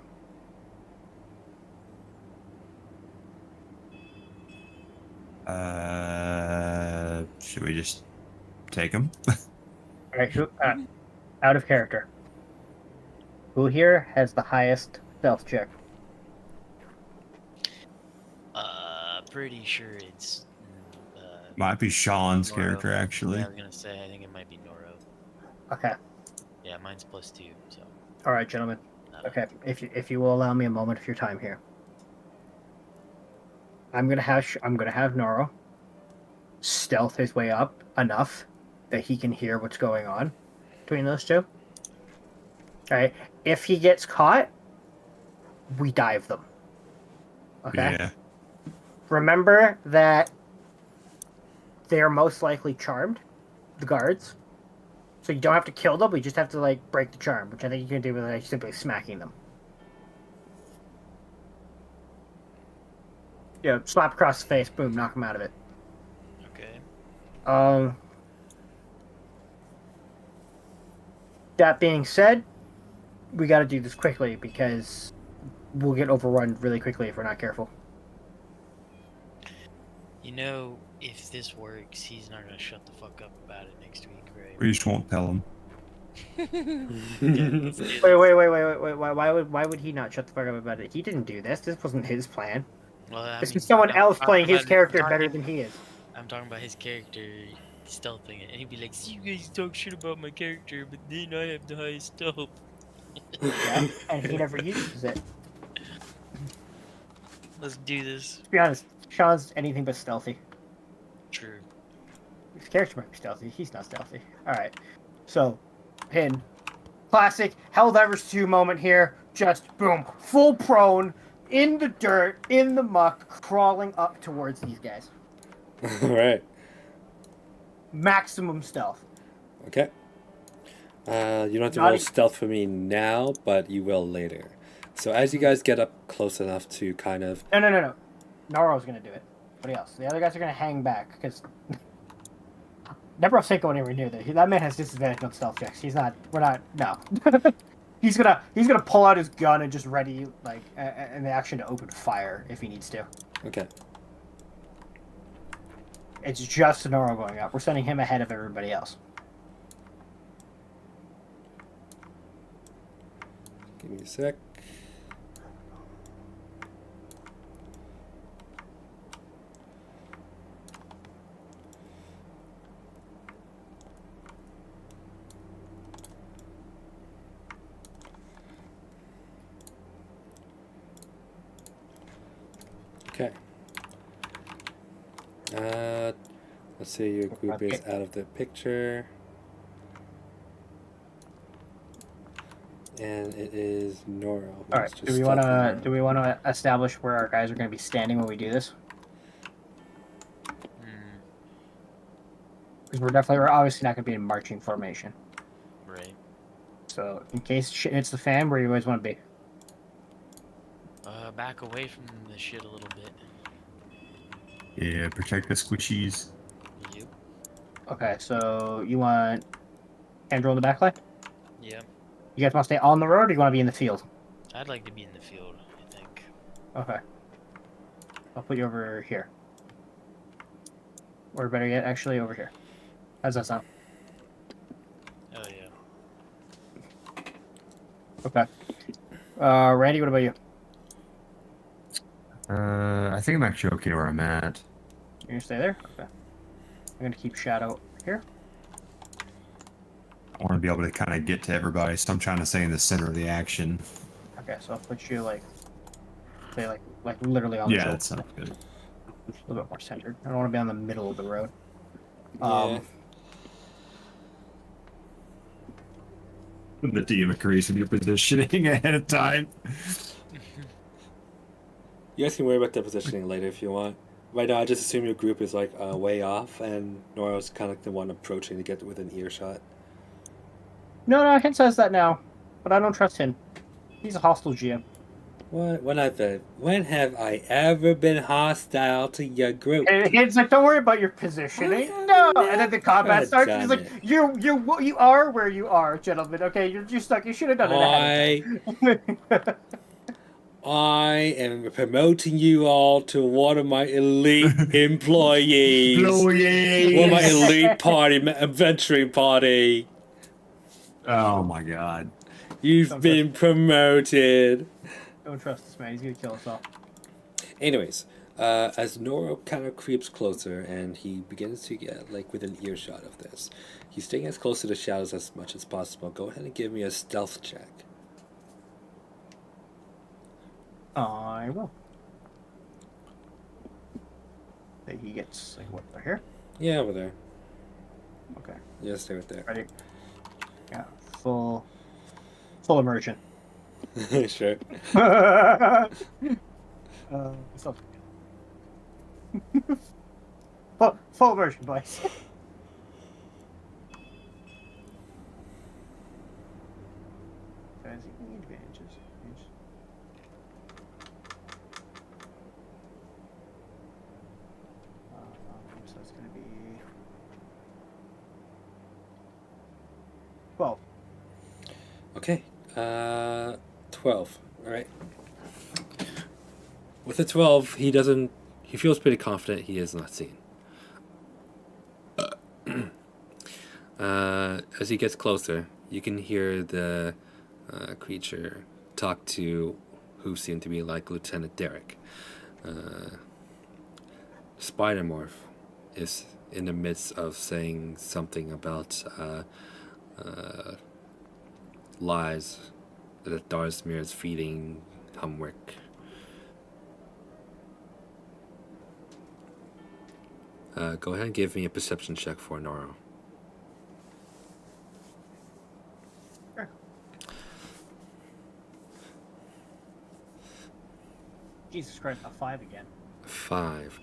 Should we just take him? Alright, out of character. Who here has the highest stealth check? Pretty sure it's. Might be Sean's Noro. character, actually. Yeah, I was gonna say, I think it might be Noro. Okay. Yeah, mine's +2, so. Alright, gentlemen. Okay, if you will allow me a moment of your time here. I'm gonna have Noro stealth his way up enough that he can hear what's going on between those two. Alright, if he gets caught, we dive them. Okay? Yeah. Remember that they are most likely charmed, the guards. So you don't have to kill them, we just have to, like, break the charm, which I think you can do with, like, simply smacking them. Yeah, slap across the face, boom, knock them out of it. Okay. That being said, we gotta do this quickly, because we'll get overrun really quickly if we're not careful. You know, if this works, he's not gonna shut the fuck up about it next week, right? We just won't tell him. Yeah, let's do this. Wait. Why would he not shut the fuck up about it? He didn't do this. This wasn't his plan. Well, I This mean, is someone I'm else talking playing his about- character I'm better talking- than he is. I'm talking about his character stealthing it, and he'd be like, "See, you guys talk shit about my character, but then I have the highest stealth." Yeah, and he never uses it. Let's do this. To be honest, Sean's anything but stealthy. True. His character might be stealthy. He's not stealthy. Alright. So, Pin. Classic Helldivers 2 moment here. Just boom. Full prone. In the dirt. In the muck. Crawling up towards these guys. All right. Maximum stealth. Okay. You don't have to Not roll e- stealth for me now, but you will later. So as you guys get up close enough to kind of... No. Naro's gonna do it. Nobody else. The other guys are gonna hang back, because... Nebros ain't going anywhere near that. That man has disadvantage on stealth checks. He's not... We're not... No. He's gonna pull out his gun and just ready, like, an action to open fire if he needs to. Okay. It's just Noro going up. We're sending him ahead of everybody else. Give me a sec. Okay. Let's say your group is out of the picture. And it is Noro. All right. Do we wanna establish where our guys are gonna be standing when we do this? Hmm. Because we're obviously not gonna be in marching formation. Right. So in case shit hits the fan, where you guys want to be? Back away from the shit a little bit. Yeah, protect the squishies. Yep. Okay. So you want Andrew on the back line? Yep. You guys want to stay on the road, or you want to be in the field? I'd like to be in the field, I think. Okay. I'll put you over here. Or better yet, actually over here. How's that sound? Oh yeah. Okay. Randy, what about you? I think I'm actually okay where I'm at. You're gonna stay there? Okay. I'm gonna keep Shadow here. I want to be able to kind of get to everybody, so I'm trying to stay in the center of the action. Okay, so I'll put you say like literally on the Yeah, shoulder. that sounds good. A little bit more centered. I don't want to be on the middle of the road. Yeah. The DM agrees with your positioning ahead of time. You guys can worry about the positioning later if you want. Right now, I just assume your group is like way off, and Noro's kind of the one approaching to get within earshot. No, Hint says that now, but I don't trust him. He's a hostile GM. What? When have I ever been hostile to your group? And Hint's like, don't worry about your positioning. No. And then the combat starts. He's like, you are where you are, gentlemen. Okay, you're stuck. You should have done it ahead of time. I am promoting you all to one of my elite employees. One of my elite party, adventuring party. Oh my god. You've been promoted. Don't trust this man. He's gonna kill us all. Anyways, as Noro kind of creeps closer and he begins to get like within earshot of this, he's staying as close to the shadows as much as possible. Go ahead and give me a stealth check. I will. That he gets like what over here? Yeah, over there. Okay. Yeah, stay right there. Ready? Yeah. Full immersion. Sure. So- full immersion, boys. Advantages. So it's gonna be 12. Okay. 12. All right. With a 12, he feels pretty confident he is not seen. As he gets closer, you can hear the creature talk to who seemed to be like Lieutenant Derek. Spider-Morph is in the midst of saying something about lies that Darsmir is feeding Humwick. Go ahead and give me a perception check for Noro. Sure. Jesus Christ, a 5 again. 5.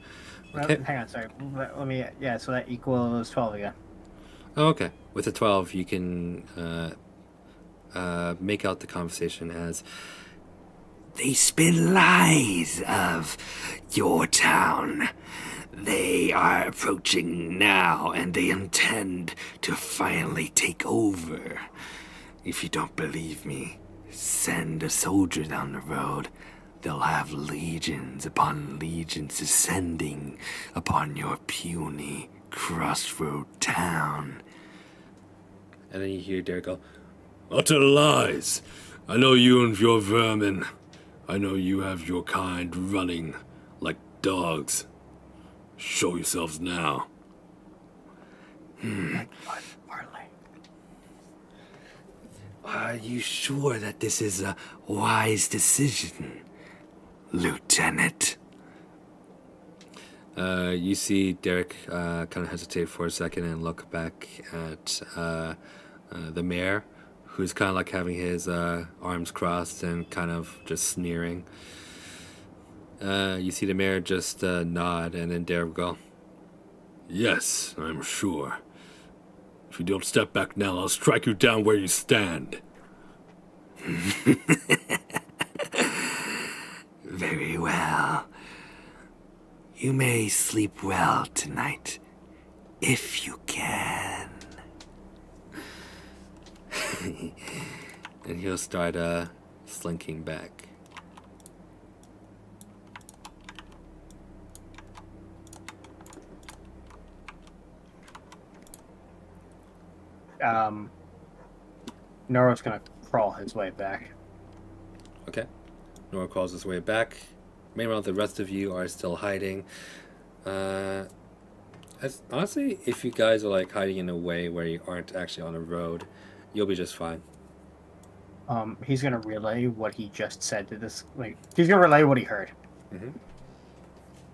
Well, Okay. hang on, sorry. Let me. Yeah, so that equals 12 again. Oh, okay. With a 12, you can make out the conversation as they spin lies of your town. They are approaching now, and they intend to finally take over. If you don't believe me, send a soldier down the road. They'll have legions upon legions descending upon your puny crossroad town. And then you hear Derek go, Utter lies. I know you and your vermin. I know you have your kind running like dogs. Show yourselves now. Are you sure that this is a wise decision, Lieutenant? You see Derek kind of hesitate for a second and look back at the mayor, who's kind of like having his arms crossed and kind of just sneering. You see the mayor just nod, and then Derek go, Yes, I'm sure. If you don't step back now, I'll strike you down where you stand. Very well. You may sleep well tonight, if you can. And he'll start slinking back. Noro's gonna crawl his way back. Okay. Nora crawls his way back. Meanwhile, the rest of you are still hiding. Honestly, if you guys are like hiding in a way where you aren't actually on a road, you'll be just fine. He's gonna relay what he just said to this. Like, he's gonna relay what he heard. Mm-hmm.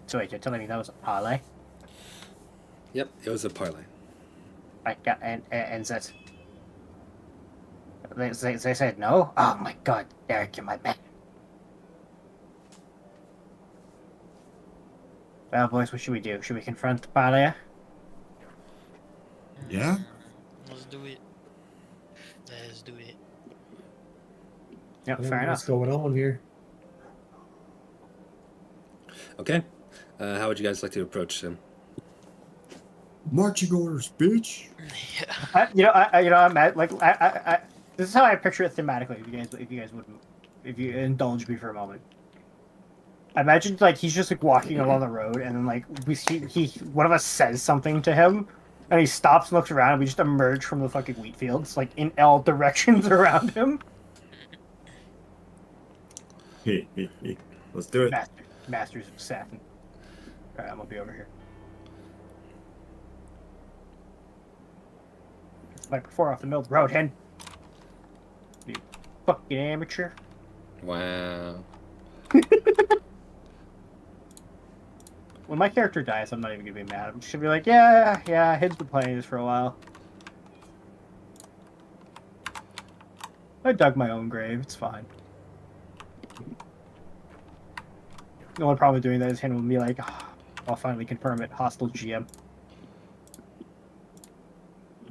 So wait, you're telling me that was a parlay? Yep, it was a parlay. Like, and that they said no. Oh my God, Derek, you're my man. Well, boys, what should we do? Should we confront the parlay? Yeah? Let's do it. Let's do it. Yep, fair enough. What's going on here? Okay. How would you guys like to approach him? Marching orders, bitch. This is how I picture it thematically. If you indulge me for a moment, I imagine like he's just like walking along the road, and then like one of us says something to him, and he stops, and looks around, and we just emerge from the fucking wheat fields, like in all directions around him. Let's do it. Masters of Satin. All right, I'm gonna be over here. Like before, off the middle of the road, hen. You fucking amateur. Wow. When my character dies, I'm not even gonna be mad. I'm just gonna be like, yeah, I hid the planes for a while. I dug my own grave. It's fine. The only problem with doing that is him will be like, "Ah, I'll finally confirm it. Hostile GM.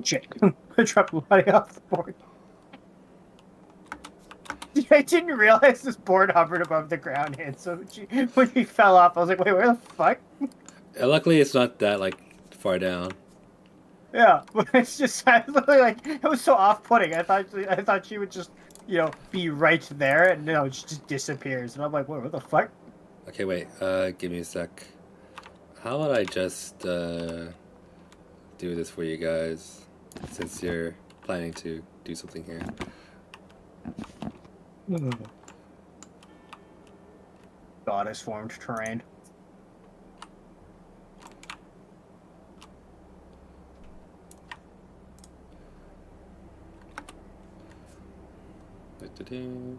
Shit. I dropped the body off the board. I didn't realize this board hovered above the ground, and so when he fell off, I was like, wait, where the fuck? Luckily, it's not that like far down. Yeah, but it's just I was literally like, it was so off-putting. I thought she would just, be right there, and no, she just disappears, and I'm like, what the fuck? Okay, wait. Give me a sec. How would I just do this for you guys, since you're planning to do something here. Goddess formed terrain. Da-da-da.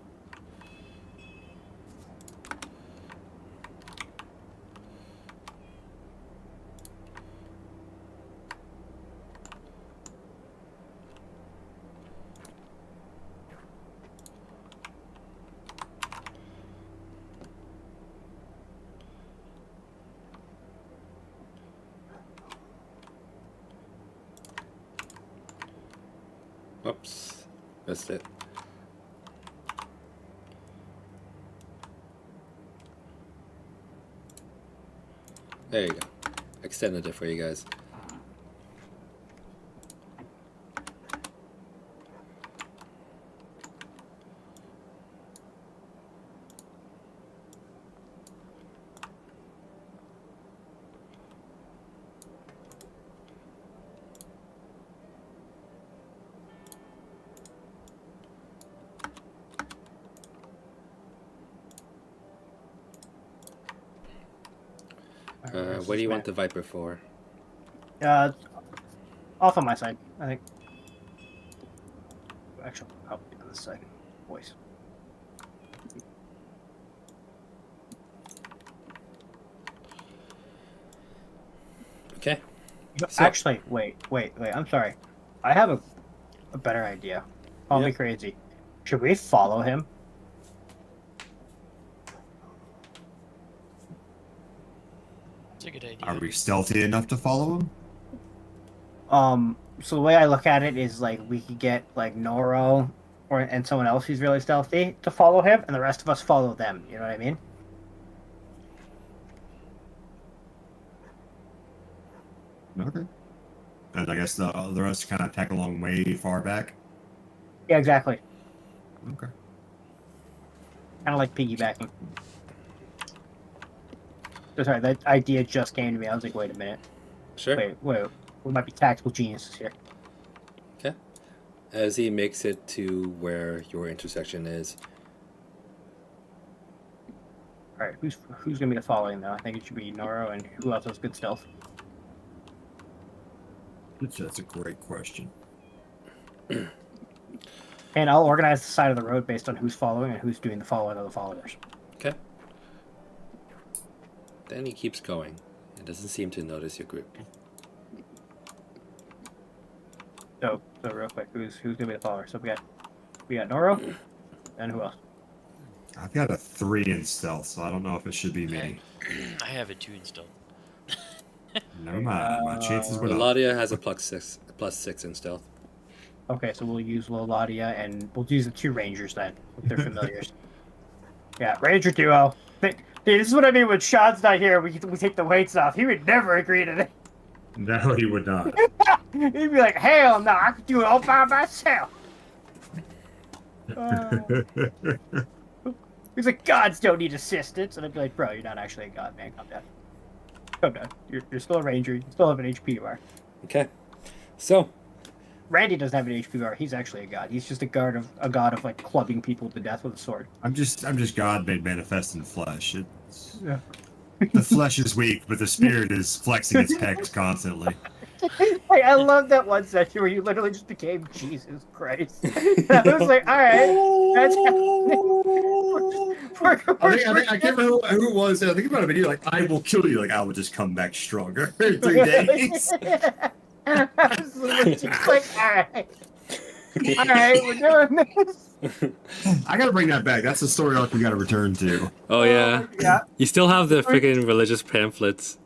Oops, missed it. There you go. Extended it for you guys. What do you want the Viper for? Off on my side, I think. Actually, I'll be on this side. Voice. Okay. So- Actually, wait. I'm sorry. I have a better idea. Call me Yep. crazy. Should we follow him? It's a good idea. Are we stealthy enough to follow him? So the way I look at it is like we could get like Noro and someone else who's really stealthy to follow him, and the rest of us follow them. You know what I mean? Okay. And I guess the rest kind of tag along way far back. Yeah, exactly. Okay. Kind of like piggybacking. So sorry, that idea just came to me. I was like, wait a minute. Sure. Wait. We might be tactical geniuses here. Okay. As he makes it to where your intersection is, All right, who's gonna be the following though? I think it should be Noro, and who else has good stealth? That's a great question. And I'll organize the side of the road based on who's following and who's doing the following of the followers. okay. Then he keeps going. It doesn't seem to notice your group. So real quick, who's gonna be the follower? So we got Noro, and who else? I've got a 3 in stealth, so I don't know if it should be me. I have a 2 installed. Never mind. My chances went up. Eladia has a +6 in stealth. Okay, so we'll use Loladia, and we'll use the 2 Rangers then, with their familiars. Yeah, Ranger duo. Dude, this is what I mean when Sean's not here. We take the weights off. He would never agree to this. No, he would not. He'd be like, hell no, I could do it all by myself. He's like, gods don't need assistance. And I'd be like, bro, you're not actually a god, man. Calm down. Calm down. You're still a ranger. You still have an HP bar. Okay. So, Randy doesn't have an HP bar. He's actually a god. He's just a god of like clubbing people to death with a sword. I'm just God made manifest in flesh. Yeah. The flesh is weak, but the spirit is flexing its pecs constantly. Hey, I love that one session where you literally just became Jesus Christ. I was like, all right, that's I can't remember who it was. I think about a video like, I will kill you. Like, I will just come back stronger in 3 days. Absolutely. Just like, all right, we're doing this. I gotta bring that back. That's the story arc we gotta return to. oh yeah. Yeah. You still have the freaking religious pamphlets.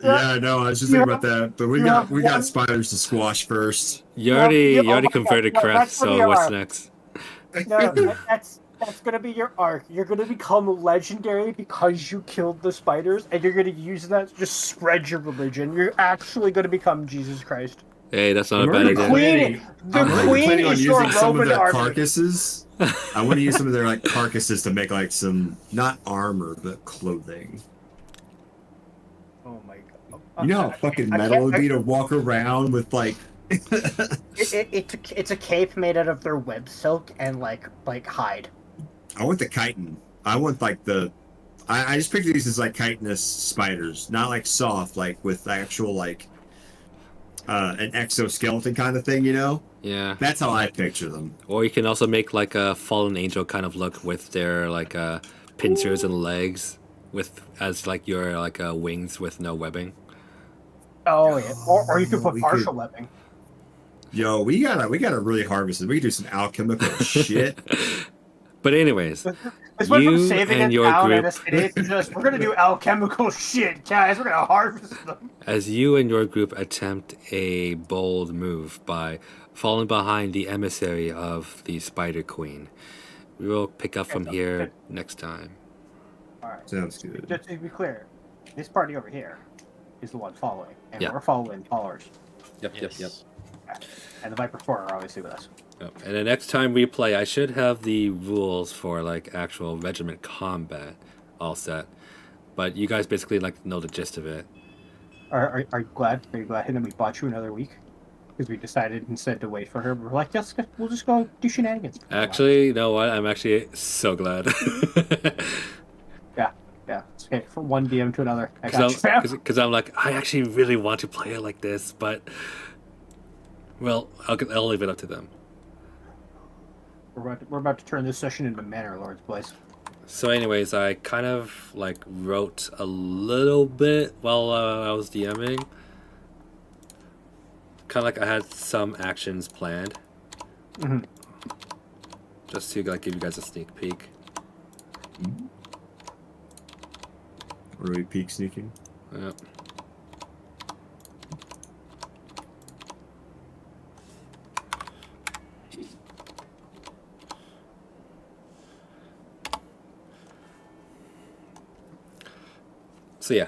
Yeah, no, I was just thinking about that. But we got spiders to squash first. You already oh my converted God, Crest, that's what so you what's are. next? No, that's gonna be your arc. You're gonna become legendary because you killed the spiders, and you're gonna use that to just spread your religion. You're actually gonna become Jesus Christ. Hey, that's not a I'm bad already idea. The I'm already queen planning on is your using some of Roman their army. carcasses. I want to use some of their like carcasses to make like some not armor but clothing. Oh my god! You know how fucking metal it would be to walk around with like It's a cape made out of their web silk and like hide. I want the chitin. I want like the. I just picture these as like chitinous spiders, not like soft, like with actual like an exoskeleton kind of thing. You know, Yeah. that's how I picture them. Or you can also make like a fallen angel kind of look with their like pincers and legs, with as like your like wings with no webbing. Oh yeah, or you could put We partial could- webbing. Yo, we gotta really harvest it. We could do some alchemical shit. But anyways, This went from You saving and a your town and group- a city to just we're gonna do alchemical shit, guys. We're gonna harvest them. as you and your group attempt a bold move by falling behind the emissary of the Spider Queen, we will pick up from here next time. All right. Sounds good. Just to be clear, this party over here is the one following, and Yeah. we're following followers. Yep, Yes. And the Viper 4 are obviously with us. Yep. And the next time we play, I should have the rules for like actual regiment combat all set. But you guys basically like know the gist of it. Are you glad? Are you glad that we bought you another week? Because we decided instead to wait for her, we're like, yes, we'll just go do shenanigans. Actually, you know what? I'm actually so glad. Yeah, it's okay. From one DM to another. I got you, fam. Because I'm like, I actually really want to play it like this, but well, I'll leave it up to them. We're about to turn this session into Manor Lord's place. So, anyways, I kind of like wrote a little bit while I was DMing. Kind of like I had some actions planned, Mhm. just to like give you guys a sneak peek. Or are we peek sneaking? Yep. So yeah,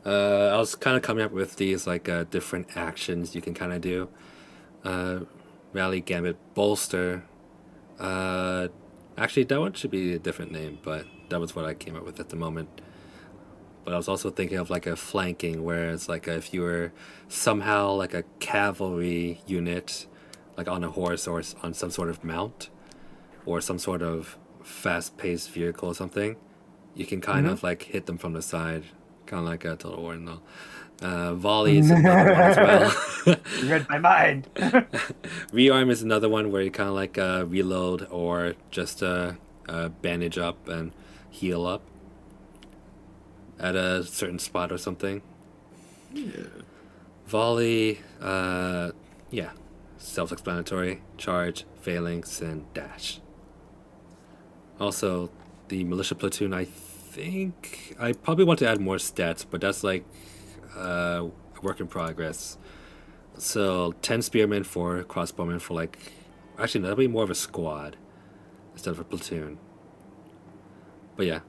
I was kind of coming up with these like different actions you can kind of do. Rally, Gambit, Bolster. Actually, that one should be a different name, but that was what I came up with at the moment. But I was also thinking of like a flanking, where it's like if you were somehow like a cavalry unit, like on a horse or on some sort of mount, or some sort of fast-paced vehicle or something, you can kind of like hit them from the side, kind of like a Total War and all. Volley is another one as well. You read my mind. Rearm is another one where you kind of like reload or just bandage up and heal up at a certain spot or something. Yeah. Volley, yeah, self-explanatory. Charge, phalanx, and dash. Also, the militia platoon, I think I probably want to add more stats, but that's like a work in progress. So 10 spearmen, 4 crossbowmen for like, actually that'll be more of a squad instead of a platoon. But yeah,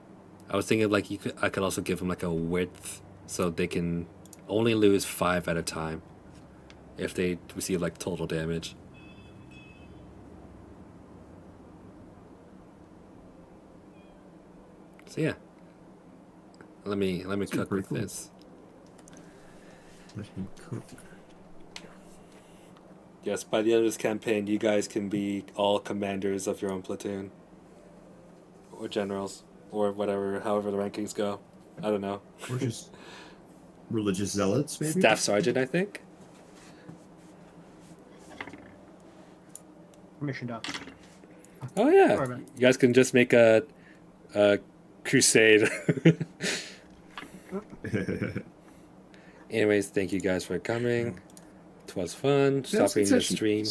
I was thinking like I could also give them like a width so they can only lose 5 at a time if they receive like total damage. So yeah, let me cook pretty with cool. this. Let him cook. Yes, by the end of this campaign, you guys can be all commanders of your own platoon, or generals, or whatever, however the rankings go. I don't know. Or just religious zealots, maybe? Staff sergeant, I think. Mission done. Oh yeah, Sorry, man. you guys can just make a crusade. Anyways, thank you guys for coming. It was fun. Yeah, Stopping the succession. stream.